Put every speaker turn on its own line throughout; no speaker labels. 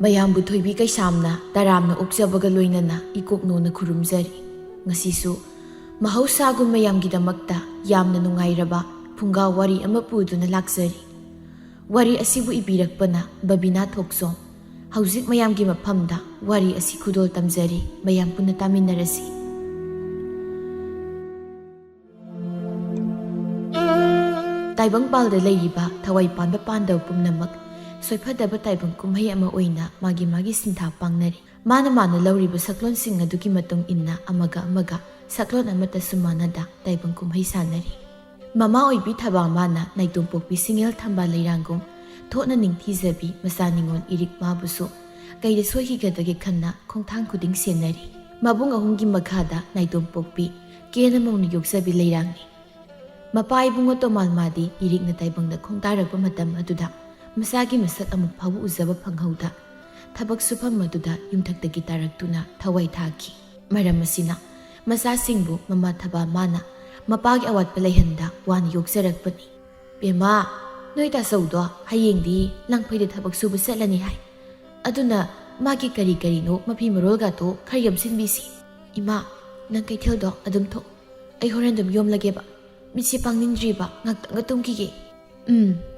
ꯃꯌꯥꯝꯕꯨ ꯊꯣꯏꯕꯤ ꯀꯩꯁꯥꯝꯅ ꯇꯔꯥꯝꯅ ꯑꯣꯛꯆꯕꯒ ꯂꯣꯏꯅꯅ ꯏꯀꯣꯛꯅꯣꯅ ꯈꯨꯔꯨꯝꯖꯔꯤ꯫ ꯉꯁꯤꯁꯨ ꯃꯍꯧꯁꯥꯒꯨꯝ ꯃꯌꯥꯝꯒꯤꯗꯃꯛꯇ ꯌꯥꯝꯅ ꯅꯨꯡꯉꯥꯏꯔꯕ ꯐꯨꯡꯒꯥ ꯋꯥꯔꯤ ꯑꯃ ꯄꯨꯗꯨꯅ ꯂꯥꯛꯆꯔꯤ꯫ ꯋꯥꯔꯤ ꯑꯁꯤꯕꯨ ꯏꯕꯤꯔꯛꯄꯅ ꯕꯕꯤꯅꯥ ꯊꯣꯛꯆꯣꯝ꯫ ꯍꯧꯖꯤꯛ ꯃꯌꯥꯝꯒꯤ ꯃꯐꯝꯗ ꯋꯥꯔꯤ ꯑꯁꯤ ꯈꯨꯗꯣꯜ ꯇꯝꯖꯔꯤ, ꯃꯌꯥꯝ ꯄꯨꯟꯅ ꯇꯥꯃꯤꯟꯅꯔꯁꯤ꯫ ꯇꯥꯏꯕꯪꯄꯥꯜꯗ ꯂꯩꯔꯤꯕ ꯊꯋꯥꯏ ꯄꯥꯟꯕ ꯄꯥꯟꯗꯕ ꯄꯨꯝꯅꯃꯛ ꯁꯣꯏꯐꯗꯕ ꯇꯥꯏꯕꯪ ꯀꯨꯝꯍꯩ ꯑꯃ ꯑꯣꯏꯅ ꯃꯥꯒꯤ ꯁꯤꯟꯊꯥ ꯄꯥꯡꯅꯔꯤ꯫ ꯃꯥꯅ ꯂꯧꯔꯤꯕ ꯁꯛꯂꯣꯟꯁꯤꯡ ꯑꯗꯨꯒꯤ ꯃꯇꯨꯡ ꯏꯟꯅ ꯑꯃꯒ ꯁꯛꯂꯣꯟ ꯑꯃꯠꯇꯁꯨ ꯃꯥꯟꯅꯗ ꯇꯥꯏꯕꯪ ꯀꯨꯝꯍꯩ ꯁꯥꯟꯅꯔꯤ꯫ ꯃꯃꯥ ꯑꯣꯏꯕꯤ ꯊꯕꯥꯃꯥꯅ ꯅꯥꯏꯇꯣꯝꯄꯣꯛꯄꯤ ꯁꯤꯡꯉꯦꯜ ꯊꯝꯕꯥꯜ ꯂꯩꯔꯥꯡꯒꯨꯝ ꯊꯣꯠꯅ ꯅꯤꯡꯊꯤꯖꯕꯤ ꯃꯆꯥ ꯅꯤꯉꯣꯜ ꯏꯔꯤꯛ ꯃꯥꯕꯨꯁꯨ ꯀꯩꯗ ꯁꯣꯏꯈꯤꯒꯗꯒꯦ ꯈꯟꯅ ꯈꯣꯡꯊꯥꯡ ꯈꯨꯗꯤꯡ ꯁꯦꯟꯅꯔꯤ꯫ ꯃꯕꯨꯡ ꯑꯍꯨꯝꯒꯤ ꯃꯈꯥꯗ ꯅꯥꯏꯇꯣꯝꯄꯣꯛꯄꯤ ꯀꯦꯅ ꯃꯧꯅ ꯌꯣꯛꯆꯕꯤ ꯂꯩꯔꯥꯡꯅꯤ꯫ ꯃꯄꯥ ꯏꯕꯨꯡꯉꯣ ꯇꯣꯃꯥꯜꯃꯥꯗꯤ ꯏꯔꯤꯛꯅ ꯇꯥꯏꯕꯪꯗ ꯈꯣꯡꯗꯥꯔꯛꯄ ꯃꯇꯝ ꯑꯗꯨꯗ ꯃꯆꯥꯒꯤ ꯃꯁꯛ ꯑꯃꯨꯛ ꯐꯥꯎꯕ ꯎꯖꯕ ꯐꯪꯍꯧꯗ ꯊꯕꯛ ꯁꯨꯐꯝ ꯑꯗꯨꯗ ꯌꯨꯝꯊꯛꯇꯒꯤ ꯇꯥꯔꯛꯇꯨꯅ ꯊꯋꯥꯏ ꯊꯥꯈꯤ꯫ ꯃꯔꯝ ꯑꯁꯤꯅ ꯃꯆꯥꯁꯤꯡꯕꯨ ꯃꯃꯥ ꯊꯕꯥꯃꯥꯅ ꯃꯄꯥꯒꯤ ꯑꯋꯥꯠꯄ ꯂꯩꯍꯟꯗ ꯋꯥꯅ ꯌꯣꯛꯆꯔꯛꯄꯅꯤ꯫ ꯕꯦꯝꯃꯥ, ꯅꯣꯏ ꯇꯥꯆꯧꯗꯣ ꯍꯌꯦꯡꯗꯤ ꯂꯪꯐꯩꯗ ꯊꯕꯛ ꯁꯨꯕ ꯆꯠꯂꯅꯤ ꯍꯥꯏ꯫ ꯑꯗꯨꯅ ꯃꯥꯒꯤ ꯀꯔꯤꯅꯣ ꯃꯐꯤ ꯃꯔꯣꯜꯒꯥꯗꯣ ꯈꯔ ꯌꯣꯝꯁꯤꯟꯕꯤꯁꯤ꯫ ꯏꯃꯥ, ꯅꯪ ꯀꯩꯊꯦꯜꯗꯣ ꯑꯗꯨꯝ ꯊꯣꯛ, ꯑꯩ ꯍꯣꯔꯦꯟ ꯑꯗꯨꯝ ꯌꯣꯝꯂꯒꯦꯕ꯫ ꯃꯤꯠꯁꯦ ꯄꯥꯡꯅꯤꯡꯗ꯭ꯔꯤꯕ, ꯉꯥꯛꯇꯪꯒ ꯇꯨꯝꯈꯤꯒꯦ꯫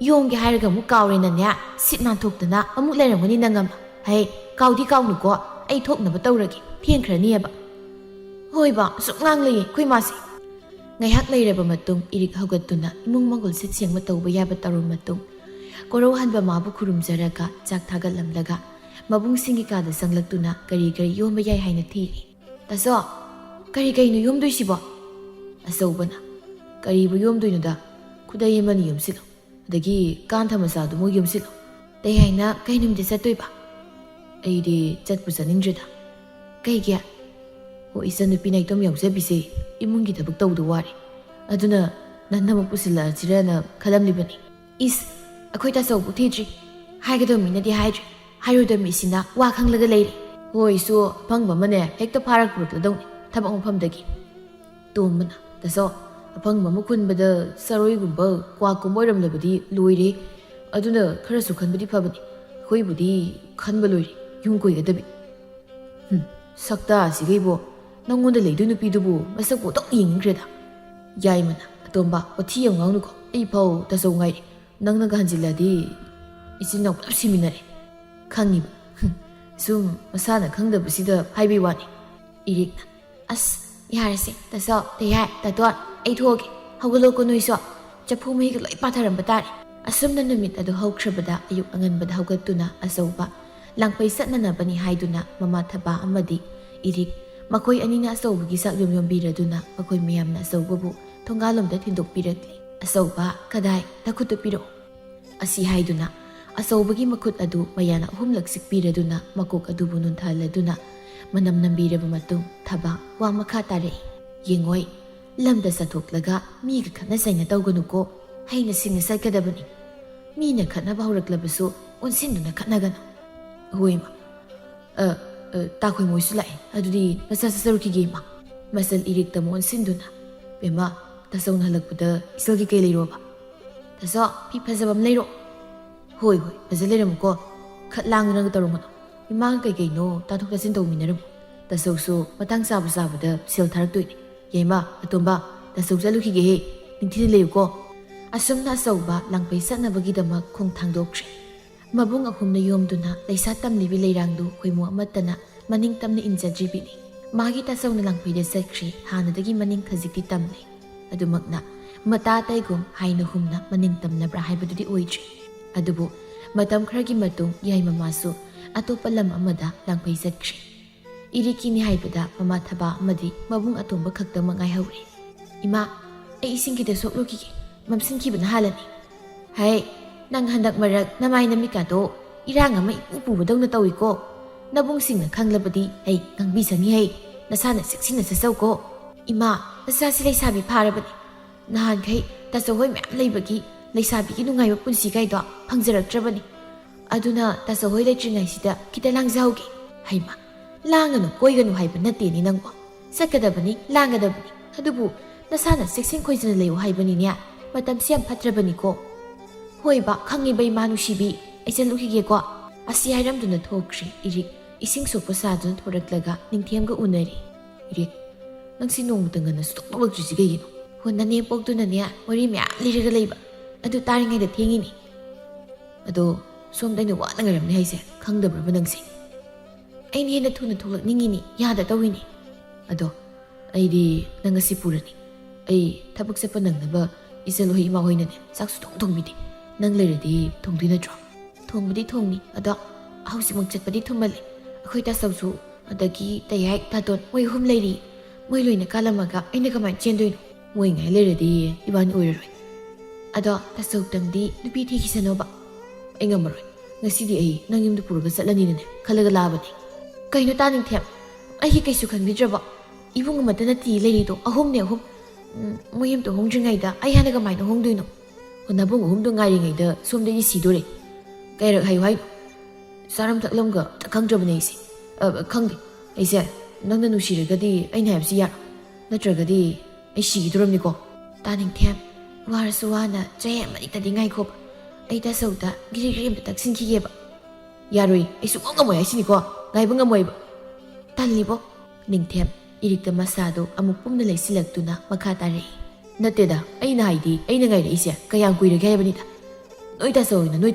ꯌꯣꯝꯒꯦ ꯍꯥꯏꯔꯒ ꯑꯃꯨꯛ ꯀꯥꯎꯔꯦꯅꯅꯦ, ꯁꯤꯠ ꯅꯥꯟꯊꯣꯛꯇꯅ ꯑꯃꯨꯛ ꯂꯩꯔꯝꯒꯅꯤ ꯅꯪ ꯑꯃ꯫ ꯍꯩ, ꯀꯥꯎꯗꯤ ꯀꯥꯎꯅꯨꯀꯣ, ꯑꯩ ꯊꯣꯛꯅꯕ ꯇꯧꯔꯒꯦ, ꯊꯦꯡꯈ꯭ꯔꯅꯤꯑꯕ꯫ ꯍꯣꯏꯕ, ꯑꯁꯨꯛ ꯉꯥꯡ ꯂꯩꯌꯦ ꯑꯩꯈꯣꯏ ꯃꯥꯁꯦ꯫ ꯉꯥꯏꯍꯥꯛ ꯂꯩꯔꯕ ꯃꯇꯨꯡ ꯏꯔꯤꯛ ꯍꯧꯒꯠꯇꯨꯅ ꯏꯃꯨꯡ ꯃꯪꯒꯣꯜ ꯁꯤꯠ ꯁꯦꯡꯕ ꯇꯧꯕ ꯌꯥꯕ ꯇꯧꯔꯕ ꯃꯇꯨꯡ ꯀꯣꯔꯧꯍꯟꯕ ꯃꯥꯕꯨ ꯈꯨꯔꯨꯝꯖꯔꯒ ꯆꯥꯛ ꯊꯥꯒꯠꯂꯝꯂꯒ ꯃꯕꯨꯡꯁꯤꯡꯒꯤ ꯀꯥꯗ ꯆꯪꯂꯛꯇꯨꯅ ꯀꯔꯤ ꯌꯣꯝꯕ ꯌꯥꯏ ꯍꯥꯏꯅ ꯊꯤꯔꯤ꯫ ꯇꯥꯆꯣ, ꯀꯩꯅꯣ ꯌꯣꯝꯗꯣꯏꯁꯤꯕꯣ? ꯑꯆꯧꯕꯅ, ꯀꯔꯤꯕꯨ ꯌꯣꯝꯗꯣꯏꯅꯣꯗ, ꯈꯨꯗꯩ ꯑꯃꯅꯤ ꯌꯣꯝꯁꯤꯜꯂꯣ, ꯑꯗꯒꯤ ꯀꯥꯟꯊ ꯃꯆꯥꯗꯨꯃ ꯌꯣꯝꯁꯤꯜꯂꯣ꯫ ꯇꯩ ꯍꯥꯏꯅ ꯀꯩ ꯅꯨꯃꯤꯠꯇ ꯆꯠꯇꯣꯏꯕ? ꯑꯩꯗꯤ ꯆꯠꯄꯨ ꯆꯠꯅꯤꯡꯗ꯭ꯔꯦꯗ꯫ ꯀꯩꯒꯤ? ꯑꯣ, ꯏꯆꯟꯅꯨꯄꯤ ꯅꯥꯏꯇꯣꯝ ꯌꯥꯎꯖꯕꯤꯁꯦ ꯏꯃꯨꯡꯒꯤ ꯊꯕꯛ ꯇꯧꯕꯗ ꯋꯥꯔꯦ, ꯑꯗꯨꯅ ꯅꯪꯅ ꯑꯃꯨꯛ ꯄꯨꯁꯤꯜꯂꯛꯑꯁꯤꯔꯅ ꯈꯜꯂꯝꯂꯤꯕꯅꯤ꯫ ꯏꯁ, ꯑꯩꯈꯣꯏ ꯇꯥꯆꯧꯕꯨ ꯊꯤꯗ꯭ꯔꯤ, ꯍꯥꯏꯒꯗꯕ ꯃꯤꯅꯗꯤ ꯍꯥꯏꯗ꯭ꯔꯤ, ꯍꯥꯏꯔꯣꯏꯗꯕ ꯃꯤꯁꯤꯅ ꯋꯥ ꯈꯪꯂꯒ ꯂꯩꯔꯤ꯫ ꯍꯣꯏꯁꯨ ꯑꯐꯪꯕ ꯑꯃꯅꯦ ꯍꯦꯛꯇ ꯐꯥꯔꯛ ꯄꯨꯔꯛꯂꯗꯧꯅꯤ ꯊꯕꯛ ꯃꯐꯝꯗꯒꯤ꯫ ꯇꯣꯝꯕꯅ, ꯇꯥꯆꯧ, ꯑꯐꯪꯕ ꯑꯃ ꯈꯨꯟꯕꯗ ꯆꯔꯣꯏꯒꯨꯝꯕ ꯀ꯭ꯋꯥꯛꯀꯨꯝꯕ ꯑꯣꯏꯔꯝꯂꯕꯗꯤ ꯂꯣꯏꯔꯦ, ꯑꯗꯨꯅ ꯈꯔꯁꯨ ꯈꯟꯕꯗꯤ ꯐꯕꯅꯤ꯫ ꯑꯩꯈꯣꯏꯕꯨꯗꯤ ꯈꯟꯕ ꯂꯣꯏꯔꯦ, ꯌꯨꯝ ꯀꯣꯏꯒꯗꯕꯤ꯫ ꯁꯛꯇꯥ ꯑꯁꯤꯒꯩꯕꯣ, ꯅꯪꯉꯣꯟꯗ ꯂꯩꯗꯣꯏ ꯅꯨꯄꯤꯗꯨꯕꯨ ꯃꯁꯛꯄꯨ ꯑꯗꯨꯝ ꯌꯦꯡꯅꯤꯡꯈ꯭ꯔꯦꯗ꯫ ꯌꯥꯏꯃꯅ, ꯑꯇꯣꯝꯕ ꯋꯥꯊꯤ ꯌꯥꯝ ꯉꯥꯡꯅꯨꯀꯣ, ꯑꯩ ꯐꯥꯎ ꯇꯥꯆꯧ ꯉꯥꯏꯔꯦ, ꯅꯪꯅꯒ ꯍꯟꯖꯤꯜꯂꯗꯤ ꯏꯆꯤꯟ ꯏꯅꯥꯎ ꯄꯨꯂꯞ ꯁꯤꯃꯤꯟꯅꯔꯦ꯫ ꯈꯪꯉꯤꯕ, ꯁꯨꯝ ꯃꯁꯥꯅ ꯈꯪꯗꯕꯁꯤꯗ ꯍꯥꯏꯕꯩ ꯋꯥꯅꯤ꯫ ꯏꯔꯤꯛꯅ, ꯑꯁ ꯌꯥꯔꯁꯦ ꯇꯥꯆꯧ, ꯇꯩꯍꯥꯏ, ꯇꯥꯇꯣꯟ, ꯑꯩ ꯊꯣꯛꯑꯒꯦ, ꯍꯧꯒꯠꯂꯣꯀꯣ ꯅꯣꯏꯁꯨ, ꯆꯐꯨ ꯃꯍꯤꯒ ꯂꯣꯏ ꯄꯥꯊꯔꯝꯕ ꯇꯥꯔꯦ꯫ ꯑꯁꯨꯝꯅ ꯅꯨꯃꯤꯠ ꯑꯗꯨ ꯍꯧꯈ꯭ꯔꯕꯗ ꯑꯌꯨꯛ ꯑꯉꯟꯕꯗ ꯍꯧꯒꯠꯇꯨꯅ ꯑꯆꯧꯕ ꯂꯥꯡꯐꯩ ꯆꯠꯅꯅꯕꯅꯤ ꯍꯥꯏꯗꯨꯅ ꯃꯃꯥ ꯊꯕꯥ ꯑꯃꯗꯤ ꯏꯔꯤꯛ ꯃꯈꯣꯏ ꯑꯅꯤꯅ ꯑꯆꯧꯕꯒꯤ ꯆꯥꯛ ꯌꯣꯝꯕꯤꯔꯗꯨꯅ ꯃꯈꯣꯏ ꯃꯌꯥꯝꯅ ꯑꯆꯧꯕꯕꯨ ꯊꯣꯡꯒꯥꯜꯂꯣꯝꯗ ꯊꯤꯟꯗꯣꯛꯄꯤꯔꯛꯂꯤ꯫ ꯑꯆꯧꯕ, ꯀꯗꯥꯏ, ꯅꯈꯨꯠꯇꯨ ꯄꯤꯔꯛꯑꯣ꯫ ꯑꯁꯤ ꯍꯥꯏꯗꯨꯅ ꯑꯆꯧꯕꯒꯤ ꯃꯈꯨꯠ ꯑꯗꯨ ꯃꯌꯥꯅ 3ꯂꯛ ꯆꯤꯛꯄꯤꯔꯗꯨꯅ ꯃꯀꯣꯛ ꯑꯗꯨꯕꯨ ꯅꯣꯟꯊꯍꯜꯂꯗꯨꯅ ꯃꯅꯝ ꯅꯝꯕꯤꯔꯕ ꯃꯇꯨꯡ ꯊꯕꯥ ꯋꯥ ꯃꯈꯥ ꯇꯥꯔꯛꯏ꯫ ꯌꯦꯡꯉꯣꯏ, ꯂꯝꯗ ꯆꯠꯊꯣꯛꯂꯒ ꯃꯤꯒ ꯈꯠꯅ ꯆꯩꯅ ꯇꯧꯒꯅꯨꯀꯣ, ꯍꯩꯅ ꯁꯤꯡꯅ ꯆꯠꯀꯗꯕꯅꯤ꯫ ꯃꯤꯅ ꯈꯠꯅꯕ ꯍꯧꯔꯛꯂꯕꯁꯨ ꯑꯣꯟꯁꯤꯟꯗꯨꯅ ꯈꯠꯅꯒꯅꯨ꯫ ꯍꯣꯏꯃ, ꯇꯥꯈꯣꯏ ꯃꯣꯏꯁꯨ ꯂꯥꯛꯑꯦ, ꯑꯗꯨꯗꯤ ꯃꯆꯥ ꯆꯠꯆꯔꯨꯈꯤꯒꯦ ꯏꯃꯥ꯫ ꯃꯆꯜ ꯏꯔꯤꯛꯇ ꯑꯣꯟꯁꯤꯟꯗꯨꯅ, ꯕꯦꯝꯃ, ꯇꯥꯆꯧꯅ ꯍꯜꯂꯛꯄꯗ ꯏꯆꯜꯒꯤ ꯀꯩ ꯂꯩꯔꯣꯕ? ꯇꯥꯆꯧ, ꯐꯤ ꯐꯖꯕ ꯑꯃ ꯂꯩꯔꯣ꯫ ꯍꯣꯏ, ꯐꯖ ꯂꯩꯔꯝꯃꯨꯀꯣ, ꯈꯠ ꯂꯥꯡꯗꯅꯒ ꯇꯧꯔꯝꯒꯅꯨ꯫ ꯏꯃꯥꯒ ꯀꯩꯅꯣ ꯇꯥꯊꯣꯛ ꯇꯥꯁꯤꯟ ꯇꯧꯃꯤꯟꯅꯔꯝꯃꯨ, ꯇꯥꯆꯧꯁꯨ ꯃꯇꯥꯡ ꯆꯥꯕꯗ ꯁꯦꯜ ꯊꯥꯔꯛꯇꯣꯏꯅꯤ꯫ ꯌꯥꯏꯃ, ꯑꯇꯣꯝꯕ, ꯇꯥꯆꯧ ꯆꯠꯂꯨꯈꯤꯒꯦꯍꯦ, ꯅꯤꯡꯊꯤꯅ ꯂꯩꯌꯨꯀꯣ꯫ ꯑꯁꯨꯝꯅ ꯑꯆꯧꯕ ꯂꯥꯡꯐꯩ ꯆꯠꯅꯕꯒꯤꯗꯃꯛ ꯈꯣꯡ ꯊꯥꯡꯗꯣꯛꯈ꯭ꯔꯦ꯫ ꯃꯕꯨꯡ ꯑꯍꯨꯝꯅ ꯌꯣꯝꯗꯨꯅ ꯂꯩꯁꯥ ꯇꯝꯂꯤꯕꯤ ꯂꯩꯔꯥꯡꯗꯨ ꯈꯣꯏꯃꯨ ꯑꯃꯠꯇꯅ ꯃꯅꯤꯡ ꯇꯝꯅ ꯏꯟꯖꯗ꯭ꯔꯤꯕꯤꯅꯤ꯫ ꯃꯥꯒꯤ ꯇꯥꯆꯧꯅ ꯂꯥꯡꯐꯩꯗ ꯆꯠꯈ꯭ꯔꯤ, ꯍꯥꯟꯅꯗꯒꯤ ꯃꯅꯤꯡ ꯈꯖꯤꯛꯇꯤ ꯇꯝꯂꯦ, ꯑꯗꯨꯃꯛꯅ ꯃꯇꯥ ꯇꯩꯒꯨꯝ ꯍꯥꯏꯅ ꯍꯨꯝꯅ ꯃꯅꯤꯡ ꯇꯝꯅꯕ꯭ꯔꯥ ꯍꯥꯏꯕꯗꯨꯗꯤ ꯑꯣꯏꯗ꯭ꯔꯤ꯫ ꯑꯗꯨꯕꯨ ꯃꯇꯝ ꯈꯔꯒꯤ ꯃꯇꯨꯡ ꯌꯥꯏꯃꯃꯥꯁꯨ ꯑꯇꯣꯞꯄ ꯂꯝ ꯑꯃꯗ ꯂꯥꯡꯐꯩ ꯆꯠꯈ꯭ꯔꯤ꯫ ꯏꯔꯤꯛꯀꯤꯅꯤ ꯍꯥꯏꯕꯗ ꯃꯃꯥ ꯊꯕꯥ ꯑꯃꯗꯤ ꯃꯕꯨꯡ ꯑꯇꯣꯝꯕ ꯈꯛꯇꯃꯛ ꯉꯥꯏꯍꯧꯔꯦ꯫ ꯏꯃꯥ, ꯑꯩ ꯏꯁꯤꯡꯒꯤꯗ ꯁꯣꯛꯂꯨꯈꯤꯒꯦ, ꯃꯝꯁꯤꯟꯈꯤꯕꯅ ꯍꯥꯜꯂꯅꯤ꯫ ꯍꯩ, ꯅꯪ ꯍꯟꯗꯛ ꯃꯔꯛ ꯅꯃꯥꯏ ꯅꯃꯤꯠꯀꯥꯗꯣ ꯏꯔꯥꯡ ꯑꯃ ꯏꯄꯨ ꯄꯨꯕꯗꯧꯅ ꯇꯧꯏꯀꯣ꯫ ꯅꯕꯨꯡꯁꯤꯡꯅ ꯈꯪꯂꯕꯗꯤ ꯍꯩ ꯉꯥꯡꯕꯤꯁꯅꯤ ꯍꯩ, ꯅꯁꯥꯅ ꯆꯦꯛꯁꯤꯟꯅ ꯆꯠꯆꯧꯀꯣ꯫ ꯏꯃꯥ, ꯅꯆꯥꯁꯤ ꯂꯩꯁꯥꯕꯤ ꯐꯥꯔꯕꯅꯤ, ꯅꯍꯥꯟꯈꯩ ꯇꯥꯆꯧ ꯍꯣꯏ ꯃꯌꯥꯝ ꯂꯩꯕꯒꯤ ꯂꯩꯁꯥꯕꯤꯒꯤ ꯅꯨꯡꯉꯥꯏꯕ ꯄꯨꯟꯁꯤ ꯀꯥꯏꯗꯣ ꯐꯪꯖꯔꯛꯇ꯭ꯔꯕꯅꯤ, ꯑꯗꯨꯅ ꯇꯥꯆꯧ ꯍꯣꯏ ꯂꯩꯇ꯭ꯔꯤꯉꯩꯁꯤꯗ ꯈꯤꯇ ꯂꯥꯡꯖꯍꯧꯒꯦ꯫ ꯍꯩꯃ, ꯂꯥꯡꯒꯅꯨ ꯀꯣꯏꯒꯅꯨ ꯍꯥꯏꯕ ꯅꯠꯇꯦꯅꯦ ꯅꯪꯕꯣ, ꯆꯠꯀꯗꯕꯅꯤ ꯂꯥꯡꯒꯗꯕꯅꯤ, ꯑꯗꯨꯕꯨ ꯅꯁꯥꯅ ꯆꯦꯛꯁꯤꯟ ꯈꯣꯏꯖꯅ ꯂꯩꯌꯨ ꯍꯥꯏꯕꯅꯤꯅꯦ, ꯃꯇꯝꯁꯤ ꯌꯥꯝ ꯐꯠꯇ꯭ꯔꯕꯅꯤꯀꯣ꯫ ꯍꯣꯏꯕ, ꯈꯪꯉꯤꯕ ꯏꯃꯥ ꯅꯨꯡꯁꯤꯕꯤ, ꯑꯩ ꯆꯠꯂꯨꯈꯤꯒꯦꯀꯣ꯫ ꯑꯁꯤ ꯍꯥꯏꯔꯝꯗꯨꯅ ꯊꯣꯛꯈ꯭ꯔꯤ ꯏꯔꯤꯛ ꯏꯁꯤꯡ ꯁꯣꯛꯄ ꯁꯥꯗꯨꯅ ꯊꯣꯔꯛꯂꯒ ꯅꯤꯡꯊꯦꯝꯒ ꯎꯅꯔꯤ꯫ ꯏꯔꯤꯛ, ꯅꯪꯁꯤ ꯅꯣꯡꯃꯇ ꯉꯟꯅ ꯁꯨꯛꯊꯣꯛꯂꯛꯇ꯭ꯔꯤꯁꯤ ꯀꯩꯒꯤꯅꯣ? ꯍꯣ ꯅꯅꯦꯝꯄꯣꯛꯇꯨꯅꯅꯦ ꯋꯥꯔꯤ ꯃꯌꯥꯝ ꯂꯤꯔꯒ ꯂꯩꯕ ꯑꯗꯨ ꯇꯥꯔꯤꯉꯩꯗ ꯊꯦꯡꯉꯤꯅꯤ꯫ ꯑꯗꯣ ꯁꯣꯝꯗ ꯑꯩꯅ ꯋꯥꯅ ꯉꯥꯏꯔꯝꯅꯤ ꯍꯥꯏꯁꯦ ꯈꯪꯗꯕ꯭ꯔꯕ ꯅꯪꯁꯦ? ꯑꯩꯅ ꯍꯦꯟꯅ ꯊꯨꯅ ꯊꯣꯛꯂꯛꯅꯤꯡꯉꯤꯅꯤ, ꯌꯥꯗ ꯇꯧꯏꯅꯤ꯫ ꯑꯗꯣ ꯑꯩꯗꯤ ꯅꯪ ꯉꯁꯤ ꯄꯨꯔꯅꯤ꯫ ꯑꯩ ꯊꯕꯛ ꯆꯠꯄ ꯅꯪꯅꯕ ꯏꯆꯜꯍꯣꯏ ꯏꯃꯥꯍꯣꯏꯅꯅꯦ ꯆꯥꯛ ꯁꯨꯡꯊꯣꯡ ꯊꯣꯡꯕꯤꯗꯦ꯫ ꯅꯪ ꯂꯩꯔꯗꯤ ꯊꯣꯡꯗꯣꯏ ꯅꯠꯇ꯭ꯔꯣ? ꯊꯣꯡꯕꯗꯤ ꯊꯣꯡꯅꯤ, ꯑꯗꯣ ꯍꯧꯖꯤꯛꯃꯛ ꯆꯠꯄꯗꯤ ꯊꯨꯃꯜꯂꯦ꯫ ꯑꯩꯈꯣꯏ ꯇꯥꯆꯧꯁꯨ ꯑꯗꯒꯤ ꯇꯌꯥꯏ ꯇꯥꯇꯣꯟ ꯃꯣꯏ 3 ꯂꯩꯔꯤ꯫ ꯃꯣꯏ ꯂꯣꯏꯅ ꯀꯥꯜꯂꯝꯃꯒ ꯑꯩꯅ ꯀꯃꯥꯏꯅ ꯆꯦꯟꯗꯣꯏꯅꯣ? ꯃꯣꯏ ꯉꯥꯏ ꯂꯩꯔꯗꯤ ꯏꯕꯥꯅꯤ ꯑꯣꯏꯔꯔꯣꯏ꯫ ꯑꯗꯣ ꯇꯥꯆꯧꯇꯪꯗꯤ ꯅꯨꯄꯤ ꯊꯤꯈꯤꯁꯅꯣꯕ꯫ ꯑꯩ ꯉꯝꯃꯔꯣꯏ꯫ ꯉꯁꯤꯗꯤ ꯑꯩ ꯅꯪ ꯌꯨꯝꯗ ꯄꯨꯔꯒ ꯆꯠꯂꯅꯤꯅꯅꯦ ꯈꯜꯂꯒ ꯂꯥꯛꯑꯕꯅꯤ꯫ ꯀꯩꯅꯣ ꯇꯥꯅꯤꯡꯊꯦꯝ, ꯑꯩꯒꯤ ꯀꯩꯁꯨ ꯈꯟꯕꯤꯗ꯭ꯔꯕꯣ? ꯏꯕꯨꯡ ꯑꯃꯠꯇ ꯅꯠꯇꯦ ꯂꯩꯔꯤꯗꯣ 3ꯅꯦ 3꯫ ꯃꯣꯏ ꯑꯃꯇ ꯍꯣꯡꯗ꯭ꯔꯤꯉꯩꯗ ꯑꯩ ꯍꯥꯟꯅ ꯀꯃꯥꯏꯅ ꯍꯣꯡꯗꯣꯏꯅꯣ? ꯅꯕꯨꯡ 3ꯗꯣ ꯉꯥꯏꯔꯤꯉꯩꯗ ꯁꯣꯝꯗꯒꯤ ꯁꯤꯗꯣꯔꯦ꯫ ꯀꯩꯔꯛ ꯍꯥꯏꯌꯨ ꯍꯥꯏꯅꯣ? ꯆꯥꯔꯝ ꯊꯛꯂꯝꯒ ꯑꯝꯇ ꯈꯪꯗ꯭ꯔꯕꯅꯦ ꯑꯩꯁꯦ꯫ ꯈꯪꯗꯦ ꯑꯩꯁꯦ ꯅꯪꯅ ꯅꯨꯡꯁꯤꯔꯒꯗꯤ ꯑꯩꯅ ꯍꯥꯏꯕꯁꯤ ꯌꯥꯔꯣ, ꯅꯠꯇ꯭ꯔꯒꯗꯤ ꯑꯩ ꯁꯤꯈꯤꯗꯣꯔꯝꯅꯤꯀꯣ꯫ ꯇꯥꯅꯤꯡꯊꯦꯝ, ꯋꯥꯔꯁꯨ ꯋꯥꯅ ꯆꯍꯤ ꯑꯃꯅꯤꯇꯗꯤ ꯉꯥꯏꯈꯣꯕ꯫ ꯑꯩ ꯇꯥꯆꯧꯗ ꯒꯤꯔꯤ ꯒꯤꯔꯤ ꯑꯃꯇ ꯇꯛꯁꯤꯟꯈꯤꯒꯦꯕ꯫ ꯌꯥꯔꯣꯏ, ꯑꯩ ꯁꯨꯡꯉꯝ ꯉꯝꯃꯣꯏ ꯍꯥꯏꯁꯤꯅꯤꯀꯣ, ꯉꯥꯏꯕ ꯉꯝꯃꯣꯏꯕ꯫ ꯇꯜꯂꯤꯕꯣ? ꯅꯤꯡꯊꯦꯝ ꯏꯔꯤꯛꯇ ꯃꯁꯥꯗꯣ ꯑꯃꯨꯛ ꯄꯨꯝꯅ ꯂꯩꯁꯤꯜꯂꯛꯇꯨꯅ ꯃꯈꯥ ꯇꯥꯔꯛꯏ꯫ ꯅꯠꯇꯦꯗ, ꯑꯩꯅ ꯍꯥꯏꯗꯤ ꯑꯩꯅ ꯉꯥꯏꯔꯛꯏꯁꯦ ꯀꯌꯥꯝ ꯀꯨꯏꯔꯒꯦ ꯍꯥꯏꯕꯅꯤꯗ꯫ ꯅꯣꯏ ꯇꯥꯆꯧꯅ ꯅꯣꯏ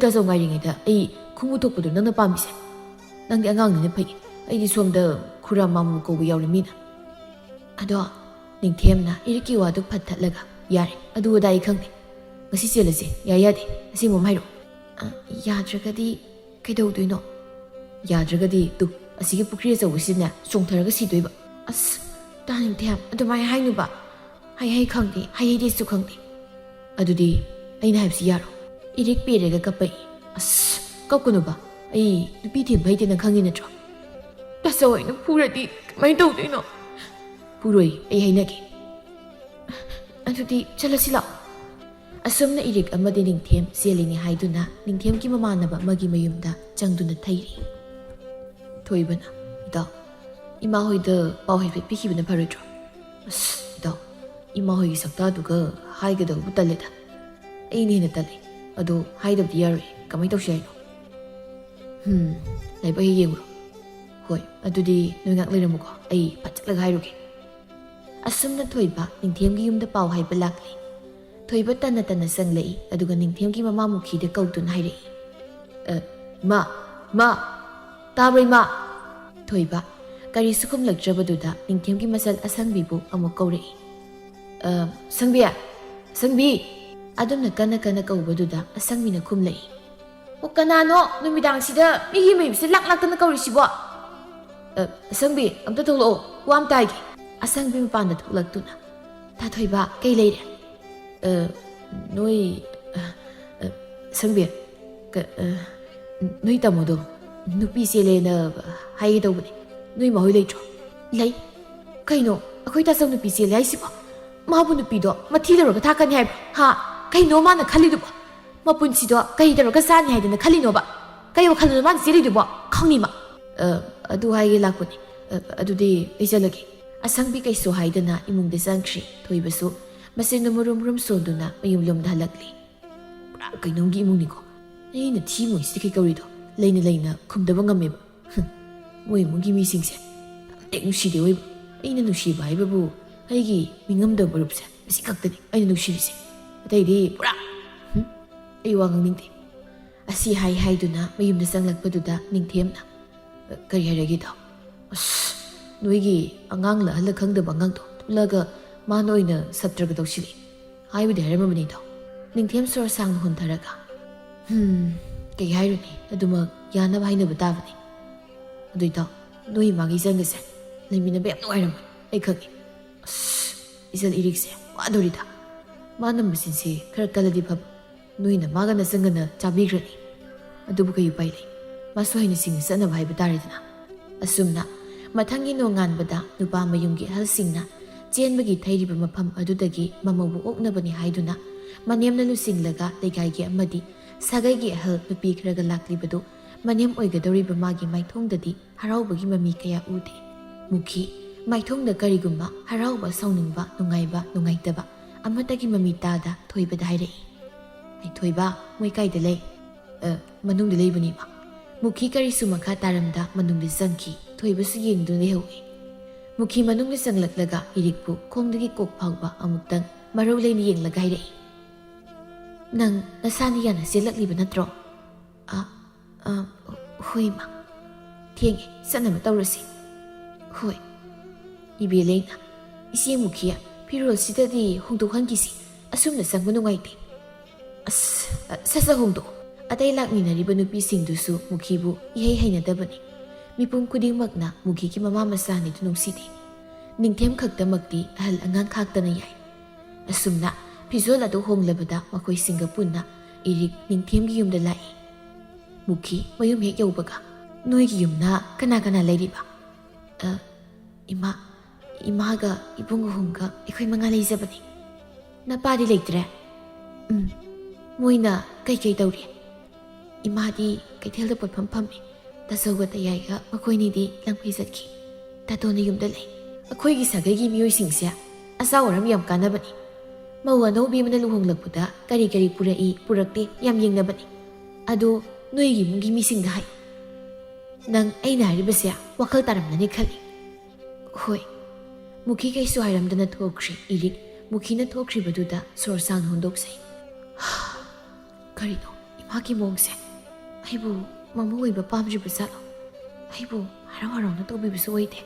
ꯇꯥꯆꯧ ꯉꯥꯏꯔꯤꯉꯩꯗ ꯑꯩ ꯈꯨꯝꯃꯨ ꯊꯣꯛꯄꯗꯣ ꯅꯪꯅ ꯄꯥꯝꯃꯤꯁꯦ꯫ ꯅꯪꯗꯤ ꯑꯉꯥꯡꯅꯤꯅ ꯐꯩ, ꯑꯩꯗꯤ ꯁꯣꯝꯗ ꯈꯨꯔꯥꯝ ꯃꯥꯃꯨ ꯀꯧꯕ ꯌꯥꯎꯔꯤꯃꯤꯅ꯫ ꯑꯗꯣ ꯅꯤꯡꯊꯦꯝꯅ ꯏꯔꯤꯛꯀꯤ ꯋꯥꯗꯨ ꯐꯠꯊꯠꯂꯒ, ꯌꯥꯔꯦ ꯑꯗꯨ ꯑꯗꯥ ꯑꯩ ꯈꯪꯗꯦ, ꯉꯁꯤ ꯆꯦꯜꯂꯁꯦ, ꯌꯥꯗꯦ ꯑꯁꯦꯡꯕ ꯑꯃ ꯍꯥꯏꯔꯛꯑꯣ꯫ ꯌꯥꯗ꯭ꯔꯒꯗꯤ ꯀꯩꯗꯧꯗꯣꯏꯅꯣ? ꯌꯥꯗ꯭ꯔꯒꯗꯤ ꯑꯁꯤꯒꯤ ꯄꯨꯈ꯭ꯔꯤ ꯑꯆꯧꯕꯁꯤꯗꯅꯦ ꯆꯣꯡꯊꯔꯒ ꯁꯤꯗꯣꯏꯕ꯫ ꯑꯁ ꯇꯥꯅꯤꯡꯊꯦꯝ, ꯑꯗꯨꯃꯥꯏꯅ ꯍꯥꯏꯅꯨꯕ꯫ ꯍꯩ ꯈꯪꯗꯦ, ꯍꯩꯗꯦꯁꯨ ꯈꯪꯗꯦ꯫ ꯑꯗꯨꯗꯤ ꯑꯩꯅ ꯍꯥꯏꯕꯁꯤ ꯌꯥꯔꯣ? ꯏꯔꯤꯛ ꯄꯦꯔꯒ ꯀꯞꯄꯛꯏ꯫ ꯑꯁ ꯀꯞꯀꯅꯨꯕ, ꯑꯩ ꯅꯨꯄꯤ ꯊꯤꯕ ꯍꯩꯇꯦ ꯅꯪ ꯈꯪꯉꯤ ꯅꯠꯇ꯭ꯔꯣ? ꯇꯥꯆꯧ ꯑꯩꯅ ꯐꯨꯔꯗꯤ ꯀꯃꯥꯏꯅ ꯇꯧꯗꯣꯏꯅꯣ? ꯐꯨꯔꯣꯏ, ꯑꯩ ꯍꯩꯅꯒꯦ꯫ ꯑꯗꯨꯗꯤ ꯆꯠꯂꯁꯤ ꯂꯥꯛꯑꯣ꯫ ꯑꯁꯨꯝꯅ ꯏꯔꯤꯛ ꯑꯃꯗꯤ ꯅꯤꯡꯊꯦꯝ ꯆꯦꯜꯂꯤꯅꯤ ꯍꯥꯏꯗꯨꯅ ꯅꯤꯡꯊꯦꯝꯒꯤ ꯃꯃꯥꯟꯅꯕ ꯑꯃꯒꯤ ꯃꯌꯨꯝꯗ ꯆꯪꯗꯨꯅ ꯊꯩꯔꯤ꯫ ꯊꯣꯏꯕꯅ, ꯏꯇꯥꯎ, ꯏꯃꯥꯍꯣꯏꯗ ꯄꯥꯎ ꯍꯥꯏꯐꯦꯠ ꯄꯤꯈꯤꯕꯅ ꯐꯔꯣꯏꯗ꯭ꯔꯣ? ꯑꯁ ꯏꯇꯥꯎ, ꯏꯃꯥꯍꯣꯏꯒꯤ ꯁꯛꯇꯥꯗꯨꯒ ꯍꯥꯏꯒꯗꯕꯕꯨ ꯇꯜꯂꯦꯗ꯫ ꯑꯩꯅ ꯍꯦꯟꯅ ꯇꯜꯂꯤ, ꯑꯗꯣ ꯍꯥꯏꯗꯕꯗꯤ ꯌꯥꯔꯣꯏ꯫ ꯀꯃꯥꯏꯅ ꯇꯧꯁꯤ ꯍꯥꯏꯅꯣ? ꯂꯥꯏꯕꯛ ꯍꯦꯛ ꯌꯦꯡꯉꯨꯔꯣ꯫ ꯍꯣꯏ, ꯑꯗꯨꯗꯤ ꯅꯣꯏ ꯉꯥꯛ ꯂꯩꯔꯝꯃꯨꯀꯣ, ꯑꯩ ꯐꯠ ꯆꯠꯂꯒ ꯍꯥꯏꯔꯨꯒꯦ꯫ ꯑꯁꯨꯝꯅ ꯊꯣꯏꯕ ꯅꯤꯡꯊꯦꯝꯒꯤ ꯌꯨꯝꯗ ꯄꯥꯎ ꯍꯥꯏꯕ ꯂꯥꯛꯂꯤ꯫ ꯊꯣꯏꯕ ꯇꯟꯅ ꯆꯪꯂꯛꯏ, ꯑꯗꯨꯒ ꯅꯤꯡꯊꯦꯝꯒꯤ ꯃꯃꯥꯃꯨꯈꯤꯗ ꯀꯧꯗꯨꯅ ꯍꯥꯏꯔꯛꯏ꯫ ꯏꯃꯥ, ꯇꯥꯕ꯭ꯔꯣ ꯏꯃꯥ? ꯊꯣꯏꯕ ꯀꯔꯤꯁꯨ ꯈꯨꯝꯂꯛꯇ꯭ꯔꯕꯗꯨꯗ ꯅꯤꯡꯊꯦꯝꯒꯤ ꯃꯆꯜ ꯑꯁꯪꯕꯤꯕꯨ ꯑꯃꯨꯛ ꯀꯧꯔꯛꯏ꯫ ꯁꯪꯕꯤ, ꯁꯪꯕꯤ! ꯑꯗꯨꯝꯅ ꯀꯟꯅ ꯀꯧꯕꯗꯨꯗ ꯑꯁꯪꯕꯤꯅ ꯈꯨꯝꯂꯛꯏ꯫ ꯑꯣ ꯀꯅꯥꯅꯣ ꯅꯨꯃꯤꯗꯥꯡꯁꯤꯗ ꯃꯤꯒꯤ ꯃꯌꯨꯝꯁꯤꯗ ꯂꯥꯛꯇꯅ ꯀꯧꯔꯤꯁꯤꯕꯣ? ꯑꯁꯪꯕꯤ, ꯑꯝꯇ ꯊꯣꯛꯂꯛꯑꯣ, ꯋꯥ ꯑꯝꯇ ꯍꯥꯏꯒꯦ꯫ ꯑꯁꯪꯕꯤ ꯃꯄꯥꯟꯗ ꯊꯣꯛꯂꯛꯇꯨꯅ, ꯇꯥ ꯊꯣꯏꯕ ꯀꯩ ꯂꯩꯔꯦ? ꯅꯣꯏ ꯁꯪꯕꯤ, ꯅꯣꯏ ꯇꯥꯃꯣꯗꯣ ꯅꯨꯄꯤ ꯆꯦꯜꯂꯦꯅ ꯍꯥꯏꯒꯦ ꯇꯧꯕꯅꯦ, ꯅꯣꯏ ꯃꯥꯍꯣꯏ ꯂꯩꯇ꯭ꯔꯣ? ꯂꯩ꯫ ꯀꯩꯅꯣ ꯑꯩꯈꯣꯏ ꯇꯥꯆꯧ ꯅꯨꯄꯤ ꯆꯦꯜꯂꯦ ꯍꯥꯏꯁꯤꯕꯣ? ꯃꯥꯕꯨ ꯅꯨꯄꯤꯗꯣ ꯃꯊꯤ ꯂꯧꯔꯒ ꯊꯥꯛꯀꯅꯤ ꯍꯥꯏꯕ꯭ꯔꯣ? ꯍꯥ? ꯀꯩꯅꯣ ꯃꯥꯅ ꯈꯜꯂꯤꯗꯨꯕꯣ? ꯃꯄꯨꯟꯁꯤꯗꯣ ꯀꯩ ꯇꯧꯔꯒ ꯆꯥꯅꯤ ꯍꯥꯏꯗꯅ ꯈꯜꯂꯤꯅꯣꯕ? ꯀꯩ ꯋꯥꯈꯜꯗꯅꯣ ꯃꯥꯅ ꯆꯦꯜꯂꯤꯗꯨꯕꯣ? ꯈꯪꯅꯤꯃ꯫ ꯑꯗꯨ ꯍꯥꯏꯒꯦ ꯂꯥꯛꯄꯅꯦ, ꯑꯗꯨꯗꯤ ꯑꯩ ꯆꯠꯂꯒꯦ꯫ ꯑꯁꯪꯕꯤ ꯀꯩꯁꯨ ꯍꯥꯏꯗꯅ ꯏꯃꯨꯡꯗ ꯆꯪꯈ꯭ꯔꯤ꯫ ꯊꯣꯏꯕꯁꯨ ꯃꯆꯤꯟꯗꯨ ꯃꯨꯔꯨꯝ ꯁꯣꯟꯗꯨꯅ ꯃꯌꯨꯝꯂꯣꯝꯗ ꯍꯜꯂꯛꯂꯤ꯫ ꯄꯨꯔꯥ ꯀꯩꯅꯣꯝꯒꯤ ꯏꯃꯨꯡꯅꯤꯀꯣ, ꯑꯩꯅ ꯊꯤꯃꯣꯏꯁꯤꯗ ꯀꯩ ꯀꯧꯔꯤꯗꯣ ꯂꯩꯅ ꯈꯨꯝꯗꯕ ꯉꯝꯃꯦꯕ꯫ ꯃꯣꯏ ꯏꯃꯨꯡꯒꯤ ꯃꯤꯁꯤꯡꯁꯦ ꯍꯦꯛ ꯅꯨꯡꯁꯤꯗꯦ ꯑꯣꯏꯕ꯫ ꯑꯩꯅ ꯅꯨꯡꯁꯤꯕ ꯍꯥꯏꯕꯕꯨ ꯑꯩꯒꯤ ꯅꯤꯡꯉꯝꯗꯕ ꯃꯔꯨꯞꯁꯦ ꯃꯁꯤ ꯈꯛꯇꯅꯤ ꯑꯩꯅ ꯅꯨꯡꯁꯤꯔꯤꯁꯦ, ꯑꯇꯩꯗꯤ ꯄꯨꯔꯥ ꯑꯩ ꯋꯥ ꯉꯥꯡꯅꯤꯡꯗꯦ꯫ ꯑꯁꯤ ꯍꯥꯏꯗꯨꯅ ꯃꯌꯨꯝꯗ ꯆꯪꯂꯛꯄꯗꯨꯗ ꯅꯤꯡꯊꯦꯝꯅ, ꯀꯔꯤ ꯍꯥꯏꯔꯒꯦ ꯏꯇꯥꯎ? ꯑꯁ ꯅꯣꯏꯒꯤ ꯑꯉꯥꯡ ꯂꯍꯜꯂ ꯈꯪꯗꯕ ꯑꯉꯥꯡꯗꯣ ꯊꯣꯛꯂꯛꯑꯒ ꯃꯥꯅ ꯑꯣꯏꯅ ꯁꯞꯇ꯭ꯔꯒ ꯇꯧꯁꯤꯜꯂꯤ ꯍꯥꯏꯕꯨꯗꯤ ꯍꯥꯏꯔꯝꯃꯕꯅꯤ ꯏꯇꯥꯎ꯫ ꯅꯤꯡꯊꯦꯝ ꯁꯣꯔ ꯁꯥꯡꯅ ꯍꯣꯟꯊꯔꯒ, ꯀꯩ ꯍꯥꯏꯔꯨꯅꯤ, ꯑꯗꯨꯃꯛ ꯌꯥꯅꯕ ꯍꯥꯏꯅꯕ ꯇꯥꯕꯅꯤ꯫ ꯑꯗꯨ ꯏꯇꯥꯎ, ꯅꯣꯏ ꯏꯃꯥꯒꯤ ꯏꯆꯟꯒꯁꯦ ꯂꯩꯃꯤꯟꯅꯕ ꯌꯥꯝ ꯅꯨꯡꯉꯥꯏꯔꯝꯃꯣꯏ, ꯑꯩ ꯈꯪꯉꯤ꯫ ꯑꯁ ꯏꯆꯜ ꯏꯔꯤꯛꯁꯦ ꯋꯥꯗꯣꯔꯤꯗ, ꯃꯥꯅ ꯃꯆꯤꯟꯁꯤ ꯈꯔ ꯀꯜꯂꯗꯤ ꯐꯕ, ꯅꯣꯏꯅ ꯃꯥꯒ ꯅꯆꯪꯒꯅ ꯆꯥꯕꯤꯈ꯭ꯔꯅꯤ꯫ ꯑꯗꯨꯕꯨ ꯀꯩ ꯎꯄꯥꯏ ꯂꯩ, ꯃꯥꯁꯨ ꯍꯩꯅ ꯁꯤꯡꯅ ꯆꯠꯅꯕ ꯍꯥꯏꯕ ꯇꯥꯔꯦꯗꯅ꯫ ꯑꯁꯨꯝꯅ ꯃꯊꯪꯒꯤ ꯅꯣꯡꯉꯥꯟꯕꯗ ꯅꯨꯄꯥ ꯃꯌꯨꯝꯒꯤ ꯑꯍꯜꯁꯤꯡꯅ ꯆꯦꯟꯕꯒꯤ ꯊꯩꯔꯤꯕ ꯃꯐꯝ ꯑꯗꯨꯗꯒꯤ ꯃꯃꯧꯕꯨ ꯑꯣꯛꯅꯕꯅꯤ ꯍꯥꯏꯗꯨꯅ ꯃꯅꯦꯝꯅ ꯂꯨꯆꯤꯡꯂꯒ ꯂꯩꯀꯥꯏꯒꯤ ꯑꯃꯗꯤ ꯁꯥꯒꯩꯒꯤ ꯑꯍꯜ ꯅꯨꯄꯤ ꯈꯔꯒ ꯂꯥꯛꯂꯤꯕꯗꯨ ꯃꯅꯦꯝ ꯑꯣꯏꯒꯗꯧꯔꯤꯕ ꯃꯥꯒꯤ ꯃꯥꯏꯊꯣꯡꯗꯗꯤ ꯍꯔꯥꯎꯕꯒꯤ ꯃꯃꯤ ꯀꯌా ꯎꯗꯦ꯫ ꯃꯨꯈꯤ ꯃꯥꯏꯊꯣꯡꯗ ꯀꯔꯤꯒꯨꯝꯕ ꯍꯔꯥꯎꯕ, ꯁꯥꯎꯅꯤꯡꯕ, ꯅꯨꯡꯉꯥꯏꯕ, ꯅꯨꯡꯉꯥꯏꯇꯕ ꯑꯃꯠꯇꯒꯤ ꯃꯃꯤ ꯇꯥꯗ ꯊꯣꯏꯕꯗ ꯍꯥꯏꯔꯛꯏ꯫ ꯑꯩ ꯊꯣꯏꯕ, ꯃꯣꯏ ꯀꯥꯏꯗ ꯂꯩ? ꯃꯅꯨꯡꯗ ꯂꯩꯕꯅꯤ ꯏꯃꯥ ꯃꯨꯈꯤ ꯀꯔꯤꯁꯨ ꯃꯈꯥ ꯇꯥꯔꯝꯗ ꯃꯅꯨꯡꯗ ꯆꯪꯈꯤ ꯊꯣꯏꯕꯁꯨ ꯌꯦꯡꯗꯨꯅ ꯂꯩꯍꯧꯏ ꯃꯨꯈꯤ ꯃꯅꯨꯡꯗ ꯆꯪꯂꯛꯂꯒ ꯏꯔꯤꯛꯄꯨ ꯈꯣꯡꯗꯒꯤ ꯀꯣꯛ ꯐꯥꯎꯕ ꯑꯃꯨꯛꯇꯪ ꯃꯔꯧ ꯂꯩꯅ ꯌꯦꯡꯂꯒ ꯍꯥꯏꯔꯛꯏ ꯅꯪ ꯅꯁꯥꯅ ꯌꯥꯅ ꯆꯦꯜꯂꯛꯂꯤꯕ ꯅꯠꯇ꯭ꯔꯣ ꯍꯣꯏ ꯏꯃꯥ ꯊꯦꯡꯉꯦ ꯆꯠꯅꯕ ꯇꯧꯔꯁꯤ ꯍꯣꯏ 이베레나 이시에 무키야 피로시다디 홍도한기시 asumna sangma nungaiti sasa hongdo atai lakminariba nupisingdusu mukhibu ihei hainadabani mipum khudingmakna mukhiki mama masani tu nungsidi ningthem khaktamakti ahal angang khaktana yai asumna phizol adu honglabada makoi singa punna irik ningthemgi yumda lai mukhi mayum hek yaubaga noigi yumna kana leiriba imaga ibunga hunga ikhoi manga leijabani napadi leitre moina kai tauri imadi kaithelda potpham phami tasawga tayaiga makoini di langphei satki tatoni yumda lei akhoi gi sagai gi miyoi singsia asa oram yam kanabani mawa no bi mana luhonglakpuda kari purakte yam yengnabani ado noi gi mungi mising da hai nang aina haribasya wakhal taramnani khali hoi mukhi kai su hairamdana thokri irik mukhina thokri baduda sorsang hondoksai karino imaki mongse aibu mamoi ba pamji basalo aibu haraw na tobi bisu oite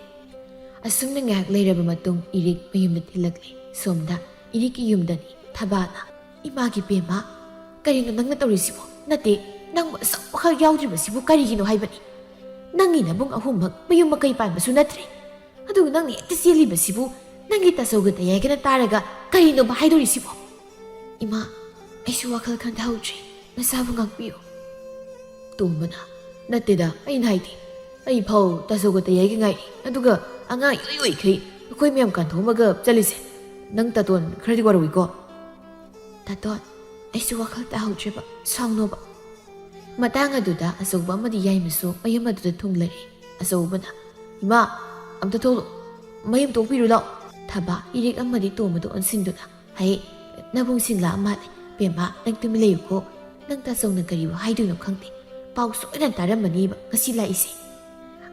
asumna ngak leiraba matung irik mayumda thilakle somda iriki yumdani thabana imaki pema karino nangna tawrisibo nate nang wakhal yaudri basibu karigino haibani nangi na bung ahumak mayum makai pan basu natre adu nangni tisili basibu nangi tasawga tayagana taraga karino ba haidorisibo ima aisu wakhal khan thauchi nasabu ngakpiyo tumana nateda ai naiti ai phau tasawga tayagi ngai aduga anga yoi khai akoi myam kan thomaga chalise nang taton khradi warwi ko taton aisu wakhal ta haucheba sangnoba matang aduda asawba madi yaimasu mayam aduda thunglari asawbana ima amta tholo mayam tokpiru law thaba irik amadi tomadu onsinduna hai nabung singla amani pema nang tumileyu ko nang tasawna kariwa haiduno khangte pau soiran taramani ba ngasi laisi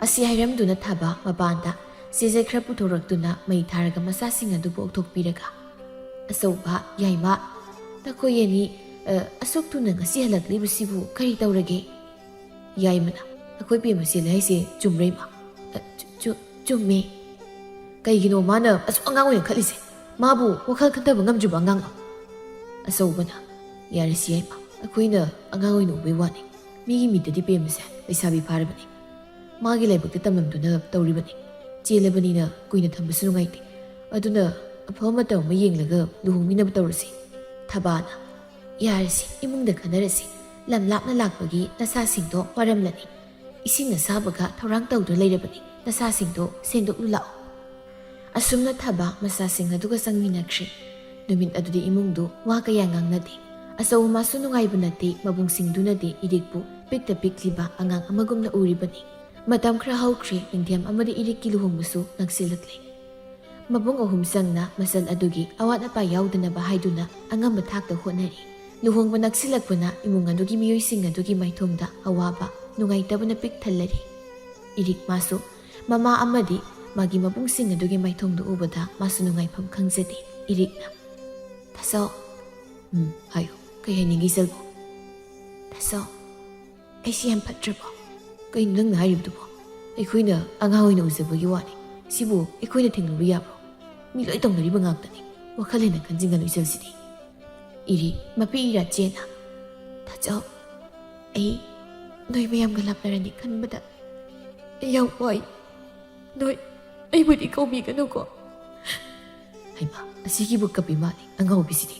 asi hairamduna thaba mabanda sije khra puthoraktuna mai tharaga masasing adu bokthokpiraga asawba yaima takoyeni asok tuna ngasi halakli bisibu kari tawrage yaimana akoi pema se laise chumreima chumme kaigino mana asu angang oin khalise mabu wakhal khantaba ngamjuba angang asawbana yarisi yaima akoina angang oin ubai wani migi mitadi pemase leisabi pharabani magi laibakta tamamduna tawribani chelabani na kuina thambsu nungaiti aduna aphama taw ma yenglaga luhungminaba tawrasi thabana yarisi imungda khanarasi lam lapna lakpagi nasa singdo waramlani ising nasabaga thorang tawdu leirabani nasa singdo sendoklu lao asumna thaba masa sing aduga sangminakri numit adudi imungdu wa kaya ngangnati asaw masu nungaibunati mabung singdunadi irikpu pikta pikliba angang amagumna uribani matam khra haukri ningthiam amadi irikki luhungmusu nagsilakli mabung ahum sangna masal adugi awat apa yaudana bahaiduna angamba thakta honari luhungba nagsilakpuna imung adugi miyoi sing adugi maithomda awaba nungaitabuna pik thallari irik masu mama amadi magi mabung sing adugi maithomda ubada masu nungaifam khangjadi irikna taso hayo kaya ningi salbo taso aisi yam patrabo kay nang naharibdubo aikoina angahoina uzabagi wani sibu aikoina thingluba yabro mi loi tongnariba ngaktani wakhalena kanjinga loisalsidi iri mapi ira chena tacho ai noi mayam ga lapnarani khanbada yaw wai noi ai budi komi kanu ko haima asigi bu kapi mali angau bisidi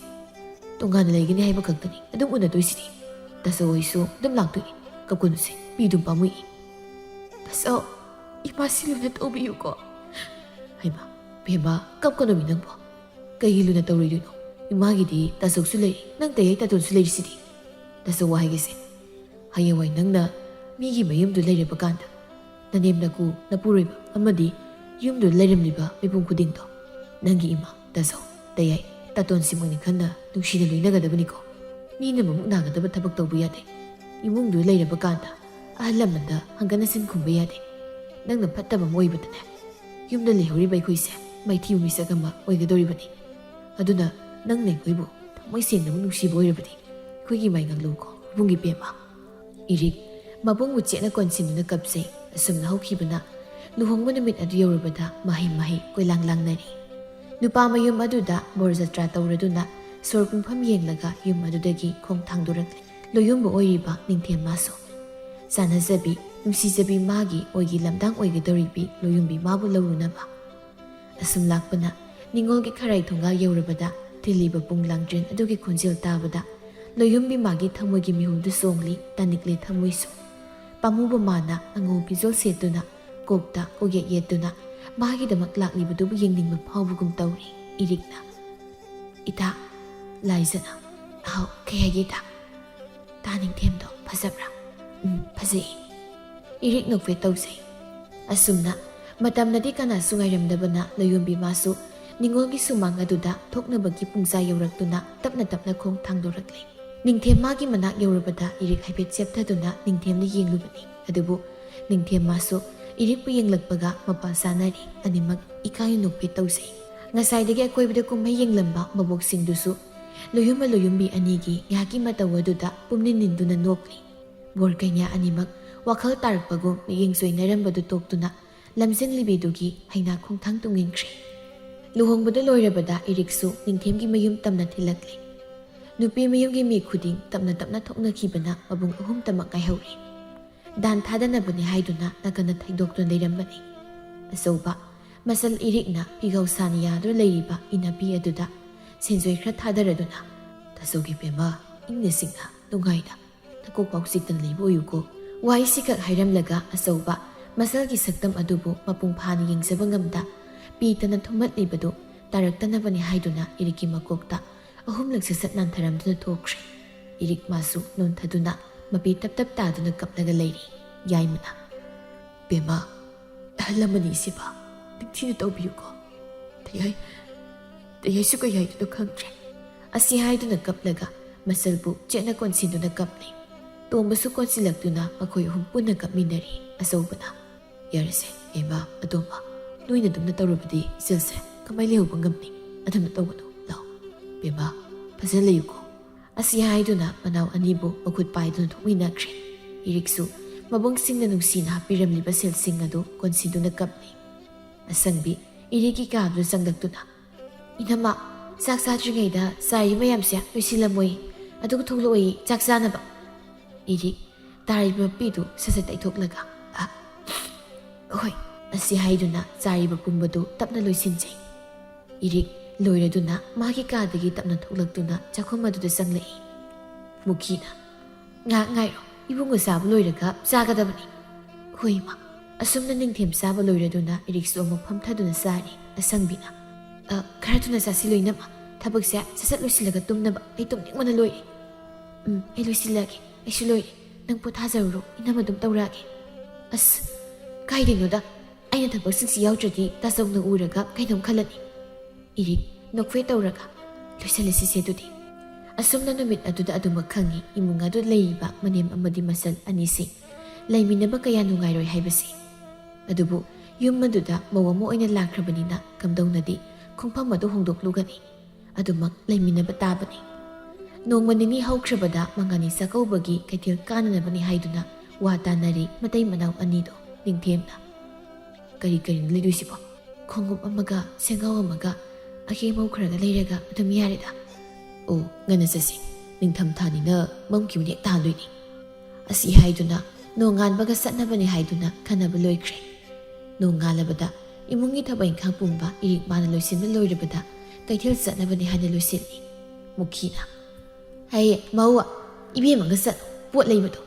tongana leigini haiba kaktani adum una toisidi taso oisu dum laktui kapkunuse pidum pamui taso imasilu na tobiyu ko haima beba kapkono minangbo kayilu na tawriduno imagidi tasok sulei nang tayai taton sulei sidi taso wahigise hayawai nangna migi mayumdu leireba kanda nanemnaku napureba amadi yumdu leiramliba mipum kudingdo nangi ima taso tayai taton simangni khanna nungsina loinagadabani ko mina mamuk nagadaba thabak tawbu yade Imungdu leiraba kanda ahal lamanda hangana sin khumba yade. Nangna fattaba ma oibadane yumda lehoriba aikoise maithiu misag ama oigadoribani. Aduna nang lengkoibu thamoi sengna nungsiba oirabadi aikoigi mai nganglauko ibungi pema. Irik mabungbu chena konsinduna kapsei asumna haukibana luhongba numit adu yaurabada mahi koilang langnari. Nupa mayum aduda borjatra tauraduna sorpungpham yenglaga yum adudagi khong thangdorakli. Loyumba oiriba ningthem maso sanazabi nungsizabi magi oigi lamdang oigadoribi loyumbi mabu laurunaba. Asum lakpana ningolgi kharai thonga yaurabada tiliba pung langdren adugi khonjel tabada loyumbi magi thamoigi mihumdu songli tanikle thamoisu pamuba mana angogi jol setuna kokta oge yetuna magi damak laklibadubu yengningba phawbugum tawri. Irikna ita laizana hau kayagita taning themdo phajabra phajai. Irik nokfe tawsai asumna matamnadi kana sungairamdabana loyumbi masu ningolgi sumang aduda thoknabagi pungsa yauraktuna tapna khong thangdorakli. Ningthem magi manak yaurabada irik haibet chepthaduna ningthemna yenglubani. Adubu ningthem masu irik pu yenglakpaga mapa sanari animak ikayu nokfe tawsai. Ngasaidagi akoibada kumhai yenglamba maboksingdusu loyumbi anigi ngaki matawaduda pumnin ninduna nokli. Borkanya animak wakhal tarakpagum miyeng soinarambadu toktuna lamjeng libidugi haina khongthang tungingkhre. Luhongbada loirabada iriksu ningthemgi mayum tamna thilakli. Nupi mayumgi mi khuding tapna thoknakhibana mabung ahum tamak kaihori. Dan thadanabani haiduna nakana thaidokton leirambani. Asoba masal irikna pigau sani yadro leiriba inapi aduda senjoi khra thadaraduna tasogi pema ingnesingna nungaida takok pausik tan leibo yuko wai sikak hairamlaga asoba masalgi saktam adubu mapung phani yengzaba ngamda pitana thumat libadu taraktanabani haiduna iriki makokta ahumlak sasat nantharamduna thokre. Irik masu non thaduna mapi tap taduna kaplaga leiri. Yaimana pema halamani siba tikthina tawbiyuko tayai suka yaiduna khangtre. Asi haiduna kaplaga masalbu chena konsinduna kapli. Tombasu konsilaktuna makhoi ahum punna kapminari. Asobana yarase ema adoma noina dumna tawrabadi silse kamai lehubba ngamni adumna tawbadu law pema phajana layuko. Asi haiduna manaw anibu makhut paiduna thokminakre. Iriksu mabungsingna nungsina hapiramliba silsing adu konsinduna kapli. Asangbi iriki kaabdu sanglaktuna inama sak satrigaida sari mayamse loisilamoi adugu thuloi chak chanaba. Irik tariba pidu sasat aithoklaga hoi asi haiduna chariba pumbadu tapna loisinjai. Irik loiraduna magi kadagi tapna thoklaktuna chakhum aduda sanglai. Mukhina ngairo ibunga sabu loiraga chagadabani. Hoi ma asumna ningthem saba loiraduna iriksu mafam thaduna sari. Asangbina kharatuna sasi loinama thabakse sasat loisilaga tumnaba ai tumningmana loire. Ai loisilage aisu loire nang pothajaro inamadum tawrage. As kaidinoda aina thabak singsi yautradi tasawna uraga kainom khalani. Irik nokfe tawraga loisalasi sedudi. Asumna numit aduda aduma khangi imung adu leiba manem amadi masal anisi laiminaba kaya nungairoi haibasi. Adubu yum maduda mawamo oina lakrabanina kamdawnadi khongpham adu hongdoklugani adumak laiminaba tabani. Nongma nini haukrabada mangani sakaubagi kaithil kananabani haiduna watanari matai manaw anido ningthemna kari leiduisibo khongum amaga sengaw amaga ake maukhraga leiraga adum yarida. O ngana sasi ningtham thanina mamkiuni taloini. Asi haiduna nonganbaga satnabani haiduna khanaba loikre. Nongalabada imungi thabai khang pumba irik mana loisinna loirabada kaithil satnabani hana loisilni. Mukhina hai mawa ibemanga sat pot leibado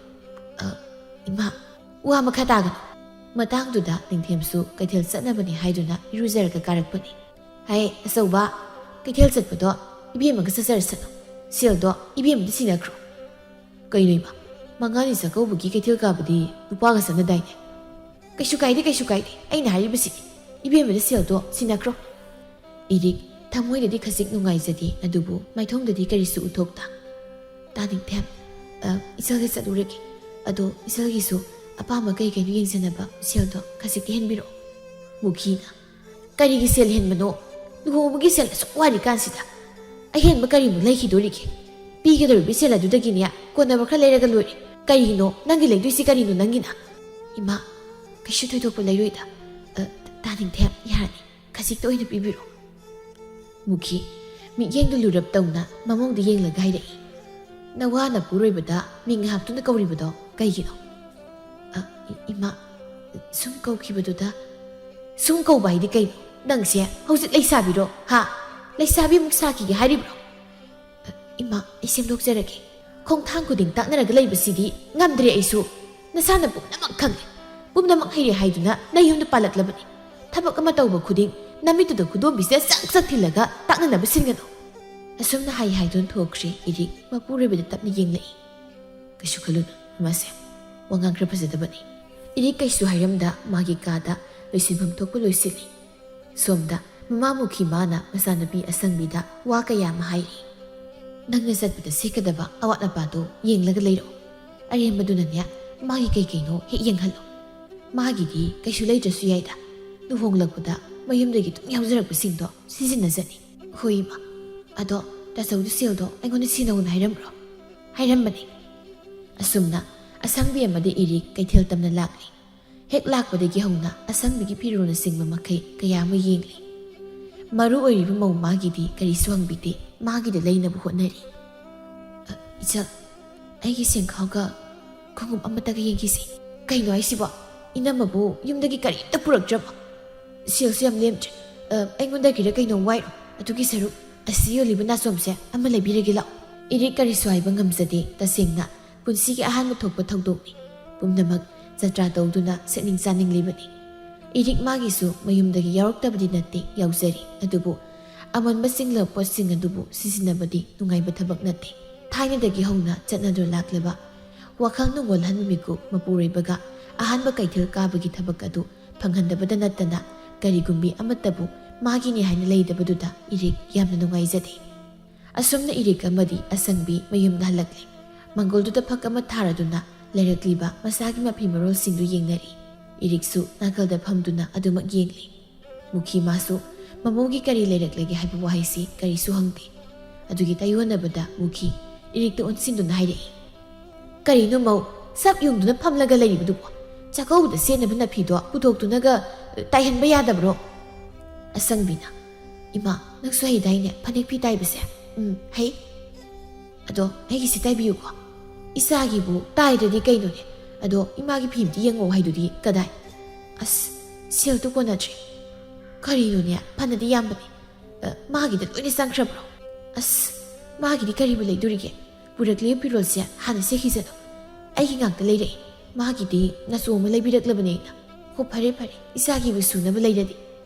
ima wa makha tagano matangduda ningthemsu kaithil satnabani haiduna iruzarga karakpani. Hai asoba kaithil satpado ibemanga sasar sano sildo ibemda sinakro kainoima mangani sakaubugi kaithil kabadi nupaga sanadaine. Kaishu kaide aina haribasi ibemda sildo sinakro. Irik thamoidadi khasik nungaijadi adubu maithongdadi karisu uthokta. Taning them ꯏꯆꯜꯒ ꯆꯠꯂꯨꯔꯒꯦ ꯑꯗꯣ ꯏꯆꯜꯒꯤꯁꯨ ꯑꯄꯥꯝꯕ ꯀꯩ ꯌꯦꯡꯖꯅꯕ ꯁꯦꯜꯗꯣ ꯈꯖꯤꯛꯇꯤ ꯍꯦꯟꯕꯤꯔꯛꯑꯣ ꯃꯨꯈꯤꯅ ꯀꯔꯤꯒꯤ ꯁꯦꯜ ꯍꯦꯟꯕꯅꯣ ꯂꯨꯍꯣꯡꯕꯒꯤ ꯁꯦꯜ ꯑꯁꯨꯛ ꯋꯥꯔꯤꯀꯥꯟꯁꯤꯗ ꯑꯍꯦꯟꯕ ꯀꯔꯤꯃꯨꯛ ꯂꯩꯈꯤꯗꯣꯔꯤꯒꯦ ꯄꯤꯒꯗꯧꯔꯤꯕ ꯁꯦꯜ ꯑꯗꯨꯗꯒꯤꯅꯦ ꯀꯣꯟꯅꯕ ꯈꯔ ꯂꯩꯔꯒ ꯂꯣꯏꯔꯦ ꯀꯔꯤꯒꯤꯅꯣ ꯅꯪꯒꯤ ꯂꯩꯗꯣꯏꯁꯤ ꯀꯔꯤꯅꯣ ꯅꯪꯒꯤꯅ ꯏꯃꯥ ꯀꯩꯁꯨ ꯊꯣꯏꯗꯣꯛꯄ ꯂꯩꯔꯣꯏꯗ ꯇꯥꯅꯤꯡꯊꯦ ꯌꯥꯔꯅꯤ ꯈꯖꯤꯛꯇ ꯑꯣꯏꯅ ꯄꯤꯕꯤꯔꯣ ꯃꯨꯈꯤ ꯃꯤꯠꯌꯦꯡꯗꯨ ꯂꯨꯔꯞ ꯇꯧꯅ ꯃꯃꯧꯗ ꯌꯦꯡꯂꯒ ꯍꯥꯏꯔꯛꯏ ꯅꯋꯥꯅ ꯄꯨꯔꯣꯏꯕꯗ ꯃꯤ ꯉꯥꯏꯍꯥꯛꯇꯨꯅ ꯀꯧꯔꯤꯕꯗꯣ ꯀꯩꯒꯤꯅꯣ ꯏꯃꯥ ꯁꯨꯝ ꯀꯧꯈꯤꯕꯗꯨꯗ ꯁꯨꯝ ꯀꯧꯕ ꯍꯥꯏꯗꯤ ꯀꯩꯅꯣ ꯅꯪꯁꯦ ꯍꯧꯖꯤꯛ ꯂꯩꯁꯥꯕꯤꯔꯣ ꯍꯥ ꯂꯩꯁꯥꯕꯤꯃꯨꯛ ꯁꯥꯈꯤꯒꯦ ꯍꯥꯏꯔꯤꯕ꯭ꯔꯣ ꯏꯃꯥ ꯑꯩ ꯁꯦꯝꯗꯣꯛꯆꯔꯒꯦ ꯈꯣꯡꯊꯥꯡ ꯈꯨꯗꯤꯡ ꯇꯥꯛꯅꯔꯒ ꯂꯩꯕꯁꯤꯗꯤ ꯉꯝꯗ꯭ꯔꯦ ꯑꯩꯁꯨ ꯅꯁꯥꯅ ꯄꯨꯝꯅꯃꯛ ꯈꯪꯉꯦ ꯄꯨꯝꯅꯃꯛ ꯍꯩꯔꯦ ꯍꯥꯏꯗꯨꯅ ꯅꯌꯨꯝꯗ ꯄꯥꯜꯂꯛꯂꯕꯅꯤ ꯊꯕꯛ ꯑꯃ ꯇꯧꯕ ꯈꯨꯗꯤꯡ ꯅꯃꯤꯠꯇꯨꯗ ꯈꯨꯗꯣꯝꯕꯤꯁꯦ ꯆꯛ ꯊꯤꯜꯂꯒ ꯇꯥꯛꯅꯅꯕ ꯁꯤꯟꯒꯅꯨ ꯑꯁꯨꯝꯅ ꯍꯥꯏꯗꯨꯅ ꯊꯣꯛꯈ꯭ꯔꯦ ꯏꯔꯤꯛ ꯃꯄꯨꯔꯣꯏꯕꯗ ꯇꯞꯅ ꯌꯦꯡꯂꯛꯏ ꯀꯩꯁꯨ ꯈꯜꯂꯨꯅꯨ ꯃꯥꯁꯦ ꯋꯥꯉꯥꯡ ꯈꯔ ꯐꯖꯗꯕꯅꯤ ꯏꯔꯤꯛ ꯀꯩꯁꯨ ꯍꯥꯏꯔꯝꯗ ꯃꯥꯒꯤ ꯀꯥꯗ ꯂꯣꯏꯁꯤꯟꯐꯝ ꯊꯣꯛꯄ ꯂꯣꯏꯁꯤꯜꯂꯤ ꯁꯣꯝꯗ ꯃꯃꯥ ꯃꯨꯈꯤ ꯃꯥꯅ ꯃꯆꯥꯅꯨꯄꯤ ꯑꯁꯪꯕꯤꯗ ꯋꯥ ꯀꯌꯥ ꯑꯃ ꯍꯥꯏꯔꯤ ꯅꯪꯅ ꯆꯠꯄꯗ ꯁꯦꯠꯀꯗꯕ ꯑꯋꯥꯠ ꯑꯄꯥꯗꯣ ꯌꯦꯡꯂꯒ ꯂꯩꯔꯛꯑꯣ ꯑꯔꯦꯝꯕꯗꯨꯅꯅꯦ ꯃꯥꯒꯤ ꯀꯩꯅꯣ ꯍꯦꯛ ꯌꯦꯡꯍꯜꯂꯣ ꯃꯥꯒꯤꯗꯤ ꯀꯩꯁꯨ ꯂꯩꯇ꯭ꯔꯁꯨ ꯌꯥꯏꯗ ꯂꯨꯍꯣꯡꯂꯛꯄꯗ ꯃꯌꯨꯝꯗꯒꯤ ꯑꯗꯨꯝ ꯌꯥꯎꯖꯔꯛꯄꯁꯤꯡꯗꯣ ꯁꯤꯖꯤꯟꯅꯖꯅꯤ ꯍꯣꯏ ꯏꯃꯥ ꯑꯗꯣ ꯇꯥꯆꯧꯗꯨ ꯁꯦꯜꯗꯣ ꯑꯩꯉꯣꯟꯗ ꯁꯤꯟꯅꯧꯅ ꯍꯥꯏꯔꯝꯕ꯭ꯔꯣ ꯍꯥꯏꯔꯝꯕꯅꯤ ꯑꯁꯨꯝꯅ ꯑꯁꯪꯕꯤ ꯑꯃꯗꯤ ꯏꯔꯤꯛ ꯀꯩꯊꯦꯜ ꯇꯝꯅ ꯂꯥꯛꯂꯤ ꯍꯦꯛ ꯂꯥꯛꯄꯗꯒꯤ ꯍꯧꯅ ꯑꯁꯪꯕꯤꯒꯤ ꯐꯤꯔꯣꯜꯅꯆꯤꯡꯕ ꯃꯈꯩ ꯀꯌా ꯑꯃ ꯌꯦꯡꯂꯤ ꯃꯔꯨ ꯑꯣꯏꯔꯤꯕ ꯃꯧ ꯃꯥꯒꯤꯗꯤ ꯀꯔꯤꯁꯨ ꯍꯪꯕꯤꯗꯦ ꯃꯥꯒꯤꯗ ꯂꯩꯅꯕ ꯍꯣꯠꯅꯔꯤ ꯏꯆꯜ ꯑꯩꯒꯤ ꯁꯦꯡꯈꯥꯎꯒ ꯈꯣꯡꯎꯞ ꯑꯃꯠꯇꯒ ꯌꯦꯡꯈꯤꯁꯤ ꯀꯩꯅꯣ ꯍꯥꯏꯁꯤꯕꯣ ꯏꯅꯝꯃꯕꯨ ꯌꯨꯝꯗꯒꯤ ꯀꯔꯤꯝꯇ ꯄꯨꯔꯛꯇ꯭ꯔꯕ ꯁꯦꯜꯁꯨ ꯌꯥꯝ ꯂꯦꯝꯗ꯭ꯔꯦ ꯑꯩꯉꯣꯟꯗꯒꯤꯔ ꯀꯩꯅꯣꯝ ꯋꯥꯏꯔꯣ ꯑꯗꯨꯒꯤ ꯁꯔꯨꯛ ꯑꯁꯤ ꯌꯣꯜꯂꯤꯕ ꯅꯥꯆꯣꯝꯁꯦ ꯑꯃ ꯂꯩꯕꯤꯔꯒꯦ ꯂꯥꯛꯑꯣ ꯏꯔꯤꯛ ꯀꯔꯤꯁꯨ ꯍꯥꯏꯕ ꯉꯝꯖꯗꯦ ꯇꯁꯦꯡꯅ ꯄꯨꯟꯁꯤꯒꯤ ꯑꯍꯥꯟꯕ ꯊꯣꯛꯄ ꯊꯧꯗꯣꯛꯅꯤ ꯄꯨꯝꯅꯃꯛ ꯖꯇ꯭ꯔꯥ ꯇꯧꯗꯨꯅ ꯁꯦꯠꯅꯤꯡ ꯆꯥꯅꯤꯡꯂꯤꯕꯅꯤ ꯏꯔꯤꯛ ꯃꯥꯒꯤꯁꯨ ꯃꯌꯨꯝꯗꯒꯤ ꯌꯥꯎꯔꯛꯇꯕꯗꯤ ꯅꯠꯇꯦ ꯌꯥꯎꯖꯔꯤ ꯑꯗꯨꯕꯨ ꯑꯃꯟꯕ ꯆꯤꯡꯂꯕ ꯄꯣꯠꯁꯤꯡ ꯑꯗꯨꯕꯨ ꯁꯤꯖꯤꯟꯅꯕꯗꯤ ꯅꯨꯡꯉꯥꯏꯕ ꯊꯕꯛ ꯅꯠꯇꯦ ꯊꯥꯏꯅꯗꯒꯤ ꯍꯧꯅ ꯆꯠꯅꯗꯨꯅ ꯂꯥꯛꯂꯕ ꯋꯥꯈꯜ ꯅꯨꯡꯒꯣꯜꯍꯟꯕ ꯃꯤꯀꯨꯞ ꯃꯄꯨꯔꯣꯏꯕꯒ ꯑꯍꯥꯟꯕ ꯀꯩꯊꯦꯜ ꯀꯥꯕꯒꯤ ꯊꯕꯛ ꯑꯗꯨ ꯐꯪꯍꯟꯗꯕꯗ ꯅꯠꯇꯅ ꯀꯔꯤꯒꯨꯝꯕꯤ ꯑꯃꯠꯇꯕꯨ ꯃꯥꯒꯤꯅꯤ ꯍꯥꯏꯅ ꯂꯩꯗꯕꯗꯨꯗ ꯏꯔꯤꯛ ꯌꯥꯝꯅ ꯅꯨꯡꯉꯥꯏꯖꯗꯦ ꯑꯁꯨꯝꯅ ꯏꯔꯤꯛ ꯑꯃꯗꯤ ꯑꯁꯪꯕꯤ ꯃꯌꯨꯝꯗ ꯍꯜꯂꯛꯂꯤ ꯃꯪꯒꯣꯜꯗꯨꯗ ꯐꯛ ꯑꯃ ꯊꯥꯔꯗꯨꯅ ꯂꯩꯔꯛꯂꯤꯕ ꯃꯁꯥꯒꯤ ꯃꯐꯤ ꯃꯔꯣꯜꯁꯤꯡꯗꯨ ꯌꯦꯡꯅꯔꯤ ꯏꯔꯤꯛꯁꯨ ꯅꯥꯀꯜꯗ ꯐꯝꯗꯨꯅ ꯑꯗꯨꯃꯛ ꯌꯦꯡꯂꯤ ꯃꯨꯈꯤ ꯃꯥꯁꯨ ꯃꯃꯧꯒꯤ ꯀꯔꯤ ꯂꯩꯔꯛꯂꯒꯦ ꯍꯥꯏꯕ ꯋꯥꯍꯩꯁꯤ ꯀꯔꯤꯁꯨ ꯍꯪꯗꯦ ꯑꯗꯨꯒꯤ ꯇꯥꯏꯌꯣꯟꯅꯕꯗ ꯃꯨꯈꯤ ꯏꯔꯤꯛꯇ ꯑꯣꯟꯁꯤꯟꯗꯨꯅ ꯍꯥꯏꯔꯛꯏ ꯀꯔꯤꯅꯣ ꯃꯧ ꯁꯞ ꯌꯨꯡꯗꯨꯅ ꯐꯝꯂꯒ ꯂꯩꯔꯤꯕꯗꯨꯕꯣ ꯆꯥꯛꯀꯧꯕꯗ ꯁꯦꯠꯅꯕ ꯅꯐꯤꯗꯣ ꯄꯨꯊꯣꯛꯇꯨꯅꯒ ꯇꯥꯏꯍꯟꯕ ꯌꯥꯗꯕ꯭ꯔꯣ ꯑꯁꯪꯕꯤꯅ ꯏꯃꯥ ꯅꯪꯁꯨ ꯍꯩꯗꯥꯏꯅꯦ ꯐꯅꯦꯛ ꯐꯤ ꯇꯥꯏꯕꯁꯦ ꯍꯩ ꯑꯗꯣ ꯑꯩꯒꯤꯁꯤ ꯇꯥꯏꯕꯤꯌꯨꯀꯣ ꯏꯆꯥꯒꯤꯕꯨ ꯇꯥꯏꯗ꯭ꯔꯗꯤ ꯀꯩꯅꯣꯅꯦ ꯑꯗꯣ ꯏꯃꯥꯒꯤ ꯐꯤ ꯑꯃꯇ ꯌꯦꯡꯉꯛꯑꯣ ꯍꯥꯏꯗꯨꯗꯤ ꯀꯗꯥꯏ ꯑꯁ ꯁꯦꯜꯗꯨ ꯀꯣꯟꯅꯗ꯭ꯔꯦ ꯀꯔꯤꯅꯣꯅꯦ ꯐꯅꯗꯤ ꯌꯥꯝꯕꯅꯤ ꯃꯥꯒꯤꯗ ꯂꯣꯏꯅ ꯆꯪꯈ꯭ꯔꯕ꯭ꯔꯣ ꯑꯁ ꯃꯥꯒꯤꯗꯤ ꯀꯔꯤꯕꯨ ꯂꯩꯗꯣꯔꯤꯒꯦ ꯄꯨꯔꯛꯂꯤꯕ ꯐꯤꯔꯣꯜꯁꯦ ꯍꯥꯟꯅ ꯁꯦꯠꯈꯤꯖꯅꯨ ꯑꯩꯒꯤ ꯉꯥꯛꯇ ꯂꯩꯔꯛꯏ ꯃꯥꯒꯤꯗꯤ ꯅꯆꯣ ꯑꯃ ꯂꯩꯕꯤꯔꯛꯂꯕꯅꯦ ꯑꯩꯅ ꯍꯣ ꯐꯔꯦ ꯐꯔꯦ ꯏꯆꯥꯒꯤꯕꯨ ꯁꯨꯅꯕ ꯂꯩꯔꯗꯤ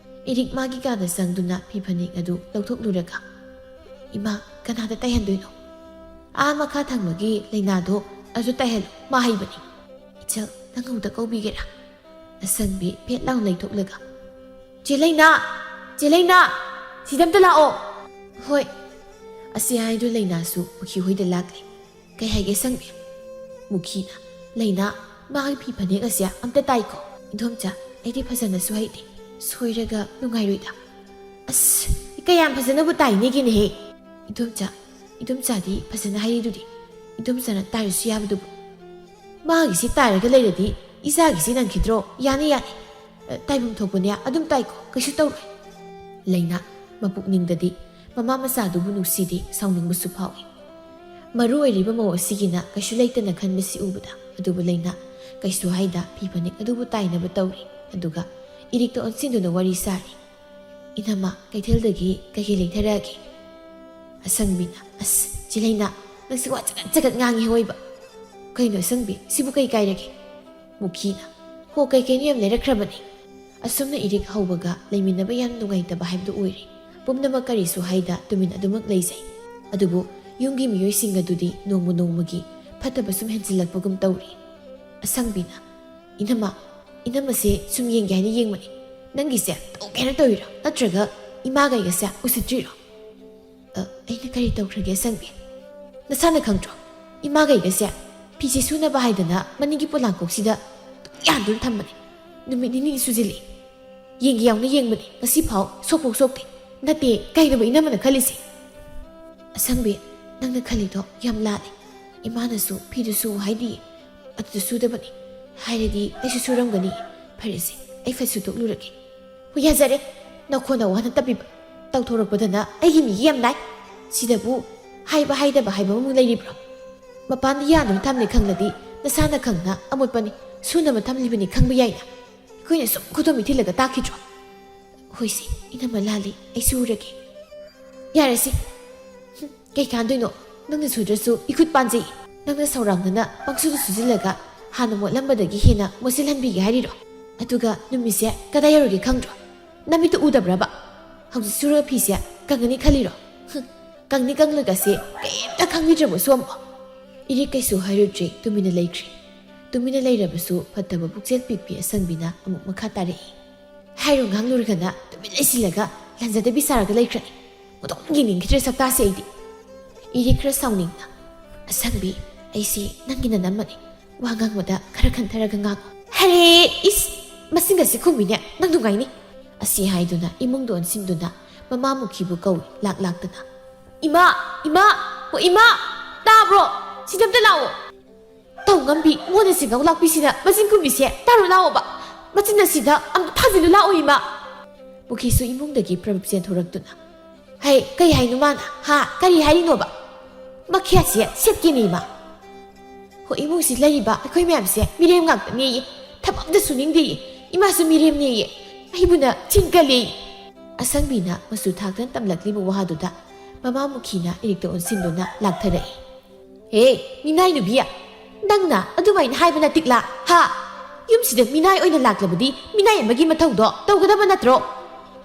ꯏꯔꯤꯛ ꯃꯥꯒꯤ ꯀꯥꯗ ꯆꯪꯗꯨꯅ ꯐꯤ ꯐꯅꯦꯛ ꯑꯗꯨ ꯂꯧꯊꯣꯛꯂꯨꯔꯒ ꯏꯃꯥ ꯀꯅꯥꯗ ꯇꯥꯏꯍꯟꯗꯣꯏꯅꯣ ꯃꯈꯥ ꯊꯪꯕꯒꯤ ꯂꯩꯅꯥꯗꯣ ꯑꯗꯨ ꯇꯥꯏꯍꯜꯂꯨ ꯃꯥ ꯍꯩꯕꯅꯤ ꯏꯆꯜ ꯅꯪ ꯑꯃꯨꯛꯇ ꯀꯧꯕꯤꯒꯦꯔꯥ ꯑꯁꯪꯕꯤ ꯐꯦꯠ ꯂꯥꯎꯅ ꯂꯩꯊꯣꯛꯂꯒ ꯆꯦ ꯂꯩꯅꯥ ꯁꯤꯗ ꯑꯝꯇ ꯂꯥꯛꯑꯣ ꯍꯣꯏ ꯑꯁꯤ ꯍꯥꯏꯗꯨ ꯂꯩꯅꯥꯁꯨ ꯃꯨꯈꯤ ꯍꯣꯏꯗ ꯂꯥꯛꯂꯤ ꯀꯩ ꯍꯥꯏꯒꯦ ꯁꯪꯕꯤ ꯃꯨꯈꯤꯅ ꯂꯩꯅꯥ ꯃꯥꯒꯤ ꯐꯤ ꯐꯅꯦꯛ ꯑꯁꯦ ꯑꯝꯇ ꯇꯥꯏꯀꯣ ꯏꯟꯗꯣꯝꯆꯥ ꯑꯩꯗꯤ ꯐꯖꯅꯁꯨ ꯍꯩꯇꯦ ꯁꯣꯏꯔꯒ ꯅꯨꯡꯉꯥꯏꯔꯣꯏꯗ ꯑꯁ ꯀꯌꯥꯝ ꯐꯖꯅꯕꯨ ꯇꯥꯏꯅꯦꯒꯤꯅꯦꯍꯦ ꯏꯗꯣꯝꯆꯥꯗꯤ ꯐꯖꯅ ꯍꯩꯔꯤꯗꯨꯗꯤ ꯏꯗꯣꯝꯆꯥꯅ ꯇꯥꯏꯔꯁꯨ ꯌꯥꯕꯗꯨꯕꯨ ꯃꯥꯒꯤꯁꯤ ꯇꯥꯏꯔꯒ ꯂꯩꯔꯗꯤ ꯏꯆꯥꯒꯤꯁꯤ ꯅꯪꯈꯤꯗ꯭ꯔꯣ ꯌꯥꯅꯤ ꯇꯥꯏꯐꯝ ꯊꯣꯛꯄꯅꯦ ꯑꯗꯨꯝ ꯇꯥꯏꯀꯣ ꯀꯩꯁꯨ ꯇꯧꯔꯣꯏ ꯂꯩꯅꯥ ꯃꯄꯨꯛꯅꯤꯡꯗꯗꯤ ꯃꯃꯥ ꯃꯆꯥꯗꯨꯕꯨ ꯅꯨꯡꯁꯤꯗꯦ ꯁꯥꯎꯅꯤꯡꯕꯁꯨ ꯐꯥꯎꯏ ꯃꯔꯨ ꯑꯣꯏꯔꯤꯕ ꯃꯧ ꯑꯁꯤꯒꯤꯅ ꯀꯩꯁꯨ ꯂꯩꯇꯅ ꯈꯟꯕꯁꯤ ꯎꯕꯗ ꯑꯗꯨꯕꯨ ꯂꯩꯅꯥ ꯀꯩꯁꯨ ꯍꯥꯏꯗ ꯐꯤ ꯐꯅꯦꯛ ꯑꯗꯨꯕꯨ ꯇꯥꯏꯅꯕ ꯇꯧꯔꯤ ꯑꯗꯨꯒ ꯏꯔꯤꯛꯇ ꯑꯣꯟꯁꯤꯟꯗꯨꯅ ꯋꯥꯔꯤ ꯁꯥꯔꯤ ꯏꯅꯝꯃ ꯀꯩꯊꯦꯜꯗꯒꯤ ꯀꯩꯀꯩ ꯂꯩꯊꯔꯛꯑꯒꯦ ꯑꯁꯪꯕꯤꯅ ꯑꯁ ꯆꯦ ꯂꯩꯅꯥ ꯅꯪꯁꯤ ꯋꯥ ꯆꯒꯠ ꯉꯥꯡꯉꯤ ꯍꯣꯏꯕ ꯀꯩꯅꯣ ꯑꯁꯪꯕꯤ ꯁꯤꯕꯨ ꯀꯩ ꯀꯥꯏꯔꯒꯦ ꯃꯨꯈꯤꯅ ꯍꯣ ꯀꯩꯀꯩꯅꯣ ꯌꯥꯝ ꯂꯩꯔꯛꯈ꯭ꯔꯕꯅꯤ ꯑꯁꯨꯝꯅ ꯏꯔꯤꯛ ꯍꯧꯕꯒ ꯂꯩꯃꯤꯟꯅꯕ ꯌꯥꯝ ꯅꯨꯡꯉꯥꯏꯇꯕ ꯍꯥꯏꯕꯗꯨ ꯑꯣꯏꯔꯦ ꯄꯨꯝꯅꯃꯛ ꯀꯔꯤꯁꯨ ꯍꯥꯏꯗ ꯇꯨꯃꯤꯟ ꯑꯗꯨꯃꯛ ꯂꯩꯖꯩ ꯑꯗꯨꯕꯨ ꯌꯨꯝꯒꯤ ꯃꯤꯑꯣꯏꯁꯤꯡ ꯑꯗꯨꯗꯤ ꯅꯣꯡꯃ ꯅꯣꯡꯃꯒꯤ ꯐꯠꯇꯕ ꯁꯨꯝ ꯍꯦꯟꯖꯤꯜꯂꯛꯄꯒꯨꯝ ꯇꯧꯔꯤ ꯑꯁꯪꯕꯤꯅ ꯏꯅꯝꯃꯁꯦ ꯁꯨꯝ ꯌꯦꯡꯒꯦ ꯍꯥꯏꯅ ꯌꯦꯡꯕꯅꯤ ꯅꯪꯒꯤꯁꯦ ꯇꯧꯒꯦ ꯍꯥꯏꯅ ꯇꯧꯔꯤꯔꯣ ꯅꯠꯇ꯭ꯔꯒ ꯏꯃꯥꯒꯩꯒꯁꯦ ꯎꯁꯤꯠꯇ꯭ꯔꯤꯔꯣ ꯑꯩꯅ ꯀꯔꯤ ꯇꯧꯈ꯭ꯔꯒꯦ ꯑꯁꯪꯕꯤ ꯅꯁꯥꯅ ꯈꯪꯗ꯭ꯔꯣ ꯏꯃꯥꯒꯩꯒꯁꯦ ꯐꯤꯁꯦ ꯁꯨꯅꯕ ꯍꯥꯏꯗꯅ ꯃꯅꯤꯡꯒꯤ ꯄꯣꯂꯥꯡꯀꯣꯛꯁꯤꯗ ꯌꯥꯟꯗꯨꯅ ꯊꯝꯕꯅꯤ ꯅꯨꯃꯤꯠ ꯅꯤꯅꯤ ꯁꯨꯖꯤꯜꯂꯤ ꯌꯦꯡꯒꯦ ꯌꯥꯎꯅ ꯌꯦꯡꯕꯅꯤ ꯉꯁꯤ ꯐꯥꯎ ꯁꯣꯛꯐꯧ ꯁꯣꯛꯇꯦ ꯅꯠꯇꯦ ꯀꯩꯅꯣꯕ ꯏꯅꯝꯃꯅ ꯈꯜꯂꯤꯁꯦ ꯑꯁꯪꯕꯤ ꯅꯪꯅ ꯈꯜꯂꯤꯗꯣ ꯌꯥꯝ ꯂꯥꯜꯂꯦ ꯏꯃꯥꯅꯁꯨ ꯐꯤꯗꯨ ꯁꯨ ꯍꯥꯏꯗꯤꯌꯦ ꯑꯗꯨꯗ ꯁꯨꯗꯕꯅꯤ ꯍꯥꯏꯔꯗꯤ ꯑꯩꯁꯨ ꯁꯨꯔꯝꯒꯅꯤ ꯐꯔꯦꯁꯦ ꯑꯩ ꯐꯠ ꯁꯨꯗꯣꯛꯂꯨꯔꯒꯦ ꯍꯣꯏ ꯌꯥꯖꯔꯦ ꯅꯈꯣꯟꯅ ꯋꯥꯅ ꯇꯞꯄꯤꯕ ꯇꯧꯊꯣꯔꯛꯄꯗꯅ ꯑꯩꯒꯤ ꯃꯤꯒꯤ ꯌꯥꯝ ꯅꯥꯏ ꯁꯤꯗꯕꯨ ꯍꯥꯏꯕ ꯍꯥꯏꯗꯕ ꯍꯥꯏꯕ ꯑꯃꯨꯛ ꯂꯩꯔꯤꯕ꯭ꯔꯣ ꯃꯄꯥꯟꯗ ꯌꯥꯟꯗꯨꯅ ꯊꯝꯂꯦ ꯈꯪꯂꯗꯤ ꯅꯁꯥꯅ ꯈꯪꯅ ꯑꯃꯣꯠꯄꯅꯤ ꯁꯨꯅꯕ ꯊꯝꯂꯤꯕꯅꯤ ꯈꯪꯕ ꯌꯥꯏꯅ ꯑꯩꯈꯣꯏꯅ ꯁꯨꯝ ꯈꯨꯗꯣꯝ ꯊꯤꯜꯂꯒ ꯇꯥꯈꯤꯗ꯭ꯔꯣ ꯍꯣꯏꯁꯦ ꯏꯅꯝꯃ ꯂꯥꯜꯂꯤ ꯑꯩ ꯁꯨꯔꯒꯦ ꯌꯥꯔꯦꯁꯤ ꯀꯩ ꯀꯥꯟꯗꯣꯏꯅꯣ ꯅꯪꯅ ꯁꯨꯗ꯭ꯔꯁꯨ ꯏꯈꯨꯠ ꯄꯥꯟꯖꯩ ꯅꯪꯅ ꯁꯧꯔꯥꯡꯗꯅ ꯄꯪꯁꯨꯗ ꯁꯨꯖꯤꯜꯂꯒ ꯍꯥꯟꯅ ꯃꯣꯠꯂꯝꯕꯗꯒꯤ ꯍꯦꯟꯅ ꯃꯣꯠꯁꯤꯜꯍꯟꯕꯤꯒꯦ ꯍꯥꯏꯔꯤꯔꯣ ꯑꯗꯨꯒ ꯅꯨꯃꯤꯠꯁꯦ ꯀꯗꯥꯏ ꯌꯧꯔꯒꯦ ꯈꯪꯗ꯭ꯔꯣ ꯅꯃꯤꯠꯇꯨ ꯎꯗꯕ꯭ꯔꯕ ꯍꯧꯖꯤꯛ ꯁꯨꯔꯒ ꯐꯤꯁꯦ ꯀꯪꯒꯅꯤ ꯈꯜꯂꯤꯔꯣ ꯀꯪꯅꯤ ꯀꯪꯂꯒꯁꯦ ꯀꯩꯝꯇ ꯈꯪꯕꯤꯗ꯭ꯔꯕ ꯁꯣꯝꯕꯣ ꯏꯔꯤꯛ ꯀꯩꯁꯨ ꯍꯥꯏꯔꯨꯗ꯭ꯔꯦ ꯇꯨꯃꯤꯟꯅ ꯂꯩꯈ꯭ꯔꯦ ꯇꯨꯃꯤꯟꯅ ꯂꯩꯔꯕꯁꯨ ꯐꯠꯇꯕ ꯄꯨꯛꯆꯦꯜ ꯄꯤꯛꯄꯤ ꯑꯁꯪꯕꯤꯅ ꯑꯃꯨꯛ ꯃꯈꯥ ꯇꯥꯔꯛꯏ ꯍꯥꯏꯔꯨ ꯉꯥꯡꯂꯨꯔꯒꯅ ꯇꯨꯃꯤꯟ ꯂꯩꯁꯤꯜꯂꯒ ꯂꯟꯖꯗꯕꯤ ꯁꯥꯔꯒ ꯂꯩꯈ꯭ꯔꯅꯤ ꯃꯇꯣꯡ ꯌꯦꯡꯅꯤꯡꯈꯤꯗ꯭ꯔꯦ ꯁꯛꯇꯥꯁꯦ ꯑꯩꯗꯤ ꯏꯔꯤꯛ ꯈꯔ ꯁꯥꯎꯅꯤꯡꯅ ꯑꯁꯪꯕꯤ ꯑꯩꯁꯤ ꯅꯪꯒꯤ ꯅꯅꯝꯃꯅꯤ ꯋꯥ ꯉꯥꯡꯕꯗ ꯈꯔ ꯈꯟꯊꯔꯒ ꯉꯥꯡꯉꯨ ꯍꯔꯦ ꯏꯁ ꯃꯁꯤꯡꯒꯁꯤ ꯈꯨꯝꯃꯤꯅꯦ ꯅꯪ ꯅꯨꯡꯉꯥꯏꯅꯤ ꯑꯁꯤ ꯍꯥꯏꯗꯨꯅ ꯏꯃꯨꯡꯗ ꯑꯣꯟꯁꯤꯟꯗꯨꯅ ꯃꯃꯥꯃꯨꯈꯤꯕꯨ ꯀꯧꯏ ꯂꯥꯛꯇꯅ ꯏꯃꯥ ꯏꯃꯥ ꯑꯣ ꯏꯃꯥ ꯇꯥꯕ꯭ꯔꯣ ꯁꯤꯗꯝꯇ ꯂꯥꯛꯑꯣ ꯇꯧ ꯉꯝꯕꯤ ꯃꯣꯟꯅ ꯁꯤꯡꯒꯧ ꯂꯥꯛꯄꯤꯁꯤꯅ ꯃꯆꯤꯟ ꯈꯨꯝꯕꯤꯁꯦ ꯇꯥꯔꯣ ꯂꯥꯛꯑꯣꯕ ꯃꯆꯤꯟ ꯑꯁꯤꯗ ꯑꯝꯇ ꯊꯥꯖꯤꯜꯂꯨ ꯂꯥꯛꯑꯣ ꯏꯃꯥ ꯃꯨꯈꯤꯁꯨ ꯏꯃꯨꯡꯗꯒꯤ ꯄ꯭ꯔꯕꯤꯞ ꯆꯦꯟꯊꯣꯔꯛꯇꯨꯅ ꯍꯩ ꯀꯩ ꯍꯥꯏꯅꯣ ꯃꯥꯅ ꯀꯔꯤ ꯍꯥꯏꯔꯤꯅꯣꯕ ꯃꯈ꯭ꯌꯥꯠꯁꯦ ꯁꯦꯠꯀꯦꯅꯦ ꯏꯃꯥ ꯍꯣꯏ ꯏꯃꯨꯡꯁꯤ ꯂꯩꯔꯤꯕ ꯑꯩꯈꯣꯏ ꯃꯌꯥꯝꯁꯦ ꯃꯤꯔꯦꯝ ꯉꯥꯛꯇꯅꯦꯌꯦ ꯊꯕꯛ ꯑꯝꯇ ꯁꯨꯅꯤꯡꯗꯦꯌꯦ ꯏꯃꯥꯁꯨ ꯃꯤꯔꯦꯝꯅꯦꯌꯦ ꯑꯩꯕꯨꯅ ꯆꯤꯟꯀꯜꯂꯦꯌꯦ ꯑꯁꯪꯕꯤꯅ ꯃꯆꯨ ꯊꯥꯛꯇꯅ ꯇꯝꯂꯛꯂꯤꯕ ꯋꯥꯗꯨꯗ ꯃꯃꯥꯃꯨꯈꯤꯅ ꯏꯔꯤꯛꯇ ꯑꯣꯟꯁꯤꯟꯗꯨꯅ ꯂꯥꯛꯊꯔꯛꯏ ꯍꯦ ꯃꯤꯅꯥꯏ ꯅꯨꯕꯤ ꯅꯪꯅ ꯑꯗꯨꯃꯥꯏꯅ ꯍꯥꯏꯕ ꯅꯠꯇꯤꯛꯂꯥ ꯌꯨꯝꯁꯤꯗ ꯃꯤꯅꯥꯏ ꯑꯣꯏꯅ ꯂꯥꯛꯂꯕꯗꯤ ꯃꯤꯅꯥꯏ ꯑꯃꯒꯤ ꯃꯊꯧꯗꯣ ꯇꯧꯒꯗꯕ ꯅꯠꯇ꯭ꯔꯣ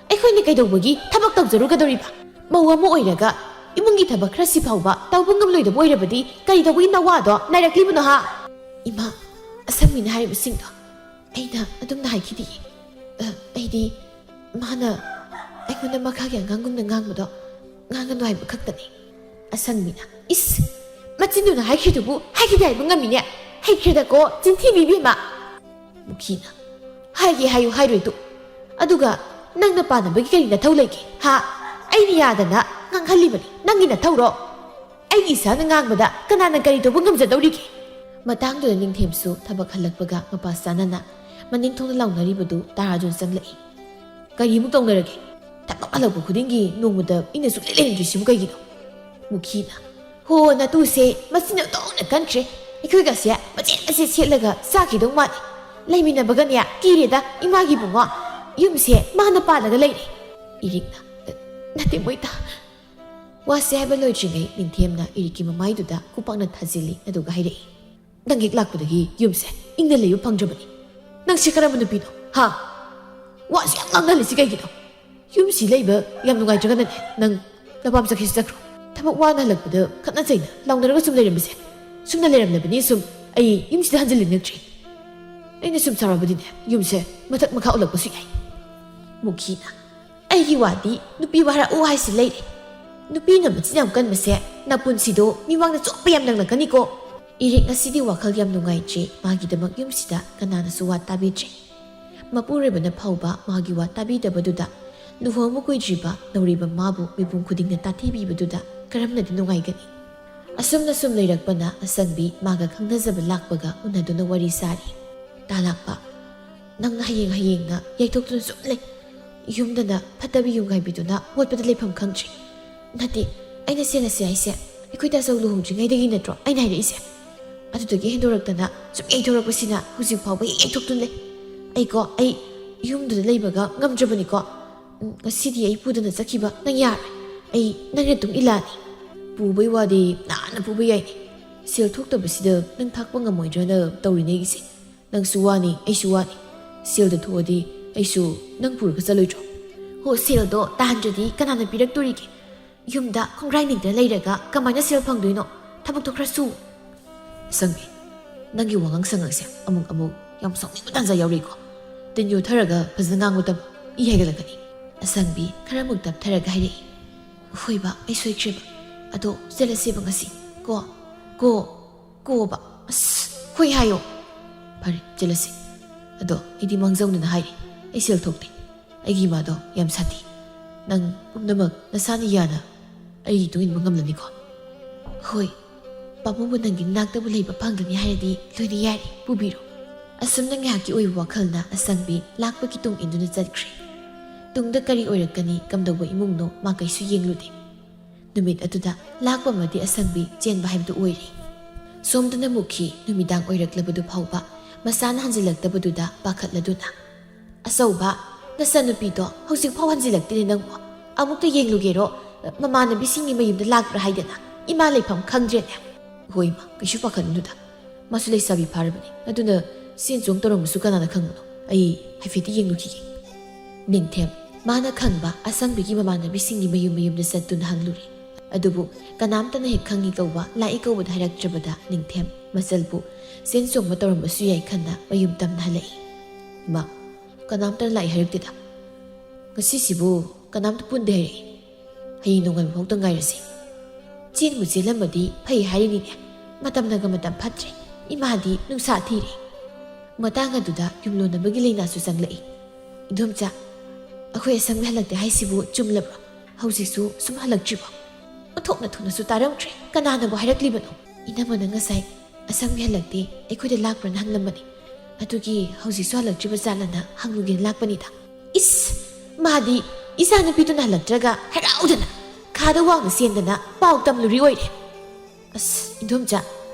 ꯑꯩꯈꯣꯏꯅ ꯀꯩꯗꯧꯕꯒꯤ ꯊꯕꯛ ꯇꯧꯖꯔꯨꯒꯗꯧꯔꯤꯕ ꯃꯧ ꯑꯃ ꯑꯣꯏꯔꯒ ꯏꯃꯨꯡꯒꯤ ꯊꯕꯛ ꯈꯔ ꯁꯤ ꯐꯥꯎꯕ ꯇꯧꯕ ꯉꯝꯂꯣꯏꯗꯕ ꯑꯣꯏꯔꯕꯗꯤ ꯀꯔꯤꯗꯧꯕꯒꯤ ꯅꯋꯥꯗꯣ ꯅꯥꯏꯔꯛꯂꯤꯕꯅꯣ ꯏꯃꯥ ꯑꯁꯪꯕꯤꯅ ꯍꯥꯏꯔꯤꯕꯁꯤꯡꯗꯣ ꯑꯩꯅ ꯑꯗꯨꯝꯅ ꯍꯥꯏꯈꯤꯗꯤꯌꯦ ꯑꯩꯗꯤ ꯃꯥꯅ ꯑꯩꯉꯣꯟꯗ ꯃꯈꯥꯒꯤ ꯑꯉꯥꯡꯒꯨꯝꯅ ꯉꯥꯡꯕꯗꯣ ꯉꯥꯡꯒꯅꯨ ꯍꯥꯏꯕ ꯈꯛꯇꯅꯤ ꯑꯁꯪꯕꯤꯅ ꯏꯁ ꯃꯆꯤꯟꯗꯨꯅ ꯍꯥꯏꯈꯤꯗꯨꯕꯨ ꯍꯥꯏꯈꯤꯗꯦ ꯍꯥꯏꯕ ꯉꯝꯃꯤꯅꯦ ꯍꯩꯈ꯭ꯔꯦꯗꯀꯣ ꯆꯤꯟꯊꯤꯕꯤꯕꯤꯃ ꯃꯨꯈꯤꯅ ꯍꯥꯏꯒꯦ ꯍꯥꯏꯌꯨ ꯍꯥꯏꯔꯣꯏꯗꯨ ꯑꯗꯨꯒ ꯅꯪꯅ ꯄꯥꯟꯅꯕꯒꯤ ꯀꯔꯤ ꯅꯊꯧ ꯂꯩꯒꯦ ꯑꯩꯅ ꯌꯥꯗꯅ ꯉꯥꯡꯍꯜꯂꯤꯕꯅꯤ ꯅꯪꯒꯤ ꯅꯊꯧꯔꯣ ꯑꯩꯒꯤ ꯏꯁꯥꯅ ꯉꯥꯡꯕꯗ ꯀꯅꯥꯅ ꯀꯔꯤ ꯇꯧꯕ ꯉꯝꯖꯗꯧꯔꯤꯒꯦ ꯃꯇꯥꯡꯗꯨꯗ ꯅꯤꯡꯊꯦꯝꯁꯨ ꯊꯕꯛ ꯍꯜꯂꯛꯄꯒ ꯃꯄꯥ ꯆꯥꯅꯅ ꯃꯅꯤꯡ ꯊꯣꯡꯅ ꯂꯥꯎꯅꯔꯤꯕꯗꯨ ꯇꯥꯔꯥꯗꯨꯅ ꯆꯪꯂꯛꯏ ꯀꯔꯤꯃꯨꯛ ꯇꯧꯅꯔꯒꯦ ꯊꯕꯛ ꯍꯜꯂꯛꯄ ꯈꯨꯗꯤꯡꯒꯤ ꯅꯣꯡꯃꯗ ꯏꯅ ꯁꯨꯛꯂꯩ ꯂꯩꯔꯝꯗ꯭ꯔꯤꯁꯤꯕꯨ ꯀꯩꯒꯤꯅꯣ ꯃꯨꯈꯤꯅ ꯍꯣ ꯅꯇꯨꯁꯦ ꯃꯁꯤꯅ ꯑꯣꯟꯊꯣꯛꯅ ꯀꯟꯈ꯭ꯔꯦ ꯑꯩꯈꯣꯏꯒꯁꯦ ꯃꯆꯦꯠ ꯃꯆꯦꯠ ꯁꯦꯠꯂꯒ ꯆꯥꯈꯤꯗꯧ ꯃꯥꯜꯂꯤ ꯂꯩꯃꯤꯟꯅꯕꯒꯅꯦ ꯀꯤꯔꯦꯗ ꯏꯃꯥꯒꯤ ꯕꯨꯡꯉꯣ ꯌꯨꯝꯁꯦ ꯃꯥꯅ ꯄꯥꯜꯂꯒ ꯂꯩꯔꯦ ꯏꯔꯤꯛꯅ ꯅꯠꯇꯦ ꯃꯣꯏꯇ ꯋꯥꯁꯦ ꯍꯥꯏꯕ ꯂꯣꯏꯗ꯭ꯔꯤꯉꯩ ꯅꯤꯡꯊꯦꯝꯅ ꯏꯔꯤꯛꯀꯤ ꯃꯃꯥꯏꯗꯨꯗ ꯈꯨꯄꯥꯛꯅ ꯊꯥꯖꯤꯜꯂꯤ ꯑꯗꯨꯒ ꯍꯥꯏꯔꯛꯏ ꯅꯪ ꯍꯦꯛ ꯂꯥꯛꯄꯗꯒꯤ ꯌꯨꯝꯁꯦ ꯏꯪꯅ ꯂꯩꯕ ꯐꯪꯗ꯭ꯔꯕꯅꯤ ꯅꯪꯁꯦ ꯀꯔꯝꯕ ꯅꯨꯄꯤꯅꯣ ꯋꯥꯁꯨ ꯌꯥꯝ ꯉꯥꯡꯅꯜꯂꯤꯁꯤ ꯀꯩꯒꯤꯅꯣ ꯌꯨꯝꯁꯤ ꯂꯩꯕ ꯌꯥꯝ ꯅꯨꯡꯉꯥꯏꯇ꯭ꯔꯒꯅꯅꯦ ꯅꯪ ꯅꯄꯥꯝ ꯆꯠꯈꯤꯁꯤ ꯆꯠꯈ꯭ꯔꯣ ꯊꯕꯛ ꯋꯥꯅ ꯍꯜꯂꯛꯄꯗ ꯈꯠꯅ ꯆꯩꯅ ꯂꯥꯎꯅꯔꯒ ꯁꯨꯝ ꯂꯩꯔꯝꯕꯁꯦ ꯁꯨꯝꯅ ꯂꯩꯔꯝꯂꯕꯅꯤ ꯁꯨꯝ ꯑꯩ ꯌꯨꯝꯁꯤꯗ ꯍꯟꯖꯤꯜꯂꯛꯇ꯭ꯔꯤ ꯑꯩꯅ ꯁꯨꯝ ꯁꯥꯎꯔꯕꯗꯤꯅꯦ ꯌꯨꯝꯁꯦ ꯃꯊꯛ ꯃꯈꯥ ꯑꯣꯜꯂꯛꯄꯁꯨ ꯌꯥꯏ ꯃꯨꯈꯤꯅ ꯑꯩꯒꯤ ꯋꯥꯗꯤ ꯅꯨꯄꯤ ꯋꯥꯔꯛꯎ ꯍꯥꯏꯁꯤ ꯂꯩꯔꯦ ꯅꯨꯄꯤꯅ ꯃꯆꯤꯟ ꯌꯥꯝ ꯀꯟꯕꯁꯦ ꯅꯄꯨꯟꯁꯤꯗꯣ ꯃꯤꯃꯥꯡꯗ ꯆꯣꯞꯄ ꯌꯥꯝ ꯅꯪꯂꯛꯀꯅꯤꯀꯣ ꯏꯔꯤꯛ ꯉꯁꯤꯗꯤ ꯋꯥꯈꯜ ꯌꯥꯝ ꯅꯨꯡꯉꯥꯏꯇ꯭ꯔꯦ ꯃꯥꯒꯤꯗꯃꯛ ꯌꯨꯝꯁꯤꯗ ꯀꯅꯥꯅꯁꯨ ꯋꯥ ꯇꯥꯕꯤꯗ꯭ꯔꯦ ꯃꯄꯨꯔꯣꯏꯕꯅ ꯐꯥꯎꯕ ꯃꯥꯒꯤ ꯋꯥ ꯇꯥꯕꯤꯗꯕꯗꯨꯗ ꯂꯨꯍꯣꯡꯕ ꯀꯨꯏꯗ꯭ꯔꯤꯕ ꯅꯧꯔꯤꯕ ꯃꯥꯕꯨ ꯃꯤꯄꯨꯝ ꯈꯨꯗꯤꯡꯅ ꯇꯥꯊꯤꯕꯤꯕꯗꯨꯗ ꯀꯔꯝꯅꯗꯤ ꯅꯨꯡꯉꯥꯏꯒꯅꯤ ꯑꯁꯨꯝꯅ ꯁꯨꯝ ꯂꯩꯔꯛꯄꯅ ꯑꯁꯪꯕꯤ ꯃꯥꯒ ꯈꯪꯅꯖꯕ ꯂꯥꯛꯄꯒ ꯎꯅꯗꯨꯅ ꯋꯥꯔꯤ ꯁꯥꯔꯤ ꯇꯥꯂꯥꯛꯄ ꯅꯪꯅ ꯍꯌꯦꯡꯅ ꯌꯩꯊꯣꯛꯇꯨꯅ ꯁꯨꯝ ꯂꯩ ꯌꯨꯝꯗꯅ ꯐꯠꯇꯕꯤ ꯌꯨꯝꯒꯥꯏꯕꯤꯗꯨꯅ ꯃꯣꯠꯄꯗ ꯂꯩꯐꯝ ꯈꯪꯗ꯭ꯔꯤ ꯅꯠꯇꯦ ꯑꯩꯅ ꯁꯦꯜꯂꯁꯦ ꯍꯥꯏꯁꯦ ꯑꯩꯈꯣꯏ ꯇꯥꯆꯧ ꯂꯨꯍꯣꯡꯗ꯭ꯔꯤꯉꯩꯗꯒꯤ ꯅꯠꯇ꯭ꯔꯣ ꯑꯩꯅ ꯍꯥꯏꯔꯛꯏꯁꯦ ꯑꯗꯨꯗꯒꯤ ꯍꯦꯟꯗꯣꯔꯛꯇꯅ ꯁꯨꯝ ꯌꯩꯊꯣꯔꯛꯄꯁꯤꯅ ꯍꯧꯖꯤꯛ ꯐꯥꯎꯕ ꯌꯩꯊꯣꯛꯇꯨꯅ ꯂꯩ ꯑꯩ ꯌꯨꯝꯗꯨꯗ ꯂꯩꯕꯒ ꯉꯝꯗ꯭ꯔꯕꯅꯤꯀோ ꯉꯁꯤꯗꯤ ꯑꯩ ꯄꯨꯗꯅ ꯆꯠꯈꯤꯕ ꯅꯪ ꯌꯥꯔꯣꯏ ꯑꯩ ꯅꯪꯅ ꯇꯨꯡ ꯏꯜꯂꯛꯑꯅꯤ ꯄꯨꯕꯩ ꯋꯥꯗꯤ ꯅꯥꯟꯅ ꯄꯨꯕ ꯌꯥꯏꯅꯦ ꯁꯦꯜ ꯊꯣꯛꯇꯕꯁꯤꯗ ꯅꯪ ꯊꯥꯛꯄ ꯉꯝꯃꯣꯏꯗ꯭ꯔꯅ ꯇꯧꯔꯤꯅꯦꯒꯤꯁꯦ ꯅꯪꯁꯨ ꯋꯥꯅꯤ ꯑꯩꯁꯨ ꯋꯥꯅꯤ ꯁꯦꯜꯗ ꯊꯣꯛꯑꯗꯤ ꯑꯩꯁꯨ ꯅꯪ ꯄꯨꯔꯒ ꯆꯠꯂꯣꯏꯗ꯭ꯔோ ꯍꯣ ꯁꯦꯜꯗꯣ ꯇꯥꯍꯟꯗ꯭ꯔꯗꯤ ꯀꯅꯥꯅ ꯄꯤꯔꯛꯇꯣꯔꯤꯒꯦ ꯌꯨꯝꯗ ꯈꯣꯡꯒ꯭ꯔꯥꯏ ꯅꯤꯡꯗꯅ ꯂꯩꯔꯒ ꯀꯃꯥꯏꯅ ꯁꯦꯜ ꯐꯪꯗꯣꯏꯅꯣ ꯊꯕꯛꯇꯣ ꯈꯔ ꯁꯨ ꯁꯪꯕꯤ ꯅꯪꯒꯤ ꯋꯥꯉꯥꯡ ꯁꯉꯥꯡꯁꯦ ꯑꯃꯨꯛ ꯌꯥꯝ ꯁꯥꯎꯅꯤꯡꯕ ꯇꯥꯟꯖꯥ ꯌꯥꯎꯔꯤꯀꯣ ꯇꯤꯟ ꯌꯣꯠꯊꯔꯒ ꯐꯖꯅ ꯉꯥꯡꯕ ꯏ ꯍꯥꯏꯒꯠꯂꯛꯀꯅꯤ ꯑꯁꯪꯕꯤ ꯈꯔꯃꯨꯛ ꯇꯞꯊꯔꯒ ꯍꯥꯏꯔꯛꯏ ꯍꯣꯏꯕ ꯑꯩ ꯁꯣꯏꯈ꯭ꯔꯦꯕ ꯑꯗꯣ ꯆꯠꯂꯁꯦꯕ ꯉꯁꯤ ꯀꯣꯕ ꯍꯣꯏ ꯍꯥꯏꯌꯣ ꯐꯔꯦ ꯆꯠꯂꯁꯤ ꯑꯗꯣ ꯑꯩꯗꯤ ꯃꯥꯡꯖꯧꯅꯅ ꯍꯥꯏꯔꯤ ꯑꯩ ꯁꯦꯜ ꯊꯣꯛꯇꯦ ꯑꯩꯒꯤ ꯏꯃꯥꯗꯣ ꯌꯥꯝ ꯁꯥꯊꯤ ꯅꯪ ꯄꯨꯝꯅꯃꯛ ꯅꯁꯥꯅ ꯌꯥꯅ ꯑꯩꯒꯤ ꯇꯨꯡꯏꯟꯕ ꯉꯝꯂꯅꯤꯀꯣ ꯍꯣꯏ ꯄꯥꯕꯨꯡꯕꯨ ꯅꯪꯒꯤ ꯅꯥꯛꯇꯕꯨ ꯂꯩꯕ ꯐꯪꯒꯅꯤ ꯍꯥꯏꯔꯗꯤ ꯂꯣꯏꯅ ꯌꯥꯔꯤ ꯄꯨꯕꯤꯔꯣ ꯑꯁꯨꯝꯅ ꯉꯥꯏꯍꯥꯛꯀꯤ ꯑꯣꯏꯕ ꯋꯥꯈꯜꯅ ꯑꯁꯪꯕꯤ ꯂꯥꯛꯄꯒꯤ ꯇꯨꯡ ꯏꯟꯗꯨꯅ ꯆꯠꯈ꯭ꯔꯦ ꯇꯨꯡꯗ ꯀꯔꯤ ꯑꯣꯏꯔꯛꯀꯅꯤ ꯀꯝꯗꯧꯕ ꯏꯃꯨꯡꯅꯣ ꯃꯥ ꯀꯩꯁꯨ ꯌꯦꯡꯂꯨꯗꯦ ꯅꯨꯃꯤꯠ ꯑꯗꯨꯗ ꯂꯥꯛꯄ ꯑꯃꯗꯤ ꯑꯁꯪꯕꯤ ꯆꯦꯟꯕ ꯍꯥꯏꯕꯗꯨ ꯑꯣꯏꯔꯦ ꯁꯣꯝꯗꯅ ꯃꯨꯈꯤ ꯅꯨꯃꯤꯗꯥꯡ ꯑꯣꯏꯔꯛꯂꯕꯗꯨ ꯐꯥꯎꯕ ꯃꯁꯥꯅ ꯍꯟꯖꯤꯜꯂꯛꯇꯕꯗꯨꯗ ꯄꯥꯈꯠꯂꯗꯨꯅ ꯑꯆꯧꯕ ꯅꯆꯟꯅꯨꯄꯤꯗꯣ ꯍꯧꯖꯤꯛꯐꯥꯎ ꯍꯟꯖꯤꯜꯂꯛꯇꯦꯅꯦ ꯅꯪꯕꯨ ꯑꯃꯨꯛꯇ ꯌꯦꯡꯂꯨꯒꯦꯔꯣ ꯃꯃꯥꯟꯅꯕꯤꯁꯤꯡꯒꯤ ꯃꯌꯨꯝꯗ ꯂꯥꯛꯄ꯭ꯔꯥ ꯍꯥꯏꯗꯅ ꯏꯃꯥ ꯂꯩꯐꯝ ꯈꯪꯗ꯭ꯔꯦꯅꯦ ꯍꯣꯏ ꯏꯃꯥ ꯀꯩꯁꯨ ꯄꯥꯈꯠꯂꯨꯅꯨꯗ ꯃꯥꯁꯨ ꯂꯩꯁꯥꯕꯤ ꯐꯥꯔꯕꯅꯤ ꯑꯗꯨꯅ ꯆꯦꯟ ꯆꯣꯡ ꯇꯧꯔꯝꯕꯁꯨ ꯀꯅꯥꯅ ꯈꯪꯕꯅꯣ ꯑꯩ ꯍꯥꯏꯐꯦꯠꯇꯤ ꯌꯦꯡꯂꯨꯈꯤꯒꯦ ꯅꯤꯡꯊꯦꯝ ꯃꯥꯅ ꯈꯪꯕ ꯑꯁꯪꯕꯤꯒꯤ ꯃꯃꯥꯟꯅꯕꯤꯁꯤꯡꯒꯤ ꯃꯌꯨꯝꯗ ꯆꯠꯇꯨꯅ ꯍꯪꯂꯨꯔꯦ ꯑꯗꯨꯕꯨ ꯀꯅꯥꯝꯇꯅ ꯍꯦꯛ ꯈꯪꯉꯤ ꯀꯧꯕ ꯂꯥꯛꯏ ꯀꯧꯕꯗ ꯍꯥꯏꯔꯛꯇ꯭ꯔꯕꯗ ꯅꯤꯡꯊꯦꯝ ꯃꯆꯜꯕꯨ ꯆꯦꯟ ꯆꯣꯡꯕ ꯇꯧꯔꯝꯕꯁꯨ ꯌꯥꯏ ꯈꯟꯅ ꯃꯌꯨꯝ ꯇꯝꯅ ꯍꯜꯂꯛꯏ ꯏꯃꯥ ꯀꯅꯥꯝꯇꯅ ꯂꯥꯛꯏ ꯍꯥꯏꯔꯛꯇꯦꯗ ꯉꯁꯤꯁꯤꯕꯨ ꯀꯅꯥꯝꯇ ꯄꯨꯟꯗꯦ ꯍꯥꯏꯔꯛꯏ ꯍꯌꯦꯡ ꯅꯣꯡꯉꯥꯟꯕ ꯐꯥꯎꯇ ꯉꯥꯏꯔꯁꯤ ꯆꯦꯟꯕꯨ ꯆꯦꯜꯂꯝꯃꯗꯤ ꯐꯩ ꯍꯥꯏꯔꯤꯅꯤꯅꯦ ꯃꯇꯝꯅꯒ ꯃꯇꯝ ꯐꯠꯇ꯭ꯔꯦ ꯏꯃꯥꯗꯤ ꯅꯨꯡꯁꯥ ꯊꯤꯔꯦ ꯃꯇꯥꯡ ꯑꯗꯨꯗ ꯌꯨꯝꯂꯣꯟꯅꯕꯒꯤ ꯂꯩꯅꯥꯁꯨ ꯆꯪꯂꯛꯏ ꯏꯗꯣꯝꯆꯥ ꯑꯩꯈꯣꯏ ꯑꯁꯪꯕꯤ ꯍꯜꯂꯛꯇꯦ ꯍꯥꯏꯁꯤꯕꯨ ꯆꯨꯝꯂꯕ꯭ꯔꯣ ꯍꯧꯖꯤꯛꯁꯨ ꯁꯨꯝ ꯍꯜꯂꯛꯇ꯭ꯔꯤꯕꯣ ꯑꯣꯟꯊꯣꯛꯅ ꯊꯨꯅꯁꯨ ꯇꯥꯔꯝꯗ꯭ꯔꯦ ꯀꯅꯥꯅꯕꯨ ꯍꯥꯏꯔꯛꯂꯤꯕꯅꯣ ꯏꯅꯝꯃꯅ ꯉꯁꯥꯏ ꯑꯁꯪꯕꯤ ꯍꯜꯂꯛꯇꯦ ꯑꯩꯈꯣꯏꯗ ꯂꯥꯛꯄ꯭ꯔꯅ ꯍꯪꯂꯝꯕꯅꯤ ꯑꯗꯨꯒꯤ ꯍꯧꯖꯤꯛꯁꯨ ꯍꯜꯂꯛꯇ꯭ꯔꯤꯕ ꯖꯥꯠꯂꯅ ꯍꯪꯂꯨꯒꯦꯅ ꯂꯥꯛꯄꯅꯤꯗ ꯏꯁ ꯃꯥꯗꯤ ꯏꯆꯥꯅꯨꯄꯤꯗꯨꯅ ꯍꯜꯂꯛꯇ꯭ꯔꯒ ꯍꯔꯥꯎꯗꯅ ꯈꯥꯗ ꯋꯥꯡꯅ ꯆꯦꯟꯗꯅ ꯄꯥꯎ ꯇꯝꯂꯨꯔꯤ ꯑꯣꯏꯔꯦ ꯑꯁ ꯏꯟꯗꯣꯝꯆꯥ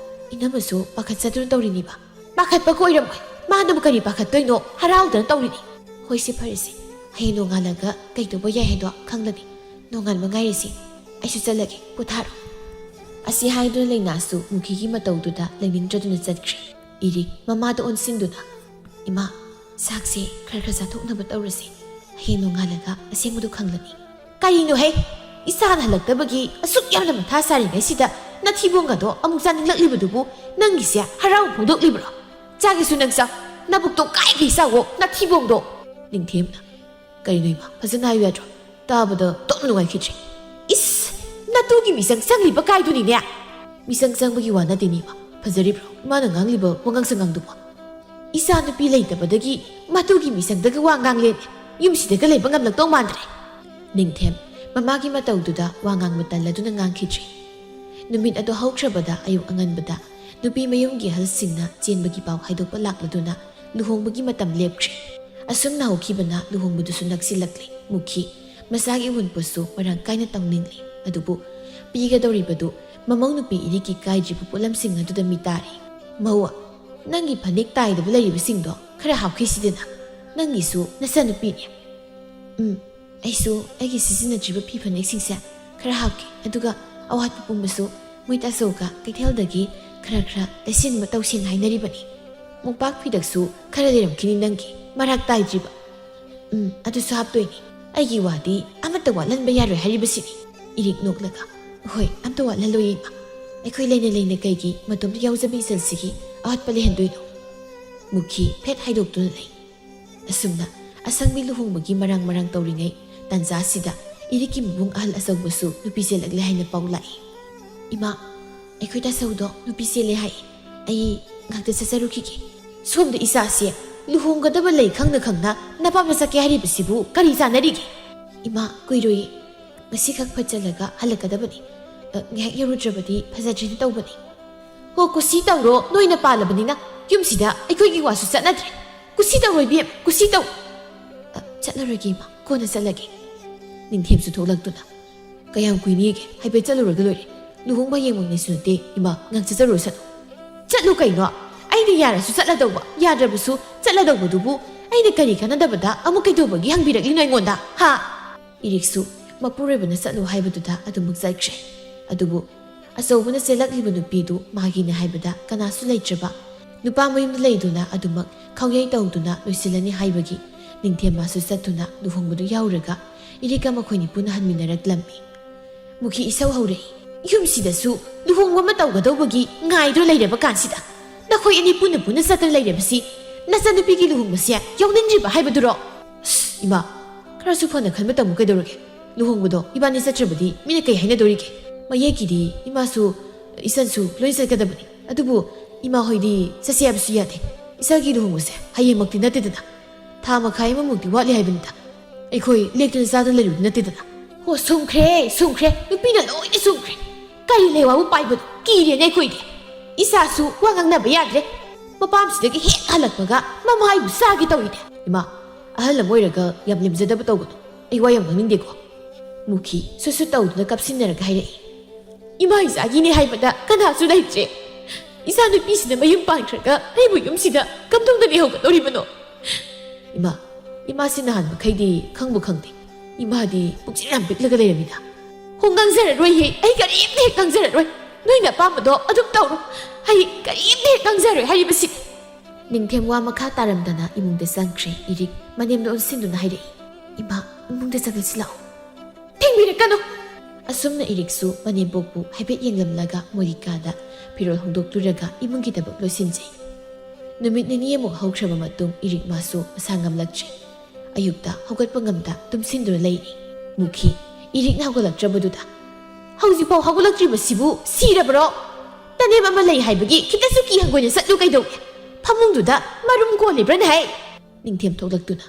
ꯏꯅꯝꯃꯁꯨ ꯄꯥꯈꯠꯆꯗꯨꯅ ꯇꯧꯔꯤꯅꯤꯕ ꯄꯥꯈꯠꯄꯒ ꯑꯣꯏꯔꯝꯃꯣꯏ ꯃꯥꯅꯕꯨ ꯀꯔꯤ ꯄꯥꯈꯠꯇꯣꯏꯅꯣ ꯍꯔꯥꯎꯗꯅ ꯇꯧꯔꯤꯅꯤ ꯍꯣꯏꯁꯦ ꯐꯔꯦꯁꯦ ꯍꯌꯦꯡ ꯅꯣꯡꯉꯥꯜꯂꯒ ꯀꯩꯗꯧꯕ ꯌꯥꯏ ꯍꯥꯏꯗꯣ ꯈꯪꯂꯅꯤ ꯅꯣꯡꯉꯥꯟꯕ ꯉꯥꯏꯔꯤꯁꯤ ꯑꯩꯁꯨ ꯆꯠꯂꯒꯦ ꯄꯣꯊꯥꯔꯣ ꯑꯁꯤ ꯍꯥꯏꯗꯨꯅ ꯂꯩꯅꯥꯁꯨ ꯃꯨꯈꯤꯒꯤ ꯃꯇꯧꯗꯨꯗ ꯂꯩꯅꯤꯡꯗ꯭ꯔꯗꯨꯅ ꯆꯠꯈ꯭ꯔꯦ ꯏꯔꯤꯛ ꯃꯃꯥꯗ ꯑꯣꯟꯁꯤꯟꯗꯨꯅ ꯏꯃꯥ ꯆꯥꯛꯁꯦ ꯈꯔ ꯆꯥꯊꯣꯛꯅꯕ ꯇꯧꯔꯁꯤ ꯍꯌꯦꯡ ꯅꯣꯡꯉꯥꯜꯂꯒ ꯑꯁꯦꯡꯕꯗꯨ ꯈꯪꯂꯅꯤ ꯀꯔꯤꯅꯣꯍꯦ ꯏꯆꯥꯅ ꯍꯜꯂꯛꯇꯕꯒꯤ ꯑꯁꯨꯛ ꯌꯥꯝꯅ ꯃꯊꯥ ꯁꯥꯔꯤꯉꯩꯁꯤꯗ ꯅꯊꯤꯕꯣꯡꯒꯗꯣ ꯑꯃꯨꯛ ꯆꯥꯅꯤꯡꯂꯛꯂꯤꯕꯗꯨꯕꯨ ꯅꯪꯒꯤꯁꯦ ꯍꯔꯥꯎꯕ ꯐꯣꯡꯗꯣꯛꯂꯤꯕ꯭ꯔꯣ ꯆꯥꯒꯦꯁꯨ ꯅꯪ ꯆꯥꯎ ꯅꯕꯨꯛꯇꯣ ꯀꯥꯏꯈꯩ ꯆꯥꯋꯣ ꯅꯊꯤꯕꯣꯡꯗꯣ ꯅꯤꯡꯊꯦꯝꯅ ꯀꯔꯤꯅꯣ ꯏꯃꯥ ꯐꯖꯅ ꯍꯥꯏꯌꯨ ꯌꯥꯗ꯭ꯔꯣ ꯇꯥꯕꯗ ꯇꯣꯛꯅ ꯅꯨꯡꯉꯥꯏꯈꯤꯗ꯭ꯔꯦ ꯏꯁ ꯅꯇꯨꯒꯤ ꯃꯤꯆꯪ ꯆꯪꯂꯤꯕ ꯀꯥꯏꯗꯨꯅꯤꯅꯦ ꯃꯤꯆꯪ ꯆꯪꯕꯒꯤ ꯋꯥ ꯅꯠꯇꯦꯅꯦ ꯏꯃꯥ ꯐꯖꯔꯤꯕ꯭ꯔꯣ ꯏꯃꯥꯅ ꯉꯥꯡꯂꯤꯕ ꯋꯥꯉꯥꯡ ꯁꯉꯥꯡꯗꯨꯕꯣ ꯏꯆꯥ ꯅꯨꯄꯤ ꯂꯩꯇꯕꯗꯒꯤ ꯃꯇꯨꯒꯤ ꯃꯤꯆꯪꯗꯒ ꯋꯥ ꯉꯥꯡꯂꯦꯅꯦ ꯌꯨꯝꯁꯤꯗꯒ ꯂꯩꯕ ꯉꯝꯂꯛꯇꯧ ꯃꯥꯟꯗ꯭ꯔꯦ ꯅꯤꯡꯊꯦꯝ ꯃꯃꯥꯒꯤ ꯃꯇꯧꯗꯨꯗ ꯋꯥ ꯉꯥꯡꯕ ꯇꯜꯂꯗꯨꯅ ꯉꯥꯡꯈꯤꯗ꯭ꯔꯦ ꯅꯨꯃꯤꯠ ꯑꯗꯨ ꯍꯧꯈ꯭ꯔꯕꯗ ꯑꯌꯨꯛ ꯑꯉꯟꯕꯗ ꯅꯨꯄꯤ ꯃꯌꯨꯝꯒꯤ ꯑꯍꯜꯁꯤꯡꯅ ꯆꯦꯟꯕꯒꯤ ꯄꯥꯎ ꯍꯥꯏꯗꯣꯛꯄ ꯂꯥꯛꯂꯗꯨꯅ ꯂꯨꯍꯣꯡꯕꯒꯤ ꯃꯇꯝ ꯂꯦꯞꯈ꯭ꯔꯦ ꯑꯁꯨꯝꯅ ꯍꯧꯈꯤꯕꯅ ꯂꯨꯍꯣꯡꯕꯗꯨꯁꯨ ꯅꯛꯁꯤꯜꯂꯛꯂꯤ ꯃꯨꯈꯤ ꯃꯁꯥꯒꯤ ꯑꯎꯟꯄꯣꯠꯁꯨ ꯃꯔꯥꯡ ꯀꯥꯏꯅ ꯇꯧꯅꯤꯡꯂꯤ ꯑꯗꯨꯕꯨ ꯄꯤꯒꯗꯧꯔꯤꯕꯗꯨ ꯃꯃꯧ ꯅꯨꯄꯤ ꯏꯔꯤꯛꯀꯤ ꯀꯥꯏꯗ꯭ꯔꯤꯕ ꯄꯣꯠꯂꯝꯁꯤꯡ ꯑꯗꯨꯗ ꯃꯤꯇꯥꯔꯤ ꯃꯧꯋꯥ ꯅꯪꯒꯤ ꯐꯅꯦꯛ ꯇꯥꯏꯗꯕ ꯂꯩꯔꯤꯕꯁꯤꯡꯗꯣ ꯈꯔ ꯍꯥꯞꯈꯤꯁꯤꯗꯅ ꯅꯪꯒꯤꯁꯨ ꯅꯆꯟꯅꯨꯄꯤꯅꯤ ꯑꯩꯁꯨ ꯑꯩꯒꯤ ꯁꯤꯖꯤꯟꯅꯗ꯭ꯔꯤꯕ ꯐꯤ ꯐꯅꯦꯛꯁꯤꯡꯁꯦ ꯈꯔ ꯍꯥꯞꯀꯦ ꯑꯗꯨꯒ ꯑꯋꯥꯠꯄ ꯄꯨꯝꯕꯁꯨ ꯃꯣꯏ ꯇꯥꯆꯧꯒ ꯀꯩꯊꯦꯜꯗꯒꯤ ꯈꯔ ꯂꯩꯁꯤꯟꯕ ꯇꯧꯁꯦꯅ ꯍꯥꯏꯅꯔꯤꯕꯅꯤ ꯃꯣꯝꯄꯥꯛ ꯐꯤꯗꯛꯁꯨ ꯈꯔ ꯂꯩꯔꯝꯈꯤꯅꯤ ꯅꯪꯒꯤ ꯃꯔꯥꯛ ꯇꯥꯏꯗ꯭ꯔꯤꯕ ꯑꯗꯨꯁꯨ ꯍꯥꯞꯇꯣꯏꯅꯤ ꯑꯩꯒꯤ ꯋꯥꯗꯤ ꯑꯃꯠꯇ ꯋꯥꯠꯍꯟꯕ ꯌꯥꯔꯣꯏ ꯍꯥꯏꯔꯤꯕꯁꯤꯅꯤ ꯏꯔꯤꯛ ꯅꯣꯛꯂꯒ ꯍꯣꯏ ꯑꯝꯇ ꯋꯥꯠꯍꯜꯂꯣꯏ ꯏꯃꯥ ꯑꯩꯈꯣꯏ ꯂꯩꯅ ꯀꯩꯒꯤ ꯃꯇꯣꯝꯇ ꯌꯥꯎꯖꯕ ꯏꯆꯜꯁꯤꯒꯤ ꯑꯋꯥꯠꯄ ꯂꯩꯍꯟꯗꯣꯏꯅꯣ ꯃꯨꯈꯤ ꯐꯦꯠ ꯍꯥꯏꯗꯣꯛꯇꯨꯅ ꯂꯩ ꯑꯁꯨꯝꯅ ꯑꯁꯪꯕꯤ ꯂꯨꯍꯣꯡꯕꯒꯤ ꯃꯔꯥꯡ ꯇꯧꯔꯤꯉꯩ ꯇꯥꯟꯖꯥꯁꯤꯗ ꯏꯔꯤꯛꯀꯤ ꯃꯕꯨꯡ ꯑꯍꯜ ꯑꯆꯧꯕꯁꯨ ꯅꯨꯄꯤ ꯆꯦꯜꯂꯛꯂꯦ ꯍꯥꯏꯅ ꯄꯥꯎ ꯂꯥꯛꯏ ꯏꯃꯥ ꯑꯩꯈꯣꯏ ꯇꯥꯆꯧꯗꯣ ꯅꯨꯄꯤ ꯆꯦꯜꯂꯦ ꯍꯥꯏ ꯑꯩ ꯉꯥꯛꯇ ꯆꯠꯆꯔꯨꯈꯤꯒꯦ ꯁꯣꯝꯗ ꯏꯆꯥꯁꯦ ꯂꯨꯍꯣꯡꯒꯗꯕ ꯂꯩ ꯈꯪꯅ ꯅꯄꯥꯝꯗ ꯆꯠꯀꯦ ꯍꯥꯏꯔꯤꯕꯁꯤꯕꯨ ꯀꯔꯤ ꯆꯥꯟꯅꯔꯤꯒꯦ ꯏꯃꯥ ꯀꯨꯏꯔꯣꯏꯌꯦ ꯉꯁꯤꯈꯛ ꯐꯠꯆꯜꯂꯒ ꯍꯜꯂꯛꯀꯗꯕꯅꯤ ꯉꯥꯏꯍꯥꯛ ꯌꯧꯔꯨꯗ꯭ꯔꯕꯗꯤ ꯐꯖꯗ꯭ꯔꯦꯅ ꯇꯧꯕꯅꯤ ꯍꯣ ꯀꯨꯁꯤ ꯇꯧꯔꯣ ꯅꯣꯏꯅ ꯄꯥꯜꯂꯕꯅꯤꯅ ꯌꯨꯝꯁꯤꯗ ꯑꯩꯈꯣꯏꯒꯤ ꯋꯥꯁꯨ ꯆꯠꯅꯗ꯭ꯔꯦ ꯀꯨꯁꯤ ꯇꯧꯔꯣꯏꯕꯤ ꯀꯨꯁꯤ ꯇꯧ ꯆꯠꯂꯔꯣꯏꯒꯦ ꯏꯃꯥ ꯀꯣꯟꯅ ꯆꯠꯂꯒꯦ ꯅꯤꯡꯊꯦꯝꯁꯨ ꯊꯣꯛꯂꯛꯇꯨꯅ ꯀꯌꯥꯝ ꯀꯨꯏꯅꯤꯒꯦ ꯍꯥꯏꯐꯦꯠ ꯆꯠꯂꯨꯔꯒ ꯂꯣꯏꯔꯦ ꯂꯨꯍꯣꯡꯕ ꯌꯦꯡꯃꯛꯅꯦꯁꯨ ꯅꯠꯇꯦ ꯏꯃꯥ ꯉꯥꯛ ꯆꯠꯆꯔꯨꯔꯁꯅꯨ ꯆꯠꯂꯨ ꯀꯩꯅꯣ ꯑꯩꯅ ꯌꯥꯔꯁꯨ ꯆꯠꯂꯗꯧꯕ ꯌꯥꯗ꯭ꯔꯕꯁꯨ ꯆꯠꯂꯗꯧꯕꯗꯨꯕꯨ ꯑꯩꯅ ꯀꯔꯤ ꯀꯥꯟꯅꯗꯕꯗ ꯑꯃꯨꯛ ꯀꯩꯗꯧꯕꯒꯤ ꯍꯪꯕꯤꯔꯛꯂꯤꯅꯣ ꯑꯩꯉꯣꯟꯗ ꯍꯥ ꯏꯔꯤꯛꯁꯨ ꯃꯄꯨꯔꯣꯏꯕꯅ ꯆꯠꯂꯨ ꯍꯥꯏꯕꯗꯨꯗ ꯑꯗꯨꯃꯛ ꯆꯠꯈ꯭ꯔꯦ ꯑꯗꯨꯕꯨ ꯑꯆꯧꯕꯅ ꯆꯦꯜꯂꯛꯂꯤꯕ ꯅꯨꯄꯤꯗꯨ ꯃꯥꯒꯤꯅꯦ ꯍꯥꯏꯕꯗ ꯀꯅꯥꯁꯨ ꯂꯩꯇ꯭ꯔꯕ ꯅꯨꯄꯥ ꯃꯌꯨꯝꯗ ꯂꯩꯗꯨꯅ ꯑꯗꯨꯃꯛ ꯈꯥꯎꯌꯩ ꯇꯧꯗꯨꯅ ꯂꯣꯏꯁꯤꯜꯂꯅꯤ ꯍꯥꯏꯕꯒꯤ ꯅꯤꯡꯊꯦꯝꯃꯁꯨ ꯆꯠꯇꯨꯅ ꯂꯨꯍꯣꯡꯕꯗꯨ ꯌꯥꯎꯔꯒ ꯏꯔꯤꯛꯀ ꯃꯈꯣꯏꯅꯤ ꯄꯨꯟꯅ ꯍꯟꯃꯤꯟꯅꯔꯛꯂꯝꯃꯤ ꯃꯨꯈꯤ ꯏꯁꯧ ꯍꯧꯔꯛꯏ ꯌꯨꯝꯁꯤꯗꯁꯨ ꯂꯨꯍꯣꯡꯕ ꯑꯃ ꯇꯧꯒꯗꯧꯕꯒꯤ ꯉꯥꯏꯗꯨꯅ ꯂꯩꯔꯕ ꯀꯥꯟꯁꯤꯗ ꯅꯈꯣꯏ ꯑꯅꯤ ꯄꯨꯟꯅ ꯆꯠꯇꯅ ꯂꯩꯔꯕꯁꯤ ꯅꯆꯟꯅꯨꯄꯤꯒꯤ ꯂꯨꯍꯣꯡꯕꯁꯦ ꯌꯥꯎꯅꯤꯡꯗ꯭ꯔꯤꯕ ꯍꯥꯏꯕꯗꯨꯔꯣ ꯏꯃꯥ ꯈꯔꯁꯨ ꯐꯅ ꯈꯟꯕ ꯇꯝꯃꯨ ꯀꯩꯗꯧꯔꯒꯦ ꯂꯨꯍꯣꯡꯕꯗꯣ ꯏꯕꯥꯅꯤ ꯆꯠꯇ꯭ꯔꯕꯗꯤ ꯃꯤꯅ ꯀꯩ ꯍꯥꯏꯅꯗꯣꯔꯤꯒꯦ ꯃꯌꯦꯛꯀꯤꯗꯤ ꯏꯃꯥꯁꯨ ꯏꯆꯟꯁꯨ ꯂꯣꯏ ꯆꯠꯀꯗꯕꯅꯤ ꯑꯗꯨꯕꯨ Ima hoidi sasiab siyate. Isa ki luhunguse haye makti natidana. Tha makhai mamukti watli haibinta. Ekhoi lektan zada leru natidana. Ho sumkre nupina loina sumkre. Kari lewa u paibu kiri ne khoi de. Isa su wangang na bayadre. Mapam sidagi hek halakpaga mamai bu sagi tawide. Ima ahal moiraga yam limjadaba tawgono. Ai wayam ngning ko. Mukhi susu tawduna kapsinaraga haire. Ima isagi ne haibada kana su laitre. Isa nupi sida mayum pangtraga aibu yum sida kamdong dani hogadoribano. Ima sinahan makhaidi khangbu khangde. Ima di pukjiram pitlaga leiramida. Hongang zararoi he ai karimne hekang zararoi. Noina pamado adum tawro. Hai karimne hekang zararoi haribasi. Ningthem wa makha taramdana imungda sangkre irik manemda onsinduna haire. Ima imungda sagalsilao. Thengbirakano. Asumna iriksu manembokbu haibet yenglamlaga morikada pirol hongdokturaga imungi dabak losinjay. Numit nini amuk haukraba matung irik masu masangamlaktre. Ayukta haugatpa ngamda tumsindura leiri. Mukhi irik na haugalaktrabaduda. Hauzipau haugalaktriba sibu sirabro. Tanem ama lei haibagi kitasuki hangoina satlu kaidoge. Pamungduda marum ko librana hai. Ningthem thoklaktuna.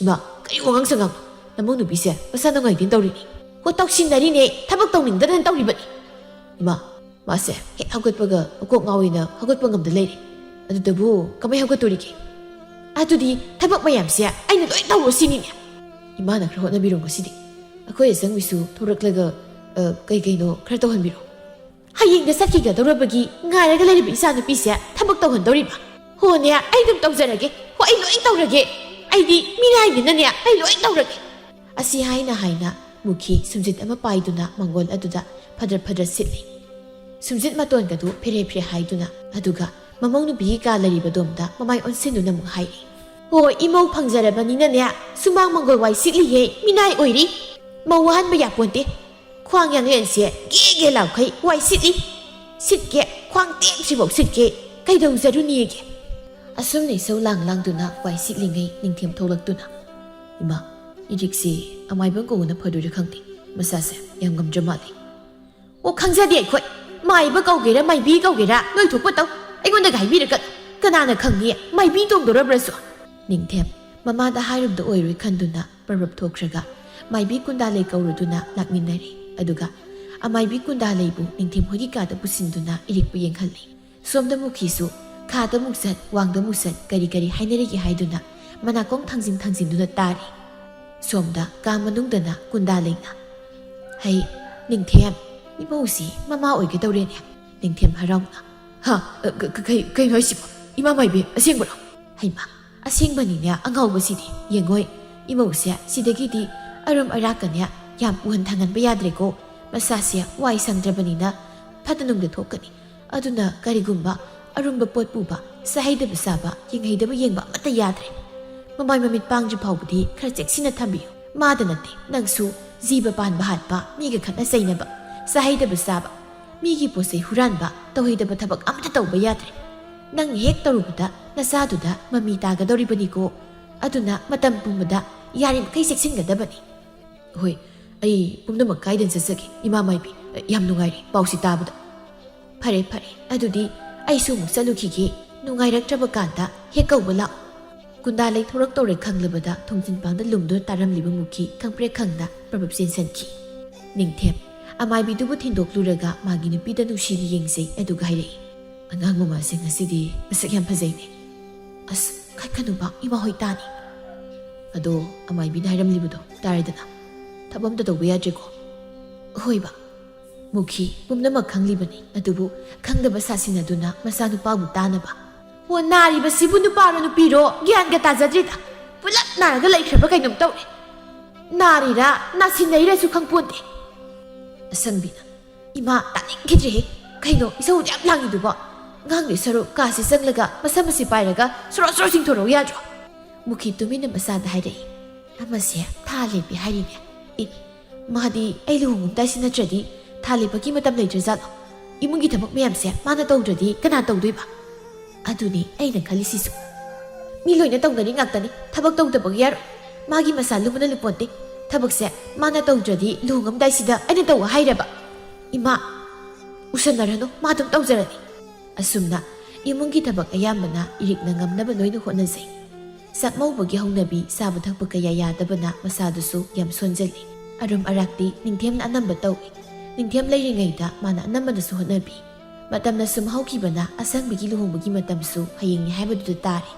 Ima kari wangang sangam. Namong nubise masana ngai din tawrini. Ko tawsinari ne thabak tawningdan tawribani. Ima mase he haugatpaga akok ngawina haugatpa ngamda leiri. Adudabu kamay haugatorige. Adudi thabak mayamse aina loi tawro sinine. Imana khra hotnabiro ngasidi. Akhoi sangwisu thoraklaga kaino khra tawhanbiro. Hayingda satkiga dawrabagi ngaraga leiriba isa nupise thabak tawhandoriba. Hone ai dum tawjarage ho ai loi tawrage. Aidi miraidinane ai loi tawrage. Asi haina Mukhi sumjit ama paiduna mangol aduda phadar sitli. Sumjit maton gadu phere haiduna aduga mamong bi ka lariba domda mamai onsinduna mung hai. Ho imau phangjarabani ne sumang mangol wai sitli he minai oiri. Mawan ba yaponte. Khwang yang yense ge law khai wai sitli. Sitge khwang tem sibok sitge kaidau zaruni ge. Asumni so lang duna wai sitli ngai ningthem tholaktuna. Ima iriksi amai bang ko na phaduri khangti masase yam gam jamali o khangjadi ai khoi mai ba kau gera mai bi kau gera noi thukpa taw ai gon da gai bi ra kana na khangni mai bi tong dora braso ningthem mama da hairum da oiroi khanduna parab thokraga mai bi kunda le kauruduna lakminari aduga amai bi kunda leibu ningthem hogi ka da pusinduna irik pu yengkhalli somda mukhisu kha da muksat wang da musat kari hainari gi haiduna manakong thangjin duna tari Somda kamanungdana kundalingna. Hai, ningthem, imausi mama oige tawrene. Ningthem harauna. Ha, kay noi sibo. Ima maibe asengbaro. Haima, asengbani nya angawba sidi. Yengoi, imausi sidagidi arum arakanya yam uhan thangan ba yadre ko. Masasya wai sangdrabani na phatanungda thokani. Aduna karigumba arumba potpuba sahaidaba saba yenghaidaba yengba mata yadre. Mamai mamit pangju phawbudi khar cheksina thambiyo mada nate nangsu jiba pan bahat ba miga khana sainaba sahida basaba migi pose huranba tawhidaba thabak amta tawba yadre nang hek tarubuda nasaduda mami taga doribani ko aduna matam pumada yarim kai seksingadabani hoi ai pumdama kaidan sasaki ima maibi yam nungairi pausi tabuda phare adudi ai su musalukhige nungairaktraba kanta hekawbala Kundalai thorak tore khanglabada thongjin pangda lumdo taramliba mukhi khangpre khangda prabab sensanki ningthem amai bidubu thindokluраga magi nupida nushidi yengsei aduga hairei angang mama sing asidi masak yam phajaine as khaikanu ba ima hoitani ado amai bi hairamlibudo taridana thabam da dobe yajeko hoiba mukhi pumnama khanglibani adubu khangdaba sasinaduna masanu pabu tanaba Ho nari ba sibu nuparo nupiro gyan ga tajadrida pulap naraga laikhraba kainom tawre nari ra nasinai ra su khangponte asambina ima taning gidre kaino isau yam langi duba ngang ni saru ka si sanglaga masamasi pairaga soro sing thoro yadro mukhi tumina masada hairei amase thale bi hairine I madi ailu hungum taisina tradi thale bagi matam leitrajalo imungi thamak mayamse mana tawdradi kana tawdoiba Aduni aina khalisisu. Miloina tawdani ngaktani thabak tawdabag yaro. Magi masa lumuna luponte. Thabak se mana tawdradi lungam daisida aina tawa hairaba. Ima usanarano madum tawjarani. Asumna ꯏꯃꯨꯡꯒꯤ ꯊꯕꯛ ꯑꯌꯥꯝꯕꯅ ꯏꯔꯤꯛꯅ ꯉꯝꯅꯕ ꯂꯣꯏꯅ ꯍꯣꯠꯅꯖꯩ꯫ ꯆꯥꯛꯃꯧꯕꯒꯤ ꯍꯧꯅꯕꯤ ꯆꯥꯕ ꯊꯛꯄ ꯀꯌꯥ ꯌꯥꯗꯕꯅ ꯃꯁꯥꯗꯨꯁꯨ ꯌꯥꯝ ꯁꯣꯟꯖꯜꯂꯤ꯫ ꯑꯔꯨꯝ ꯑꯔꯥꯛꯇꯤ ꯅꯤꯡꯊꯦꯝꯅ ꯑꯅꯝꯕ ꯇꯧꯏ꯫ ꯅꯤꯡꯊꯦꯝ ꯂꯩꯔꯤꯉꯩꯗ ꯃꯥꯅ ꯑꯅꯝꯕꯅꯁꯨ ꯍꯣꯠꯅꯕꯤ꯫ ꯃꯇꯝꯅ ꯁꯨꯝ ꯍꯧꯈꯤꯕꯅ ꯑꯁꯪꯕꯤꯒꯤ ꯂꯨꯍꯣꯡꯕꯒꯤ ꯃꯇꯝꯁꯨ ꯍꯌꯦꯡꯅꯤ ꯍꯥꯏꯕꯗꯨꯗ ꯇꯥꯔꯤ꯫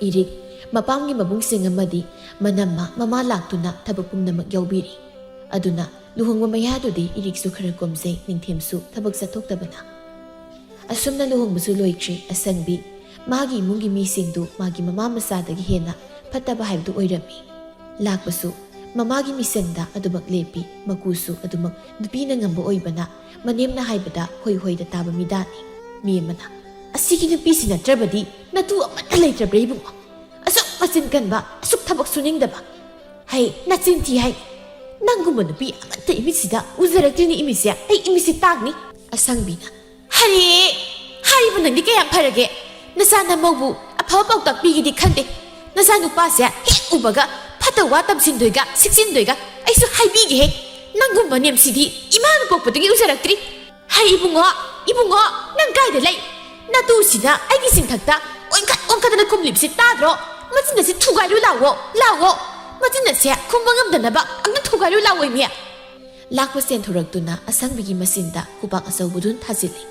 ꯏꯔꯤꯛ ꯃꯄꯥꯝꯒꯤ ꯃꯕꯨꯡꯁꯤꯡ ꯑꯃꯗꯤ ꯃꯅꯝꯃ ꯃꯃꯥ ꯂꯥꯛꯇꯨꯅ ꯊꯕꯛ ꯄꯨꯝꯅꯃꯛ ꯌꯥꯎꯕꯤꯔꯤ꯫ ꯑꯗꯨꯅ ꯂꯨꯍꯣꯡꯕ ꯃꯌꯥꯗꯨꯗꯤ ꯏꯔꯤꯛꯁꯨ ꯈꯔ ꯀꯣꯝꯖꯩ, ꯅꯤꯡꯊꯦꯝꯁꯨ ꯊꯕꯛ ꯆꯠꯊꯣꯛꯇꯕꯅ꯫ ꯑꯁꯨꯝꯅ ꯂꯨꯍꯣꯡꯕꯁꯨ ꯂꯣꯏꯈ꯭ꯔꯦ꯫ ꯑꯁꯪꯕꯤ ꯃꯥꯒꯤ ꯏꯃꯨꯡꯒꯤ ꯃꯤꯁꯤꯡꯗꯨ ꯃꯥꯒꯤ ꯃꯃꯥ ꯃꯆꯥꯗꯒꯤ ꯍꯦꯟꯅ ꯐꯠꯇꯕ ꯍꯥꯏꯕꯗꯨ ꯑꯣꯏꯔꯝꯃꯤ꯫ ꯂꯥꯛꯄꯁꯨ ꯃꯃꯥꯒꯤ ꯃꯤꯁꯪꯗ ꯑꯗꯨꯃꯛ ꯂꯦꯞꯄꯤ꯫ ꯃꯀꯨꯁꯨ ꯑꯗꯨꯃꯛ ꯅꯨꯄꯤꯅ ꯉꯝꯕ ꯑꯣꯏꯕꯅ ꯃꯅꯦꯝꯅ ꯍꯥꯏꯕꯗ ꯍꯣꯏ ꯍꯣꯏꯗ ꯇꯥꯕ ꯃꯤꯗꯥꯅꯤ꯫ ꯃꯤ ꯑꯃꯅ ꯑꯁꯤꯒꯤ ꯅꯨꯄꯤꯁꯤ ꯅꯠꯇ꯭ꯔꯕꯗꯤ ꯅꯇꯨ ꯑꯃꯠꯇ ꯂꯩꯇ꯭ꯔꯕ꯭ꯔꯥ ꯏꯕꯨꯡꯉꯣ? ꯑꯁꯨꯛ ꯃꯆꯤꯟ ꯀꯟꯕ, ꯑꯁꯨꯛ ꯊꯕꯛ ꯁꯨꯅꯤꯡꯗꯕ, ꯍꯩ ꯅꯆꯤꯟ ꯊꯤ ꯍꯥꯏ ꯅꯪꯒꯨꯝꯕ ꯅꯨꯄꯤ ꯑꯃꯠꯇ ꯏꯃꯤꯠꯁꯤꯗ ꯎꯖꯔꯛꯇ꯭ꯔꯤꯅꯤ ꯏꯃꯤꯠꯁꯦ, ꯑꯩ ꯏꯃꯤꯠꯁꯤ ꯇꯥꯡꯅꯤ꯫ ꯑꯁꯪꯕꯤꯅ ꯍꯔꯦ ꯍꯥꯏꯔꯤꯕ ꯅꯪꯗꯤ ꯀꯌꯥꯝ ꯐꯔꯒꯦ? ꯅꯆꯥ ꯅꯃꯧꯕꯨ ꯑꯐꯕ ꯄꯥꯎꯇꯥꯛ ꯄꯤꯒꯦꯗꯤ ꯈꯟꯗꯦ꯫ ꯅꯆꯥ ꯅꯨꯄꯥꯁꯦ ꯍꯦꯛ ꯎꯕꯒ ꯐꯠꯇ ꯋꯥ ꯇꯝꯁꯤꯟꯗꯣꯏꯒ ꯁꯤꯛꯆꯤꯟꯗꯣꯏꯒ ꯑꯩꯁꯨ ꯍꯥꯏꯕꯤꯒꯦꯍꯦ꯫ ꯅꯪꯒꯨꯝꯕ ꯅꯦꯝꯁꯤꯗꯤ ꯏꯃꯥꯅ ꯄꯣꯛꯄꯗꯒꯤ ꯎꯖꯔꯛꯇ꯭ꯔꯤ꯫ ꯍꯩ ꯏꯕꯨꯡꯉꯣ ꯏꯕꯨꯡꯉꯣ ꯅꯪ ꯀꯥꯏꯗ ꯂꯩ? ꯅꯇꯨꯁꯤꯅ ꯑꯩꯒꯤ ꯆꯤꯡꯊꯛꯇ ꯑꯣꯟꯈꯠꯇꯅ ꯈꯨꯝꯂꯤꯕꯁꯤ ꯇꯥꯗ꯭ꯔꯣ? ꯃꯆꯤꯟ ꯑꯁꯤ ꯊꯨꯒꯥꯏꯔꯨ ꯂꯥꯎꯋꯣ ꯂꯥꯎꯋꯣ, ꯃꯆꯤꯟ ꯑꯁꯦ ꯈꯨꯝꯕ ꯉꯝꯗꯅꯕ ꯑꯝꯇ ꯊꯨꯒꯥꯏꯔꯨ ꯂꯥꯎꯋꯣꯏꯃꯤ꯫ ꯂꯥꯛꯄ ꯆꯦꯟꯊꯣꯔꯛꯇꯨꯅ ꯑꯁꯪꯕꯤꯒꯤ ꯃꯆꯤꯟꯗ ꯈꯨꯄꯥꯛ ꯑꯆꯧꯕꯗꯨꯅ ꯊꯥꯖꯤꯜꯂꯤ꯫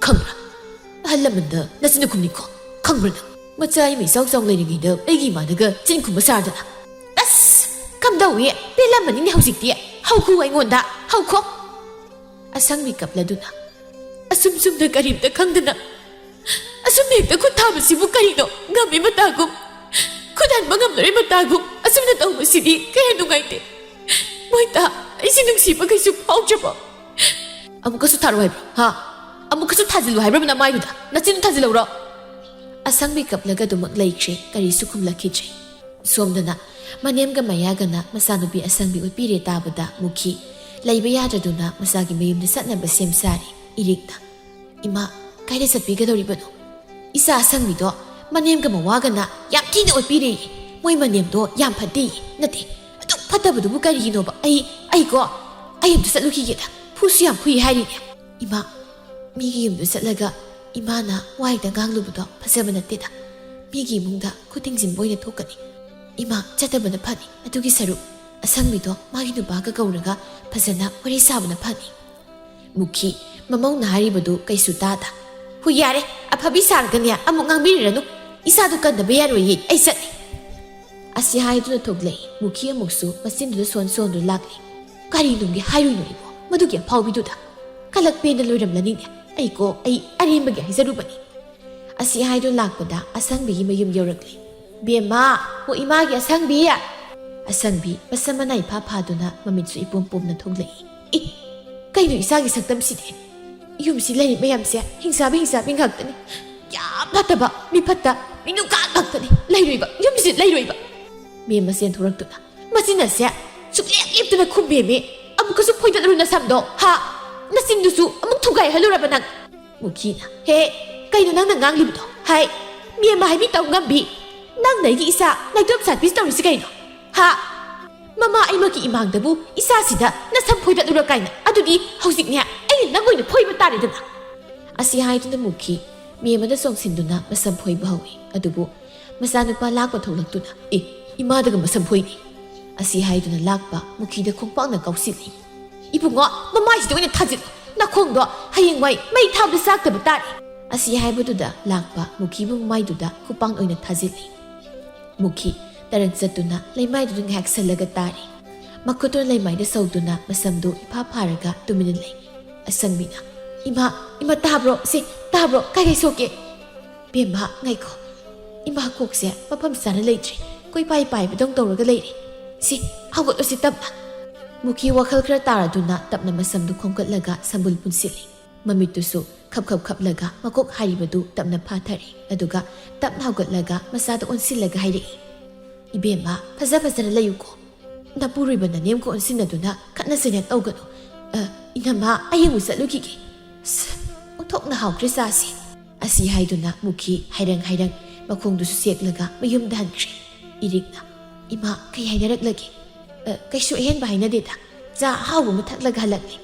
ꯈꯪꯕ꯭ꯔꯥ ꯑꯍꯜ ꯂꯃꯟꯗ ꯅꯆꯤꯟꯅ ꯈꯨꯝꯅꯤꯀꯣ? ꯈꯪꯕ꯭ꯔꯥ ꯅꯪ? ꯃꯆꯥ ꯑꯃ ꯏꯆꯥꯎ ꯆꯥꯎ ꯂꯩꯔꯤꯉꯩꯗ ꯑꯩꯒꯤ ꯏꯃꯥꯅꯒ ꯆꯤꯟ ꯈꯨꯝꯕ ꯁꯥꯔꯗꯅ ꯑꯁ ꯀꯝꯗꯧꯏ? ꯄꯦꯜꯂꯝꯃꯅꯤꯅꯦ ꯍꯧꯖꯤꯛꯇꯤ꯫ ꯍꯧꯈꯨ ꯑꯩꯉꯣꯟꯗ ꯍꯧꯈꯣ꯫ ꯑꯁꯪꯕꯤ ꯀꯞꯂꯗꯨꯅ ꯑꯁꯨꯝ ꯁꯨꯝꯅ ꯀꯔꯤꯝꯇ ꯈꯪꯗꯅ ꯑꯁꯨꯝ ꯍꯦꯛꯇ ꯈꯨꯠ ꯊꯥꯕꯁꯤꯕꯨ ꯀꯔꯤꯅꯣ? ꯉꯝꯃꯤ ꯃꯇꯥꯒꯨꯝ ꯈꯨꯠ ꯍꯟꯕ ꯉꯝꯂꯔꯤ ꯃꯇꯥꯒꯨꯝ ꯑꯁꯨꯝꯅ ꯇꯧꯕꯁꯤꯗꯤ ꯀꯌꯥ ꯅꯨꯡꯉꯥꯏꯇꯦ꯫ ꯃꯣꯏꯇ ꯑꯩꯁꯤ ꯅꯨꯡꯁꯤꯕ ꯀꯩꯁꯨ ꯐꯥꯎꯗ꯭ꯔꯕꯣ? ꯑꯃꯨꯛꯀꯁꯨ ꯊꯥꯔꯣ ꯍꯥꯏꯕ꯭ꯔꯣ? ꯍꯥ ꯑꯃꯨꯛꯀꯁꯨ ꯊꯥꯖꯤꯜꯂꯨ ꯍꯥꯏꯕ꯭ꯔꯣ ꯅꯃꯥꯏꯗꯨꯗ? ꯅꯆꯤꯟ ꯊꯥꯖꯤꯜꯂꯧꯔꯣ? ꯑꯁꯪꯕꯤ ꯀꯞꯂꯒ ꯑꯗꯨꯃꯛ ꯂꯩꯈ꯭ꯔꯦ, ꯀꯔꯤꯁꯨ ꯈꯨꯝꯂꯛꯈꯤꯗ꯭ꯔꯦ꯫ ꯁꯣꯝꯗꯅ ꯃꯅꯦꯝꯒ ꯃꯌꯥꯒꯅ ꯃꯆꯥꯅꯨꯄꯤ ꯑꯁꯪꯕꯤ ꯎꯠꯄꯤꯔꯦ ꯇꯥꯕꯗ ꯃꯨꯈꯤ ꯂꯩꯕ ꯌꯥꯗ꯭ꯔꯗꯨꯅ ꯃꯆꯥꯒꯤ ꯃꯌꯨꯝꯗ ꯆꯠꯅꯕ ꯁꯦꯝ ꯁꯥꯔꯤ꯫ ꯏꯔꯤꯛꯅ ꯏꯃꯥ ꯀꯥꯏꯗ ꯆꯠꯄꯤꯒꯗꯧꯔꯤꯕꯅꯣ? ꯏꯆꯥ ꯑꯁꯪꯕꯤꯗꯣ ꯃꯅꯦꯝꯒ ꯃꯋꯥꯒꯅ ꯌꯥꯝ ꯊꯤꯅ ꯎꯠꯄꯤꯔꯦ꯫ ꯃꯣꯏ ꯃꯅꯦꯝꯗꯣ ꯌꯥꯝ ꯐꯠꯇꯦ꯫ ꯅꯠꯇꯦ ꯑꯗꯨꯛ ꯐꯠꯇꯕꯗꯨꯕꯨ ꯀꯔꯤꯒꯤꯅꯣꯕ? ꯑꯩ ꯑꯝꯇ ꯆꯠꯂꯨꯈꯤꯒꯦꯗ, ꯐꯨꯁꯨ ꯌꯥꯝ ꯐꯨꯏ ꯍꯥꯏꯔꯤꯅꯦ꯫ ꯏꯃꯥ ꯃꯤꯒꯤ ꯌꯨꯝꯗ ꯆꯠꯂꯒ ꯏꯃꯥꯅ ꯋꯥꯍꯩꯇ ꯉꯥꯡꯂꯨꯕꯗꯣ ꯐꯖꯕ ꯅꯠꯇꯦꯗ꯫ ꯃꯤꯒꯤ ꯏꯃꯨꯡꯗ ꯈꯨꯊꯤꯡꯖꯤꯟꯕ ꯑꯣꯏꯅ ꯊꯣꯛꯀꯅꯤ꯫ ꯏꯃꯥ ꯆꯠꯇꯕꯅ ꯐꯅꯤ꯫ ꯑꯗꯨꯒꯤ ꯁꯔꯨꯛ ꯑꯁꯪꯕꯤꯗꯣ ꯃꯥꯒꯤ ꯅꯨꯄꯥꯒ ꯀꯧꯔꯒ ꯐꯖꯅ ꯋꯥꯔꯤ ꯁꯥꯕꯅ ꯐꯅꯤ꯫ ꯃꯨꯈꯤ ꯃꯃꯧꯅ ꯍꯥꯏꯔꯤꯕꯗꯨ ꯀꯩꯁꯨ ꯇꯥꯗ ꯍꯨ ꯌꯥꯔꯦ ꯑꯐꯕꯤ ꯁꯥꯔꯒꯅꯦ ꯑꯃꯨꯛ ꯉꯥꯡꯕꯤꯔꯅꯨ, ꯏꯆꯥꯗꯨ ꯀꯟꯗꯕ ꯌꯥꯔꯣꯏꯌꯦ, ꯑꯩ ꯆꯠꯂꯤ꯫ ꯑꯁꯤ ꯍꯥꯏꯗꯨꯅ ꯊꯣꯛꯂꯛꯏ꯫ ꯃꯨꯈꯤ ꯑꯃꯨꯛꯁꯨ ꯃꯆꯤꯟꯗꯨꯗ ꯁꯣꯟꯗꯨꯅ ꯂꯥꯛꯂꯤ꯫ ꯀꯔꯤꯅꯨꯡꯒꯤ ꯍꯥꯏꯔꯨꯏꯅꯣ ꯏꯕꯣ ꯃꯗꯨꯒꯤ ꯑꯐꯥꯎꯕꯤꯗꯨꯗ? ꯀꯂꯛꯄꯦꯅ ꯂꯣꯏꯔꯝꯂꯅꯤꯅꯦ꯫ ꯑꯩ ꯑꯔꯦꯝꯕꯒꯤ ꯍꯥꯏꯖꯔꯨꯕꯅꯤ꯫ ꯑꯁꯤ ꯍꯥꯏꯗꯨꯅ ꯂꯥꯛꯄꯗ ꯑꯁꯪꯕꯤꯒꯤ ꯃꯌꯨꯝ ꯌꯧꯔꯛꯂꯤ꯫ ꯕꯦꯝꯃ ꯍꯣ ꯏꯃꯥꯒꯤ ꯑꯁꯪꯕꯤ꯫ ꯑꯁꯪꯕꯤ ꯃꯁꯝ ꯃꯅꯥ ꯏꯐꯥ ꯐꯥꯗꯨꯅ ꯃꯃꯤꯠꯁꯨ ꯏꯄꯣꯝ ꯄꯣꯝꯅ ꯊꯣꯛꯂꯛꯏ꯫ ꯏ ꯀꯩꯅꯣ ꯏꯆꯥꯒꯤ ꯁꯛꯇꯝꯁꯤꯗꯤ? ꯌꯨꯝꯁꯤ ꯂꯩꯔꯤꯕ ꯃꯌꯥꯝꯁꯦ ꯍꯤꯡꯁꯥꯕꯤ ꯉꯥꯛꯇꯅꯤ꯫ ꯌꯥꯝ ꯐꯠꯇꯕ ꯃꯤ ꯐꯠꯇ ꯃꯤꯅꯨꯡꯀꯥ ꯉꯥꯛꯇꯅꯤ ꯂꯩꯔꯣꯏꯕ, ꯌꯨꯝꯁꯤ ꯂꯩꯔꯣꯏꯕ꯫ ꯃꯦꯝꯃ ꯆꯦꯟꯊꯣꯔꯛꯇꯨꯅ ꯃꯆꯤꯟ ꯑꯁꯦ ꯁꯨꯛꯂꯦꯞ ꯂꯦꯞꯇꯨꯅ ꯈꯨꯝꯕꯦꯝꯃꯤ꯫ ꯑꯃꯨꯛꯀꯁꯨ ꯐꯣꯏꯗꯠꯂꯨ ꯅꯁꯝꯗꯣ ꯍꯥ? ꯅꯆꯤꯟꯗꯨꯁꯨ ꯑꯃꯨꯛ ꯊꯨꯒꯥꯏꯍꯜꯂꯨꯔꯕ ꯅꯪ? ꯃꯨꯈꯤꯅ ꯍꯦ ꯀꯩꯅꯣ ꯅꯪꯅ ꯉꯥꯡꯂꯤꯕꯗꯣ? ꯍꯥꯏ ꯃꯦꯝꯃ ꯍꯥꯏꯕꯤ ꯇꯧ ꯉꯝꯕꯤ, ꯅꯪꯅ ꯑꯩꯒꯤ ꯏꯆꯥ ꯅꯥꯏꯇꯣꯞ ꯁꯥꯠꯄꯤꯁ ꯇꯧꯔꯤꯁꯤ ꯀꯩꯅꯣ? ꯍꯥ ꯃꯃꯥ ꯑꯩꯃꯛꯀꯤ ꯏꯃꯥꯡꯗꯕꯨ ꯏꯆꯥꯁꯤꯗ ꯅꯁꯝ ꯐꯣꯏꯗꯠꯂꯨꯔ ꯀꯥꯏꯅ? ꯑꯗꯨꯗꯤ ꯍꯧꯖꯤꯛꯅꯦ ꯑꯩꯅ ꯅꯪ ꯑꯣꯏꯅ ꯐꯣꯏꯕ ꯇꯥꯔꯦꯗꯅ꯫ ꯑꯁꯤ ꯍꯥꯏꯗꯨꯅ ꯃꯨꯈꯤ ꯃꯦꯝꯃꯗ ꯆꯣꯡꯁꯤꯟꯗꯨꯅ ꯃꯁꯝ ꯐꯣꯏꯕ ꯍꯧꯏ꯫ ꯑꯗꯨꯕꯨ ꯃꯆꯥꯅꯨꯄꯥ ꯂꯥꯛꯄ ꯊꯣꯛꯂꯛꯇꯨꯅ ꯏꯃꯥꯗꯒ ꯃꯁꯝ ꯐꯣꯏꯅꯤ꯫ ꯑꯁꯤ ꯍꯥꯏꯗꯨꯅ ꯂꯥꯛꯄ ꯃꯨꯈꯤꯗ ꯈꯣꯡꯄꯥꯛꯅ ꯀꯥꯎꯁꯤꯜꯂꯤ꯫ ꯏꯕꯨꯡꯉꯣ ꯃꯃꯥꯏꯁꯤꯗ ꯑꯣꯏꯅ ꯊꯥꯖꯤꯜꯂꯨ, ꯅꯈꯣꯡꯗꯣ ꯍꯌꯦꯡꯋꯥꯏ ꯃꯩ ꯊꯥꯕꯗ ꯆꯥꯛꯇꯕ ꯇꯥꯔꯦ꯫ ꯑꯁꯤ ꯍꯥꯏꯕꯗꯨꯗ ꯂꯥꯛꯄ ꯃꯨꯈꯤꯕꯨ ꯃꯃꯥꯏꯗꯨꯗ ꯈꯨꯄꯥꯛ ꯑꯣꯏꯅ ꯊꯥꯖꯤꯜꯂꯤ꯫ ꯃꯨꯈꯤ ꯇꯔꯪ ꯆꯠꯇꯨꯅ ꯂꯩꯃꯥꯏꯗꯨꯗ ꯉꯥꯏꯍꯥꯛ ꯁꯜꯂꯒ ꯇꯥꯔꯤ꯫ ꯃꯈꯨꯠꯇꯨꯅ ꯂꯩꯃꯥꯏꯗ ꯁꯧꯗꯨꯅ ꯃꯁꯝꯗꯨ ꯏꯐꯥ ꯐꯥꯔꯒ ꯇꯨꯃꯤꯟꯅ ꯂꯩ꯫ ꯑꯁꯪꯕꯤꯅ ꯏꯃꯥ ꯇꯥꯕ꯭ꯔꯣ? ꯇꯥꯕ꯭ꯔꯣ? ꯀꯥꯏ ꯁꯣꯛꯀꯦ? ꯕꯦꯝꯃ ꯉꯥꯏꯈꯣ, ꯏꯃꯥ ꯀꯣꯛꯁꯦ ꯃꯐꯝ ꯆꯥꯅ ꯂꯩꯇ꯭ꯔꯤ, ꯀꯣꯏꯄꯥꯏ ꯄꯥꯏꯕꯗꯧ ꯇꯧꯔꯒ ꯂꯩꯔꯦ꯫ ꯍꯧꯒꯠꯂꯨꯁꯤ ꯇꯞꯅ꯫ ꯃꯨꯈꯤ ꯋꯥꯈꯜ ꯈꯔ ꯇꯥꯔꯗꯨꯅ ꯇꯞꯅ ꯃꯁꯝꯗꯨ ꯈꯣꯝꯒꯠꯂꯒ ꯁꯝꯕꯨꯜ ꯄꯨꯟꯁꯤꯜꯂꯤ꯫ ꯃꯃꯤꯠꯇꯨꯁꯨ ꯈꯞꯂꯒ ꯃꯀꯣꯛ ꯍꯥꯏꯔꯤꯕꯗꯨ ꯇꯞꯅ ꯐꯥꯊꯔꯤ꯫ ꯑꯗꯨꯒ ꯇꯞꯅ ꯍꯧꯒꯠꯂꯒ ꯃꯆꯥꯗ ꯑꯣꯟꯁꯤꯜꯂꯒ ꯍꯥꯏꯔꯛꯏ꯫ ꯏꯕꯦꯝꯃ ꯐꯖꯅ ꯂꯩꯌꯨꯀꯣ, ꯅꯄꯨꯔꯣꯏꯕ ꯅꯅꯦꯝꯒ ꯑꯣꯟꯁꯤꯟꯅꯗꯨꯅ ꯈꯠꯅ ꯆꯩꯅ ꯇꯧꯒꯅꯨ꯫ ꯏꯅꯝꯃ ꯑꯩ ꯑꯃꯨꯛ ꯆꯠꯂꯨꯈꯤꯒꯦ, ꯑꯣꯟꯊꯣꯛꯅ ꯍꯥꯎꯈ꯭ꯔꯦ ꯆꯥꯁꯤ꯫ ꯑꯁꯤ ꯍꯥꯏꯗꯨꯅ ꯃꯨꯈꯤ ꯍꯥꯏꯔꯪ ꯃꯈꯣꯡꯗꯨꯁꯨ ꯆꯦꯛꯂꯒ ꯃꯌꯨꯝꯗ ꯍꯟꯈ꯭ꯔꯦ꯫ ꯏꯔꯤꯛꯅ ꯏꯃꯥ ꯀꯩ ꯍꯥꯏꯅꯔꯛꯂꯒꯦ? ꯀꯩꯁꯨ ꯑꯍꯦꯟꯕ ꯍꯥꯏꯅꯗꯦꯗ, ꯆꯥ ꯑꯍꯥꯎꯕ ꯑꯃ ꯊꯛꯂꯒ ꯍꯜꯂꯛꯂꯤ꯫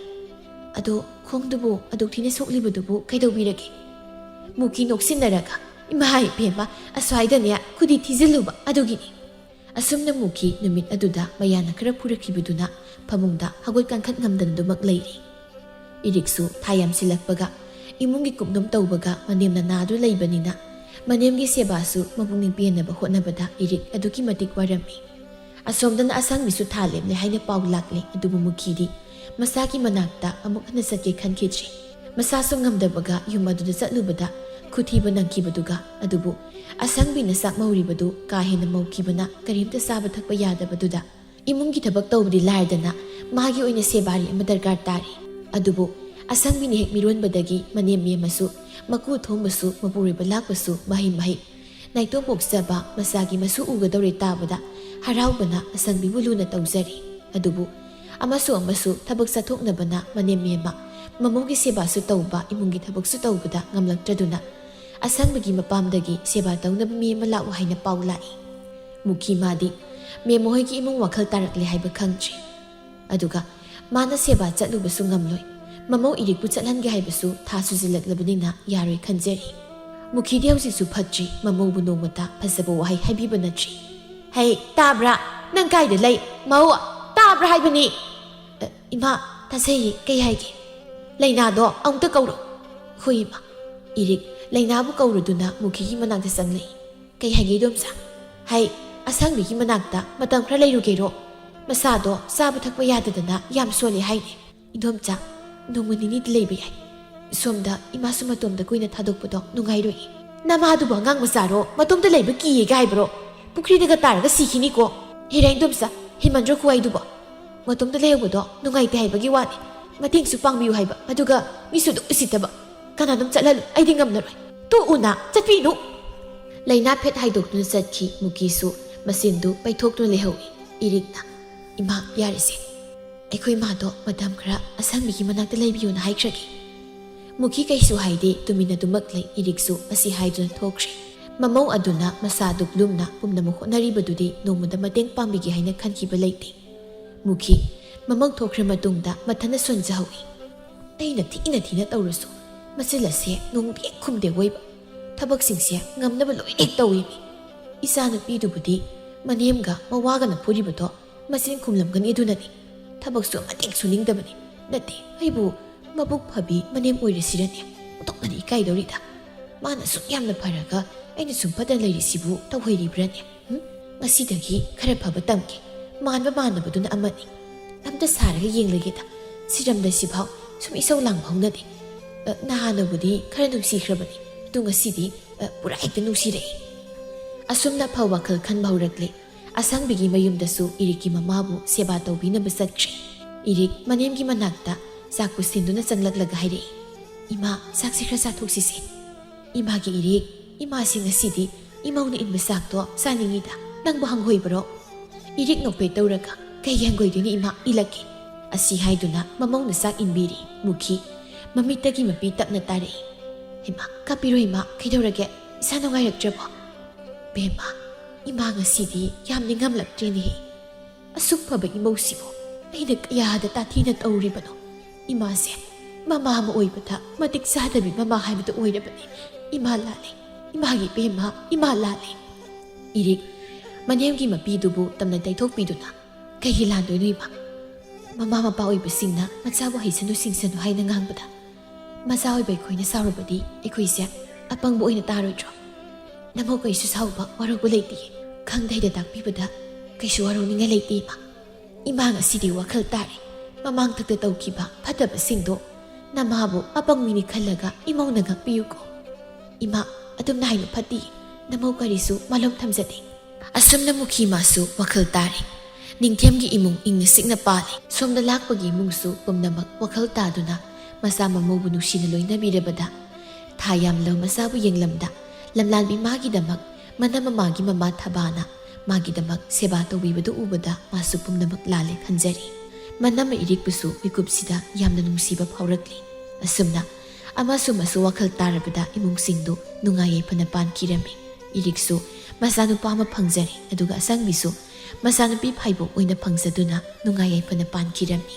ꯑꯗꯣ ꯈꯣꯡꯗꯨꯕꯨ ꯑꯗꯨꯛ ꯊꯤꯅ ꯁꯣꯛꯂꯤꯕꯗꯨꯕꯨ ꯀꯩꯗꯧꯕꯤꯔꯒꯦ? ꯃꯨꯀꯤ ꯅꯣꯛꯁꯤꯟꯅꯔꯒ ꯏꯃꯥ ꯏꯕꯦꯝꯃ ꯑꯁ꯭ꯋꯥꯏꯗꯅꯦ ꯈꯨꯗꯤ ꯊꯤꯖꯤꯜꯂꯨꯕ ꯑꯗꯨꯒꯤꯅꯤ ꯑꯁꯨꯝꯅ ꯃꯨꯀꯤ ꯅꯨꯃꯤꯠ ꯑꯗꯨꯗ ꯃꯌꯥꯅ ꯈꯔ ꯐꯨꯔꯛꯈꯤꯕꯗꯨꯅ ꯐꯃꯨꯡꯗ ꯍꯧꯒꯠ ꯀꯥꯡꯈꯠ ꯉꯝꯗꯅꯗꯨꯃꯛ ꯂꯩꯔꯤ ꯏꯔꯤꯛꯁꯨ ꯊꯥ ꯌꯥꯝꯁꯤꯜꯂꯛꯄꯒ ꯏꯃꯨꯡꯒꯤ ꯀꯨꯞꯅꯣꯝ ꯇꯧꯕꯒ ꯃꯅꯦꯝꯅ ꯅꯥꯗꯨ ꯂꯩꯕꯅꯤꯅ ꯃꯅꯦꯝꯒꯤ ꯁꯦꯕꯥꯁꯨ ꯃꯄꯨꯛꯅꯤꯡ ꯄꯦꯟꯅꯕ ꯍꯣꯠꯅꯕꯗ ꯏꯔꯤꯛ ꯑꯗꯨꯛꯀꯤ ꯃꯇꯤꯛ ꯋꯥꯔꯝꯃꯤ ꯑꯁꯣꯝꯗꯅ ꯑꯁꯪꯕꯤꯁꯨ ꯊꯥ ꯂꯦꯞꯂꯦ ꯍꯥꯏꯅ ꯄꯥꯎ ꯂꯥꯛꯂꯦ ꯑꯗꯨꯕꯨ ꯃꯨꯀꯤꯗꯤ ꯃꯁꯥꯒꯤ ꯃꯅꯥꯛꯇ ꯑꯃꯨꯛ ꯍꯟꯅ ꯆꯠꯀꯦ ꯈꯟꯈꯤꯗ꯭ꯔꯤ ꯃꯁꯥꯁꯨ ꯉꯝꯗꯕꯒ ꯌꯨꯝ ꯑꯗꯨꯗ ꯆꯠꯂꯨꯕꯗ ꯈꯨꯊꯤꯕ ꯅꯪꯈꯤꯕꯗꯨꯒ ꯑꯗꯨꯕꯨ ꯑꯁꯪꯕꯤꯅ ꯆꯥꯛ ꯃꯧꯔꯤꯕꯗꯨ ꯀꯥ ꯍꯦꯟꯅ ꯃꯧꯈꯤꯕꯅ ꯀꯔꯤꯝꯇ ꯆꯥꯕ ꯊꯛꯄ ꯌꯥꯗꯕꯗꯨꯗ ꯏꯃꯨꯡꯒꯤ ꯊꯕꯛ ꯇꯧꯕꯗꯤ ꯂꯥꯏꯔꯗꯅ ꯃꯥꯒꯤ ꯑꯣꯏꯅ ꯁꯦꯕꯥꯔꯤ ꯑꯃ ꯗꯔꯀꯥꯔ ꯇꯥꯔꯤ ꯑꯗꯨꯕꯨ ꯑꯁꯪꯕꯤꯅ ꯍꯦꯛ ꯃꯤꯔꯣꯟꯕꯗꯒꯤ ꯃꯅꯦꯝ ꯃꯦꯝꯃꯁꯨ ꯃꯀꯨ ꯊꯣꯡꯕꯁꯨ ꯃꯄꯨꯔꯣꯏꯕ ꯂꯥꯛꯄꯁꯨ ꯃꯍꯩ ꯅꯥꯏꯇꯣꯝ ꯄꯣꯛꯆꯕ ꯃꯆꯥꯒꯤ ꯃꯁꯨ ꯎꯒꯗꯧꯔꯦ ꯇꯥꯕꯗ ꯍꯔꯥꯎꯕꯅ ꯑꯁꯪꯕꯤꯕꯨ ꯂꯨꯅ ꯇꯧꯖꯔꯤ ꯑꯗꯨꯕꯨ ꯑꯃꯁꯨ ꯊꯕꯛ ꯆꯠꯊꯣꯛꯅꯕꯅ ꯃꯅꯦꯝ ꯃꯦꯝꯃ ꯃꯃꯧꯒꯤ ꯁꯦꯕꯥꯁꯨ ꯇꯧꯕ ꯏꯃꯨꯡꯒꯤ ꯊꯕꯛꯁꯨ ꯇꯧꯕꯗ ꯉꯝꯂꯛꯇ꯭ꯔꯗꯨꯅ ꯑꯁꯪꯕꯒꯤ ꯃꯄꯥꯝꯗꯒꯤ ꯁꯦꯕꯥ ꯇꯧꯅꯕ ꯃꯤ ꯑꯃ ꯂꯥꯛꯎ ꯍꯥꯏꯅ ꯄꯥꯎ ꯂꯥꯛꯏ ꯃꯨꯈꯤ ꯃꯥꯗꯤ ꯃꯦꯝꯃꯍꯣꯏꯒꯤ ꯏꯃꯨꯡ ꯋꯥꯈꯜ ꯇꯥꯔꯛꯂꯦ ꯍꯥꯏꯕ ꯈꯪꯗ꯭ꯔꯤ ꯑꯗꯨꯒ ꯃꯥꯅ ꯁꯦꯕꯥ ꯆꯠꯂꯨꯕꯁꯨ ꯉꯝꯂꯣꯏ ꯃꯃꯧ ꯏꯔꯤꯛꯄꯨ ꯆꯠꯍꯟꯒꯦ ꯍꯥꯏꯕꯁꯨ ꯊꯥ ꯁꯨꯖꯤꯜꯂꯛꯂꯕꯅꯤꯅ ꯌꯥꯔꯣꯏ ꯈꯟꯖꯔꯤ ꯃꯨꯈꯤꯗꯤ ꯍꯧꯖꯤꯛꯁꯨ ꯐꯠꯇ꯭ꯔꯤ ꯃꯃꯧꯕꯨ ꯅꯣꯡꯃꯇ ꯐꯖꯕ ꯋꯥꯍꯩ ꯍꯥꯏꯕꯤꯕ ꯅꯠꯇ꯭ꯔꯤ ꯍꯩ ꯇꯥꯕ꯭ꯔꯥ ꯅꯪ ꯀꯥꯏꯗ ꯂꯩ ꯃꯧ ꯇꯥꯕ꯭ꯔꯥ ꯍꯥꯏꯕꯅꯤ ꯏꯃꯥ ꯇꯥꯖꯩꯌꯦ ꯀꯩ ꯍꯥꯏꯒꯦ ꯂꯩꯅꯥꯗꯣ ꯑꯃꯨꯛꯇ ꯀꯧꯔꯣ ꯍꯣꯏ ꯏꯃꯥ 이릭 ꯂꯩꯅꯥꯕꯨ ꯀꯧꯔꯗꯨꯅ ꯃꯨꯈꯤꯒꯤ ꯃꯅꯥꯛꯇ ꯆꯪꯂꯛꯏ ꯀꯩ ꯍꯥꯏꯒꯦ ꯏꯗꯣꯝꯆꯥ ꯍꯩ ꯑꯁꯪꯕꯤꯒꯤ ꯃꯅꯥꯛꯇ ꯃꯇꯝ ꯈꯔ ꯂꯩꯔꯨꯒꯦꯔꯣ ꯃꯁꯥꯗꯣ ꯆꯥꯕ ꯊꯛꯄ ꯌꯥꯗꯗꯅ ꯌꯥꯝ ꯁꯣꯜꯂꯦ ꯍꯥꯏꯅꯦ ꯏꯗꯣꯝꯆꯥ ꯅꯣꯡꯃ ꯅꯤꯅꯤꯗꯤ ꯂꯩꯕ ꯌꯥꯏ ꯁꯣꯝꯗ ꯏꯃꯥꯁꯨ ꯃꯇꯣꯝꯗ ꯀꯨꯏꯅ ꯊꯥꯗꯣꯛꯄꯗꯣ ꯅꯨꯡꯉꯥꯏꯔꯣꯏ ꯅꯃꯥꯗꯨꯕꯨ ꯑꯉꯥꯡ ꯃꯆꯥꯔꯣ ꯃꯇꯣꯝꯗ ꯂꯩꯕ ꯀꯤꯌꯦꯒ ꯍꯥꯏꯕ꯭ꯔꯣ ꯄꯨꯈ꯭ꯔꯤꯗꯒ ꯇꯥꯔꯒ ꯁꯤꯈꯤꯅꯤꯀꯣ ꯍꯦꯔꯥ ꯏꯗꯣꯝꯆꯥ ꯍꯦꯃꯟꯗ꯭ꯔꯣ ꯈꯨꯋꯥꯏꯗꯨꯕꯣ ꯃꯇꯣꯝꯗ ꯂꯩꯍꯧꯕꯗꯣ ꯅꯨꯡꯉꯥꯏꯇꯦ ꯍꯥꯏꯕꯒꯤ ꯋꯥꯅꯤ ꯃꯇꯦꯡꯁꯨ ꯄꯥꯡꯕꯤꯌꯨ ꯍꯥꯏꯕ ꯑꯗꯨꯒ ꯃꯤꯁꯨ ꯑꯗꯨꯝ ꯎꯁꯤꯠꯇꯕ ꯀꯅꯥꯅꯣꯝ ꯆꯠꯍꯜꯂꯨ ꯑꯩꯗꯤ ꯉꯝꯅꯔꯣꯏ ꯇꯣꯛꯎꯅ ꯆꯠꯄꯤꯅꯨ ꯂꯩꯅꯥ ꯐꯦꯠ ꯍꯥꯏꯗꯣꯛꯇꯨꯅ ꯆꯠꯈꯤ ꯃꯨꯀꯤꯁꯨ ꯃꯆꯤꯟꯗꯨ ꯄꯩꯊꯣꯛꯇꯨꯅ ꯂꯩꯍꯧꯏ ꯏꯔꯤꯛꯅ ꯏꯃꯥ ꯌꯥꯔꯤꯁꯦ ꯑꯩꯈꯣꯏ ꯃꯥꯗꯣ ꯃꯇꯝ ꯈꯔ ꯑꯁꯪꯕꯤꯒꯤ ꯃꯅꯥꯛꯇ ꯂꯩꯕꯤꯌꯨꯅ ꯍꯥꯏꯈ꯭ꯔꯒꯦ ꯃꯨꯀꯤ ꯀꯩꯁꯨ ꯍꯥꯏꯗꯦ ꯇꯨꯃꯤꯟꯅ ꯗꯨꯃꯛ ꯂꯩ ꯏꯔꯤꯛꯁꯨ ꯑꯁꯤ ꯍꯥꯏꯗꯨꯅ ꯊꯣꯛꯈ꯭ꯔꯦ ꯃꯃꯧ ꯑꯗꯨꯅ ꯃꯁꯥꯗꯨ ꯂꯨꯝꯅ ꯄꯨꯝꯅꯃꯛ ꯍꯣꯠꯅꯔꯤꯕꯗꯨꯗꯤ ꯅꯣꯡꯃꯗ ꯃꯇꯦꯡ ꯄꯥꯡꯕꯤꯒꯦ ꯍꯥꯏꯅ ꯈꯟꯈꯤꯕ ꯂꯩꯇꯦ ꯃꯨꯀꯤ ꯃꯃꯧ ꯊꯣꯛꯈ꯭ꯔ ꯃꯇꯨꯡꯗ ꯃꯊꯟꯇ ꯁꯣꯟꯖꯍꯧꯏ ꯑꯩꯅ ꯊꯤꯅ ꯇꯧꯔꯁꯨ ꯃꯆꯤꯜ ꯑꯁꯦ ꯅꯣꯡꯗꯤ ꯈꯨꯝꯗꯦ ꯑꯣꯏꯕ ꯊꯕꯛꯁꯤꯡꯁꯦ ꯉꯝꯅꯕ ꯂꯣꯏꯅ ꯇꯧꯏꯃꯤ ꯏꯆꯥꯅꯨꯄꯤꯗꯨꯕꯨꯗꯤ ꯃꯅꯦꯝꯒ ꯃꯋꯥꯒꯅ ꯐꯨꯔꯤꯕꯗꯣ ꯃꯆꯤꯟ ꯈꯨꯝꯂꯝꯒꯅꯤ ꯑꯗꯨꯅꯅꯤ ꯊꯕꯛꯁꯨ ꯑꯃꯇꯦꯛ ꯁꯨꯅꯤꯡꯗꯕꯅꯤ ꯅꯠꯇꯦ ꯑꯩꯕꯨ ꯃꯕꯨꯛ ꯐꯕꯤ ꯃꯅꯦꯝ ꯑꯣꯏꯔꯤꯁꯤꯔꯅꯦ ꯑꯣꯟꯊꯣꯛꯅꯗꯤ ꯏꯀꯥꯏꯗꯧꯔꯤꯗ ꯃꯥꯅ ꯁꯨꯛ ꯌꯥꯝꯅ ꯐꯔꯒ ꯑꯩꯅ ꯁꯨꯝ ꯐꯠꯇꯅ ꯂꯩꯔꯤꯁꯤꯕꯨ ꯇꯧꯍꯩꯔꯤꯕ꯭ꯔꯅꯦ ꯉꯁꯤꯗꯒꯤ ꯈꯔ ꯐꯕ ꯇꯝꯒꯦ ꯃꯥꯟꯕ ꯃꯥꯟꯅꯕꯗꯨꯅ ꯑꯃꯅꯤ ꯑꯝꯇ ꯁꯥꯔꯒ ꯌꯦꯡꯂꯒꯦꯗ ꯁꯤꯔꯝꯗꯥꯏꯁꯤꯐꯥꯎ ꯁꯨꯝ ꯏꯁꯧ ꯂꯥꯡꯕ ꯍꯧꯅꯗꯦ ꯅꯍꯥꯟꯅꯕꯨꯗꯤ ꯈꯔ ꯅꯨꯡꯁꯤꯈ꯭ꯔꯕꯅꯤ ꯑꯗꯨ ꯉꯁꯤꯗꯤ ꯄꯨꯔꯥ ꯍꯦꯛꯇ ꯅꯨꯡꯁꯤꯔꯛꯏ ꯑꯁꯨꯝꯅ ꯑꯐꯕ ꯋꯥꯈꯜ ꯈꯟꯕ ꯍꯧꯔꯛꯂꯦ ꯑꯁꯪꯕꯤꯒꯤ ꯃꯌꯨꯝꯗꯁꯨ ꯏꯔꯤꯛꯀꯤ ꯃꯃꯥꯕꯨ ꯁꯦꯕꯥ ꯇꯧꯕꯤꯅꯕ ꯆꯠꯈ꯭ꯔꯦ ꯏꯔꯤꯛ ꯃꯅꯦꯝꯒꯤ ꯃꯅꯥꯛꯇ ꯆꯥꯛꯄꯨ ꯁꯤꯟꯗꯨꯅ ꯆꯪꯂꯛꯂꯒ ꯍꯥꯏꯔꯛꯏ ꯏꯃꯥ ꯆꯥꯛꯁꯤ ꯈꯔ ꯆꯥꯊꯣꯛꯁꯤꯁꯦ ꯏꯃꯥꯒꯤ ꯏꯔꯤꯛ ꯏꯃꯥꯁꯤ ꯉꯁꯤꯗꯤ ꯏꯃꯧꯅ ꯏꯟꯕ ꯆꯥꯛꯇꯣ ꯆꯥꯅꯤꯡꯉꯤꯗ ꯅꯪꯕꯨ ꯍꯪꯒꯣꯏꯕ꯭ꯔꯣ ꯏꯔꯤꯛ ꯅꯣꯛꯐꯦ ꯇꯧꯔꯒ ꯀꯩꯒꯤ ꯍꯪꯒꯣꯏꯗꯣꯏꯅꯤ ꯏꯃꯥ ꯏꯜꯂꯛꯀꯦ ꯑꯁꯤ ꯍꯥꯏꯗꯨꯅ ꯃꯃꯧꯅ ꯆꯥꯛ ꯏꯟꯕꯤꯔꯤ ꯃꯨꯈꯤ ꯃꯃꯤꯠꯇꯒꯤ ꯃꯄꯤ ꯇꯞꯅ ꯇꯥꯔꯛꯏ ꯏꯃꯥ ꯀꯥꯞꯄꯤꯔꯣ ꯏꯃꯥ ꯀꯩꯗꯧꯔꯒꯦ ꯏꯁꯥ ꯅꯨꯡꯉꯥꯏꯔꯛꯇ꯭ꯔꯕꯣ ꯕꯦꯝꯃ ꯏꯃꯥ ꯉꯁꯤꯗꯤ ꯌꯥꯝ ꯅꯤꯡꯉꯝꯂꯛꯇ꯭ꯔꯦꯅꯦꯍꯦ ꯑꯁꯨꯛ ꯐꯕ ꯏꯃꯧꯁꯤꯕꯨ ꯑꯩꯅ ꯀꯌꯥꯗ ꯇꯥꯊꯤꯅ ꯇꯧꯔꯤꯕꯅꯣ ꯏꯃꯥꯁꯦ ꯃꯃꯥ ꯑꯃ ꯑꯣꯏꯕꯗ ꯃꯇꯤꯛ ꯆꯥꯗꯕꯤ ꯃꯃꯥ ꯍꯥꯏꯕꯗꯨ ꯑꯣꯏꯔꯕꯅꯤ ꯏꯃꯥ ꯂꯥꯜꯂꯦ ꯏꯃꯥꯒꯤ ꯕꯦꯝꯃ ꯏꯃꯥ ꯂꯥꯜꯂꯦ ꯏꯔꯤꯛ ꯃꯅꯦꯝꯒꯤ ꯃꯄꯤꯗꯨꯕꯨ ꯇꯝꯅ ꯇꯩꯊꯣꯛꯄꯤꯗꯨꯅ ꯀꯩꯒꯤ ꯂꯥꯟꯗꯣꯏꯅꯣ ꯏꯃꯥ ꯃꯃꯥ ꯃꯄꯥ ꯑꯣꯏꯕꯁꯤꯡꯅ ꯃꯆꯥꯕꯨ ꯍꯩꯁꯅꯨ ꯁꯤꯡꯁꯅꯨ ꯍꯥꯏꯅ ꯉꯥꯡꯕꯗ ꯃꯆꯥ ꯑꯣꯏꯕ ꯑꯩꯈꯣꯏꯅ ꯁꯥꯎꯔꯕꯗꯤ ꯑꯩꯈꯣꯏꯁꯦ ꯑꯄꯪꯕ ꯑꯣꯏꯅ ꯇꯥꯔꯣꯏꯗ꯭ꯔꯣ ꯅꯃꯧ ꯀꯩꯁꯨ ꯁꯥꯎꯕ ꯋꯥꯔꯧꯕ ꯂꯩꯇꯦ ꯈꯪꯗꯩꯗ ꯇꯥꯛꯄꯤꯕꯗ ꯀꯩꯁꯨ ꯋꯥꯔꯧꯅꯤꯡꯉꯥꯏ ꯂꯩꯇꯦ ꯏꯃꯥ ꯉꯁꯤꯗꯤ ꯋꯥꯈꯜ ꯇꯥꯔꯦ ꯃꯃꯥꯡꯊꯛꯇ ꯇꯧꯈꯤꯕ ꯐꯠꯇꯕꯁꯤꯡꯗꯣ ꯅꯃꯥꯕꯨ ꯑꯄꯪꯕꯤꯅꯤ ꯈꯜꯂꯒ ꯏꯃꯧꯅ ꯉꯥꯛꯄꯤꯌꯨꯀꯣ ꯏꯃꯥ ꯑꯗꯨꯝꯅ ꯍꯥꯏꯕ ꯐꯠꯇꯦ ꯅꯃꯧ ꯀꯔꯤꯁꯨ ꯃꯥꯂꯣꯝ ꯊꯝꯖꯗꯦ ꯑꯁꯨꯝꯅ ꯃꯨꯈꯤ ꯃꯥꯁꯨ ꯋꯥꯈꯜ ꯇꯥꯔꯦ ꯅꯤꯡꯊꯦꯝꯒꯤ ꯏꯃꯨꯡ ꯏꯪꯅ ꯁꯤꯛꯅ ꯄꯥꯜꯂꯤ ꯁꯣꯝꯗ ꯂꯥꯛꯄꯒꯤ ꯏꯃꯨꯡꯁꯨ ꯄꯨꯝꯅꯃꯛ ꯋꯥꯈꯜ ꯇꯥꯗꯨꯅ ꯃꯆꯥ ꯃꯃꯧꯕꯨ ꯅꯨꯡꯁꯤꯅ ꯂꯣꯏꯅꯕꯤꯔꯕꯗ ꯊꯥ ꯌꯥꯝꯂꯕ ꯃꯆꯥꯕꯨ ꯌꯦꯡꯂꯝꯗ ꯂꯝꯂꯥꯟꯕꯤ ꯃꯥꯒꯤꯗꯃꯛ ꯃꯅꯝ ꯃꯃꯥꯒꯤ ꯃꯃꯥ ꯊꯕꯥꯅ ꯃꯥꯒꯤꯗꯃꯛ ꯁꯦꯕꯥ ꯇꯧꯕꯤꯕꯗꯨ ꯎꯕꯗ ꯃꯥꯁꯨ ꯄꯨꯝꯅꯃꯛ ꯂꯥꯜꯂꯦ ꯈꯟꯖꯔꯤ ꯃꯅꯝ ꯏꯔꯤꯛꯄꯨꯁꯨ ꯃꯤꯀꯨꯞꯁꯤꯗ ꯌꯥꯝꯅ ꯅꯨꯡꯁꯤꯕ ꯐꯥꯎꯔꯛꯂꯤ ꯑꯁꯨꯝꯅ ꯑꯃꯁꯨ ꯋꯥꯈꯜ ꯇꯥꯔꯕꯗ ꯏꯃꯨꯡꯁꯤꯡꯗꯨ ꯅꯨꯡꯉꯥꯏ ꯌꯥꯏꯐꯅ ꯄꯥꯟꯈꯤꯔꯝꯃꯤ ꯏꯔꯤꯛꯁꯨ ꯃꯆꯥꯅꯨꯄꯥ ꯑꯃ ꯐꯪꯖꯔꯤ ꯑꯗꯨꯒ ꯑꯁꯪꯕꯤꯁꯨ ꯃꯆꯥꯅꯨꯄꯤ ꯐꯥꯏꯕꯣꯛ ꯑꯣꯏꯅ ꯐꯪꯖꯗꯨꯅ ꯅꯨꯡꯉꯥꯏ ꯌꯥꯏꯐꯅ ꯄꯥꯟꯈꯤꯔꯝꯃꯤ